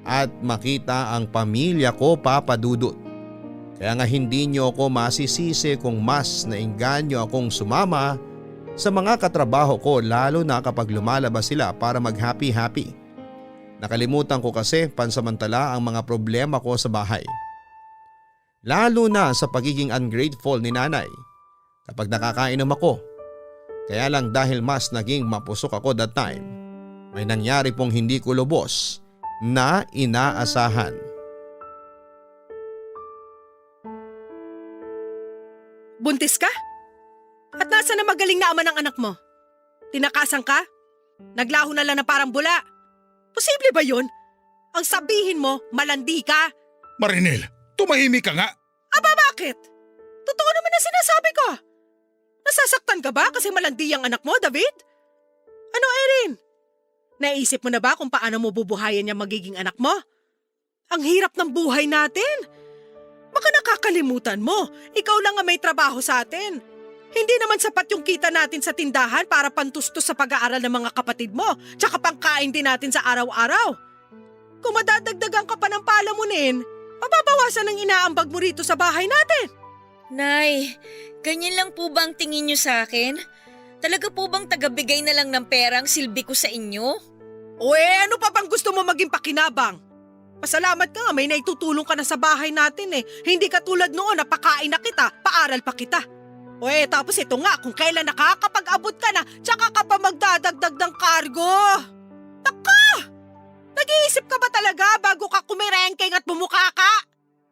at makita ang pamilya ko, papadudot. Kaya nga hindi niyo ako masisisi kung mas nainganyo akong sumama sa mga katrabaho ko lalo na kapag lumalabas sila para mag-happy-happy. Nakalimutan ko kasi pansamantala ang mga problema ko sa bahay. Lalo na sa pagiging ungrateful ni nanay kapag nakakainom ako. Kaya lang dahil mas naging mapusok ako that time, may nangyari pong hindi ko lubos na inaasahan. Buntis ka? At nasa na magaling na ama ng anak mo? Tinakasan ka? Naglaho na lang na parang bula? Posible ba yun? Ang sabihin mo, malandi ka? Marinel, tumahimik ka nga. Aba bakit? Totoo naman na sinasabi ko. Nasasaktan ka ba kasi malandi ang anak mo, David? Ano, Erin? Naisip mo na ba kung paano mo bubuhayin yung magiging anak mo? Ang hirap ng buhay natin. Baka nakakalimutan mo, ikaw lang ang may trabaho sa atin. Hindi naman sapat yung kita natin sa tindahan para pantustos sa pag-aaral ng mga kapatid mo, tsaka pangkain din natin sa araw-araw. Kung madadagdagan ka pa ng palamunin, mababawasan ang inaambag mo rito sa bahay natin. Nay, ganyan lang po bang tingin niyo sa akin? Talaga po bang tagabigay na lang ng perang silbi ko sa inyo? O ano pa bang gusto mo maging pakinabang? Pasalamat ka nga may naitutulong ka na sa bahay natin eh. Hindi katulad noon na pakain na kita, paaral pa kita. O tapos ito nga kung kailan nakakapag-abot ka na, tsaka ka pa magdadagdag ng kargo. Taka! Nag-iisip ka ba talaga bago ka kumirengkeng at bumuka ka?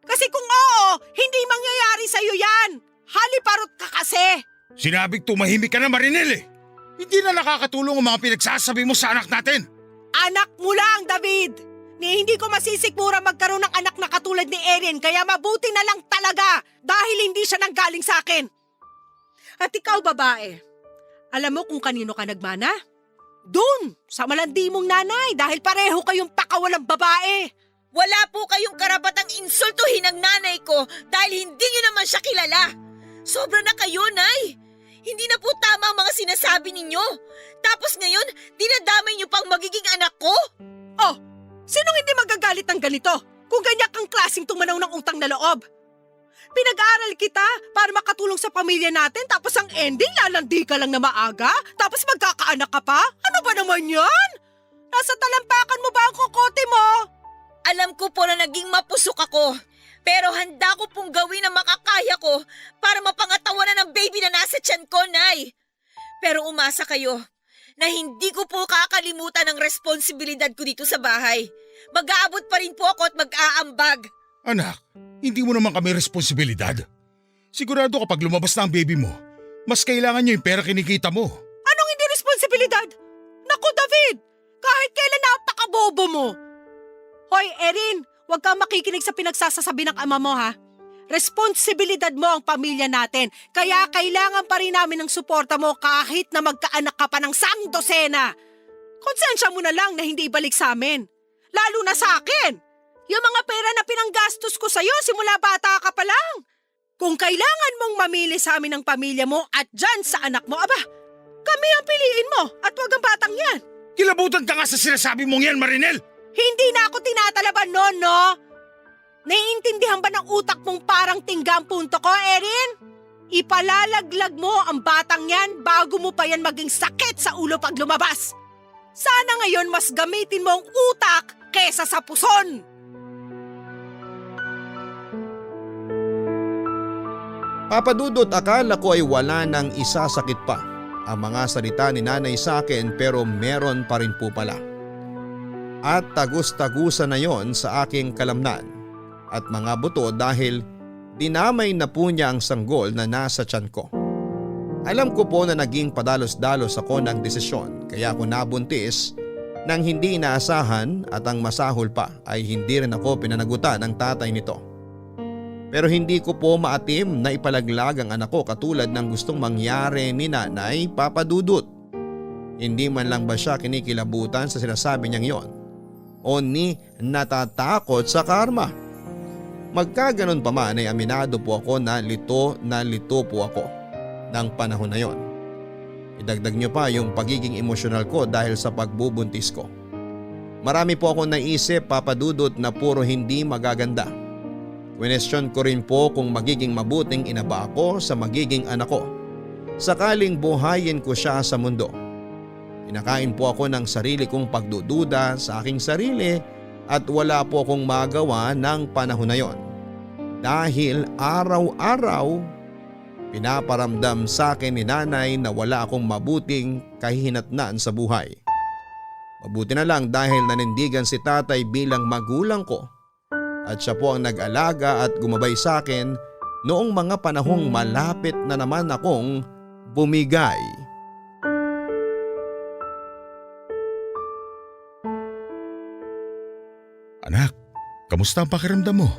Kasi kung oo, hindi mangyayari sa'yo yan. Haliparot ka kasi. Sinabing tumahimik ka na, Marinel eh. Hindi na nakakatulong ang mga pinagsasabi mo sa anak natin. Anak mo lang, David. Hindi ko masisikmura magkaroon ng anak na katulad ni Erin, kaya mabuti na lang talaga dahil hindi siya nanggaling sa akin. At ikaw, babae, alam mo kung kanino ka nagmana? Doon, sa malandi mong nanay dahil pareho kayong pakawalang babae. Wala po kayong karapatang insultuhin ang nanay ko dahil hindi niyo naman siya kilala. Sobra na kayo, Nay. Hindi na po tama ang mga sinasabi ninyo. Tapos ngayon, dinadamay niyo pang magiging anak ko? Oh, sinong hindi magagalit ng ganito kung ganyan kang klaseng tumanaw ng utang na loob? Pinag-aaral kita para makatulong sa pamilya natin tapos ang ending lalandi ka lang na maaga tapos magkakaanak ka pa? Ano ba naman yan? Nasa talampakan mo ba ang kokote mo? Alam ko po na naging mapusok ako. Pero handa ko pong gawin ang makakaya ko para mapangatawanan ng baby na nasa tiyan ko, Nay. Pero umasa kayo na hindi ko po kakalimutan ang responsibilidad ko dito sa bahay. Mag-aabot pa rin po ako at mag-aambag. Anak, hindi mo naman kami responsibilidad. Sigurado kapag lumabas na ang baby mo, mas kailangan niyo yung pera kinikita mo. Anong hindi responsibilidad? Naku, David! Kahit kailan napakabobo mo! Hoy, Erin! Huwag kang makikinig sa pinagsasasabi ng ama mo ha. Responsibilidad mo ang pamilya natin, kaya kailangan pa rin namin ng suporta mo kahit na magkaanak ka pa ng 100. Konsensya mo na lang na hindi ibalik sa amin. Lalo na sa akin. Yung mga pera na pinanggastos ko sa'yo simula bata ka pa lang. Kung kailangan mong mamili sa amin ng pamilya mo at dyan sa anak mo, aba, kami ang piliin mo at wag ang batang yan. Kilabutan ka nga sa sinasabi mong yan, Marinel! Hindi na ako tinatalaban noon, no? Naiintindihan ba ng utak mong parang tingga ang punto ko, Erin? Ipalalaglag mo ang batang yan bago mo pa yan maging sakit sa ulo pag lumabas. Sana ngayon mas gamitin mo ang utak kesa sa puson. Papadudot, akala ko ay wala nang isasakit pa ang mga salita ni nanay sa akin pero meron pa rin po pala. At tagus-tagusan na yon sa aking kalamnan at mga buto dahil dinamay na po niya ang sanggol na nasa tiyan ko. Alam ko po na naging padalos-dalos ako ng desisyon kaya ako nabuntis nang hindi inaasahan at ang masahol pa ay hindi rin ako pinanagutan ng tatay nito. Pero hindi ko po maatim na ipalaglag ang anak ko katulad ng gustong mangyari ni Nanay Papadudot. Hindi man lang ba siya kinikilabutan sa sinasabi niyang yon o ni natatakot sa karma. Magkaganon pa man ay aminado po ako na lito po ako ng panahon na yon. Idagdag niyo pa yung pagiging emosyonal ko dahil sa pagbubuntis ko. Marami po akong naisip, Papadudot, na puro hindi magaganda. Question ko rin po kung magiging mabuting ina ba ako sa magiging anak ko. Sakaling buhayin ko siya sa mundo. Kinakain po ako ng sarili kong pagdududa sa aking sarili at wala po akong magawa ng panahon na yon. Dahil araw-araw, pinaparamdam sa akin ni nanay na wala akong mabuting kahihinatnan sa buhay. Mabuti na lang dahil nanindigan si tatay bilang magulang ko at siya po ang nag-alaga at gumabay sa akin noong mga panahong malapit na naman akong bumigay. Anak, kamusta ang pakiramdam mo?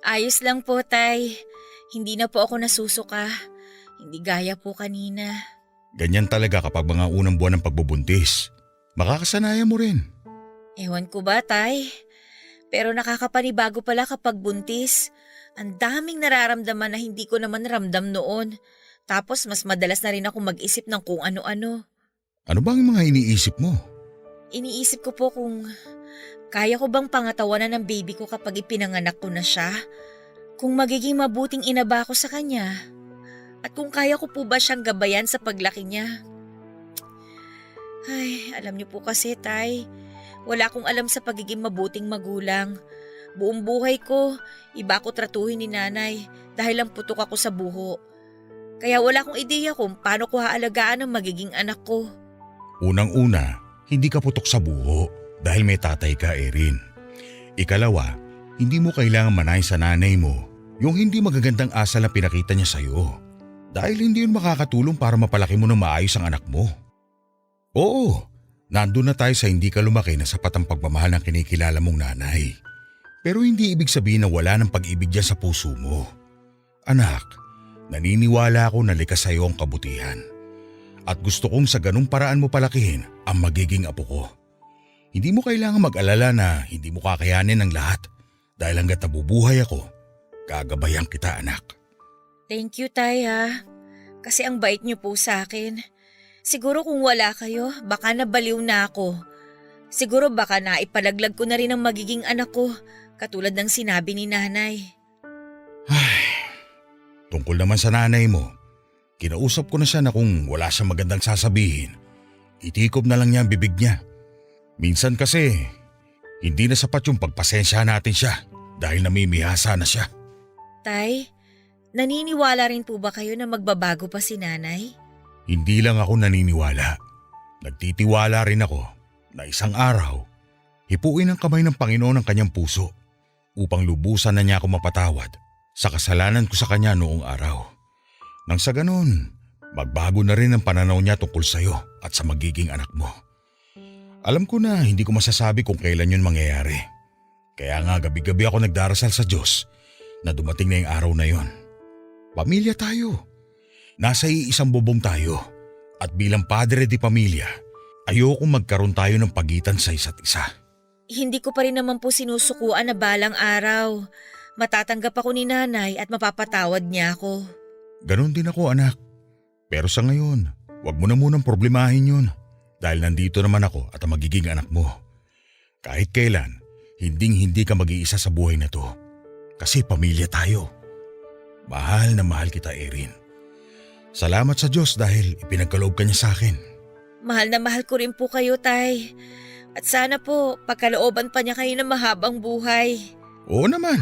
Ayos lang po, Tay. Hindi na po ako nasusuka. Hindi gaya po kanina. Ganyan talaga kapag mga unang buwan ng pagbubuntis. Makakasanayan mo rin. Ewan ko ba, Tay? Pero nakakapanibago pala kapag buntis. Ang daming nararamdaman na hindi ko naman ramdam noon. Tapos mas madalas na rin ako mag-isip ng kung ano-ano. Ano bang mga iniisip mo? Iniisip ko po kung kaya ko bang pangatawanan ng baby ko kapag ipinanganak ko na siya? Kung magiging mabuting ina ba ako sa kanya? At kung kaya ko po ba siyang gabayan sa paglaki niya? Ay, alam niyo po kasi, Tay, wala akong alam sa pagiging mabuting magulang. Buong buhay ko, iba ako tratuhin ni nanay dahil lang putok ako sa buho. Kaya wala akong ideya kung paano ko haalagaan ang magiging anak ko. Unang-una, hindi ka putok sa buho dahil may tatay ka, Erin. Ikalawa, hindi mo kailangan manay sa nanay mo yung hindi magagandang asal na pinakita niya sa'yo. Dahil hindi yun makakatulong para mapalaki mo ng maayos ang anak mo. Oo, nandun na tayo sa hindi ka lumaki na sapat ang pagmamahal ng kinikilala mong nanay. Pero hindi ibig sabihin na wala ng pag-ibig dyan sa puso mo. Anak, naniniwala ako na likas sa'yo ang kabutihan. At gusto kong sa ganung paraan mo palakihin ang magiging apo ko. Hindi mo kailangan mag-alala na hindi mo kakayanin ang lahat dahil hanggat nabubuhay ako, gagabayan kita, anak. Thank you, Tay, ha. Kasi ang bait niyo po sa akin. Siguro kung wala kayo, baka nabaliw na ako. Siguro baka naipalaglag ko na rin ang magiging anak ko, katulad ng sinabi ni nanay. Ay, tungkol naman sa nanay mo, kinausap ko na siya na kung wala siyang magandang sasabihin, itikop na lang niya ang bibig niya. Minsan kasi, hindi na sapat yung pagpasensya natin siya dahil namimihasa na siya. Tay, naniniwala rin po ba kayo na magbabago pa si nanay? Hindi lang ako naniniwala. Nagtitiwala rin ako na isang araw, hipuin ang kamay ng Panginoon ang kanyang puso upang lubusan na niya ako mapatawad sa kasalanan ko sa kanya noong araw. Nang sa ganun, magbago na rin ang pananaw niya tungkol sa iyo at sa magiging anak mo. Alam ko na hindi ko masasabi kung kailan yun mangyayari. Kaya nga gabi-gabi ako nagdarasal sa Diyos na dumating na yung araw na yun. Pamilya tayo. Nasa iisang bubong tayo. At bilang padre di pamilya, ayokong magkaroon tayo ng pagitan sa isa't isa. Hindi ko pa rin naman po sinusukuan na balang araw. Matatanggap ako ni nanay at mapapatawad niya ako. Ganon din ako, anak. Pero sa ngayon, wag mo na munang problemahin yun. Dahil nandito naman ako at ang magiging anak mo. Kahit kailan, hinding-hindi ka mag-iisa sa buhay na to. Kasi pamilya tayo. Mahal na mahal kita, Erin. Salamat sa Diyos dahil ipinagkaloob ka niya sa akin. Mahal na mahal ko rin po kayo, Tay. At sana po, pagkalooban pa niya kayo ng mahabang buhay. Oo naman.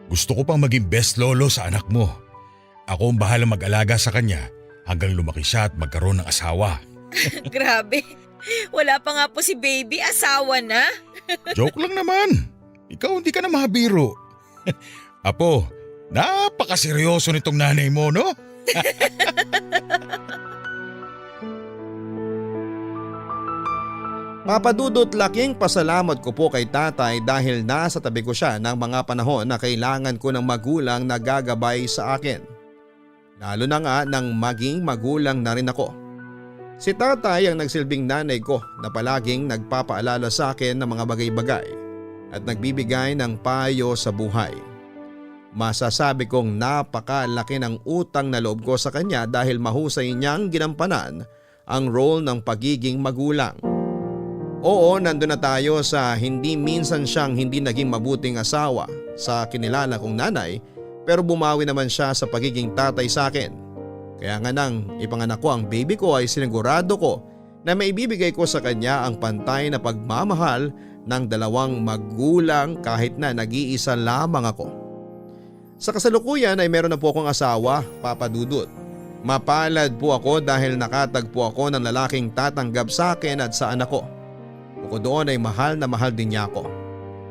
Gusto ko pang maging best lolo sa anak mo. Ako ang bahala mag-alaga sa kanya hanggang lumaki siya at magkaroon ng asawa. Grabe, wala pa nga po si baby, asawa na. Joke lang naman. Ikaw hindi ka na mahabiro. Apo, napakaseryoso nitong nanay mo, no? Papadudot, laking pasalamat ko po kay tatay dahil nasa tabi ko siya ng mga panahon na kailangan ko ng magulang na gagabay sa akin. Lalo na nga nang maging magulang na rin ako. Si tatay ang nagsilbing nanay ko na palaging nagpapaalala sa akin ng mga bagay-bagay at nagbibigay ng payo sa buhay. Masasabi kong napakalaki ng utang na loob ko sa kanya dahil mahusay niyang ginampanan ang role ng pagiging magulang. Oo, nandun na tayo sa hindi minsan siyang hindi naging mabuting asawa sa kinilala kong nanay, pero bumawi naman siya sa pagiging tatay sa akin. Kaya nga nang ipanganak ko ang baby ko ay sinigurado ko na maibibigay ko sa kanya ang pantay na pagmamahal ng dalawang magulang kahit na nag-iisa lamang ako. Sa kasalukuyan ay meron na po akong asawa, Papa Dudut. Mapalad po ako dahil nakatagpo ako ng lalaking tatanggap sa akin at sa anak ko. Bukod doon ay mahal na mahal din niya ako.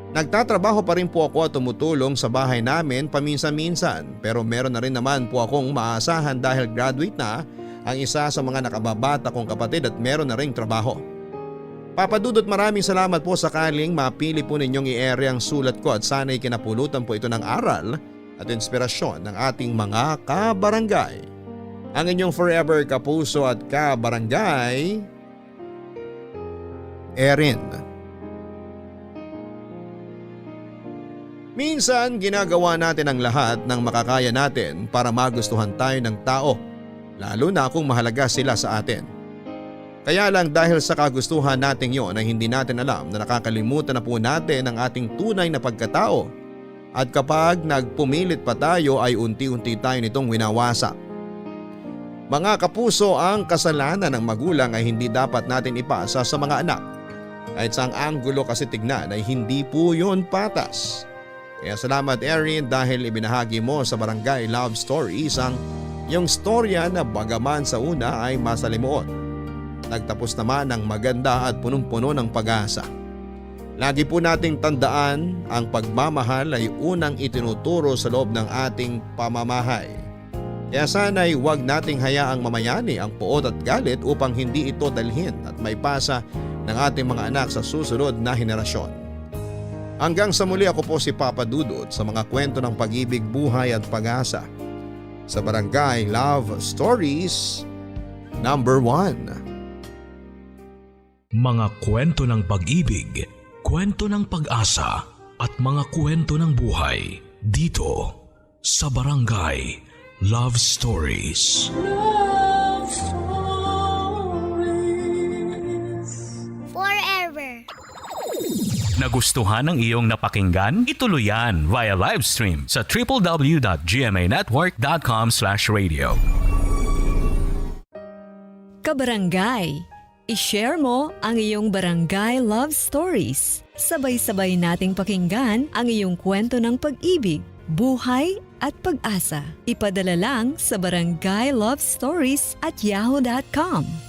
Nagtatrabaho pa rin po ako at tumutulong sa bahay namin paminsan-minsan, pero meron na rin naman po akong maasahan dahil graduate na ang isa sa mga nakababata kong kapatid at meron na ring trabaho. Papa Dudut, maraming salamat po sakaling mapili po ninyong i-ere ang sulat ko at sana'y kinapulutan po ito ng aral at inspirasyon ng ating mga kabarangay. Ang inyong forever kapuso at kabarangay, Erin. Minsan ginagawa natin ang lahat ng makakaya natin para magustuhan tayo ng tao lalo na kung mahalaga sila sa atin. Kaya lang dahil sa kagustuhan nating yon ay hindi natin alam na nakakalimutan na po natin ang ating tunay na pagkatao at kapag nagpumilit pa tayo ay unti-unti tayo nitong winawasak. Mga kapuso, ang kasalanan ng magulang ay hindi dapat natin ipasa sa mga anak. Kahit sa ang anggulo kasi tignan ay hindi po yun patas. Kaya salamat Erin dahil ibinahagi mo sa Barangay Love Stories ang iyong storya na bagaman sa una ay masalimuot. Nagtapos naman ng maganda at punong-puno ng pag-asa. Lagi po nating tandaan ang pagmamahal ay unang itinuturo sa loob ng ating pamamahay. Kaya sana'y huwag nating hayaang mamayani ang puot at galit upang hindi ito dalhin at maipasa ng ating mga anak sa susunod na henerasyon. Hanggang sa muli, ako po si Papa Dudut sa mga kwento ng pag-ibig, buhay at pag-asa sa Barangay Love Stories number 1. Mga kwento ng pag-ibig, kwento ng pag-asa at mga kwento ng buhay dito sa Barangay Love Stories. Love Stories. Forever. Nagustuhan ng iyong napakinggan? Ituloy yan via live stream sa www.gmanetwork.com/radio. Kabarangay, i-share mo ang iyong Barangay Love Stories. Sabay-sabay nating pakinggan ang iyong kwento ng pag-ibig, buhay at pag-asa. Ipadala lang sa barangaylovestories@yahoo.com.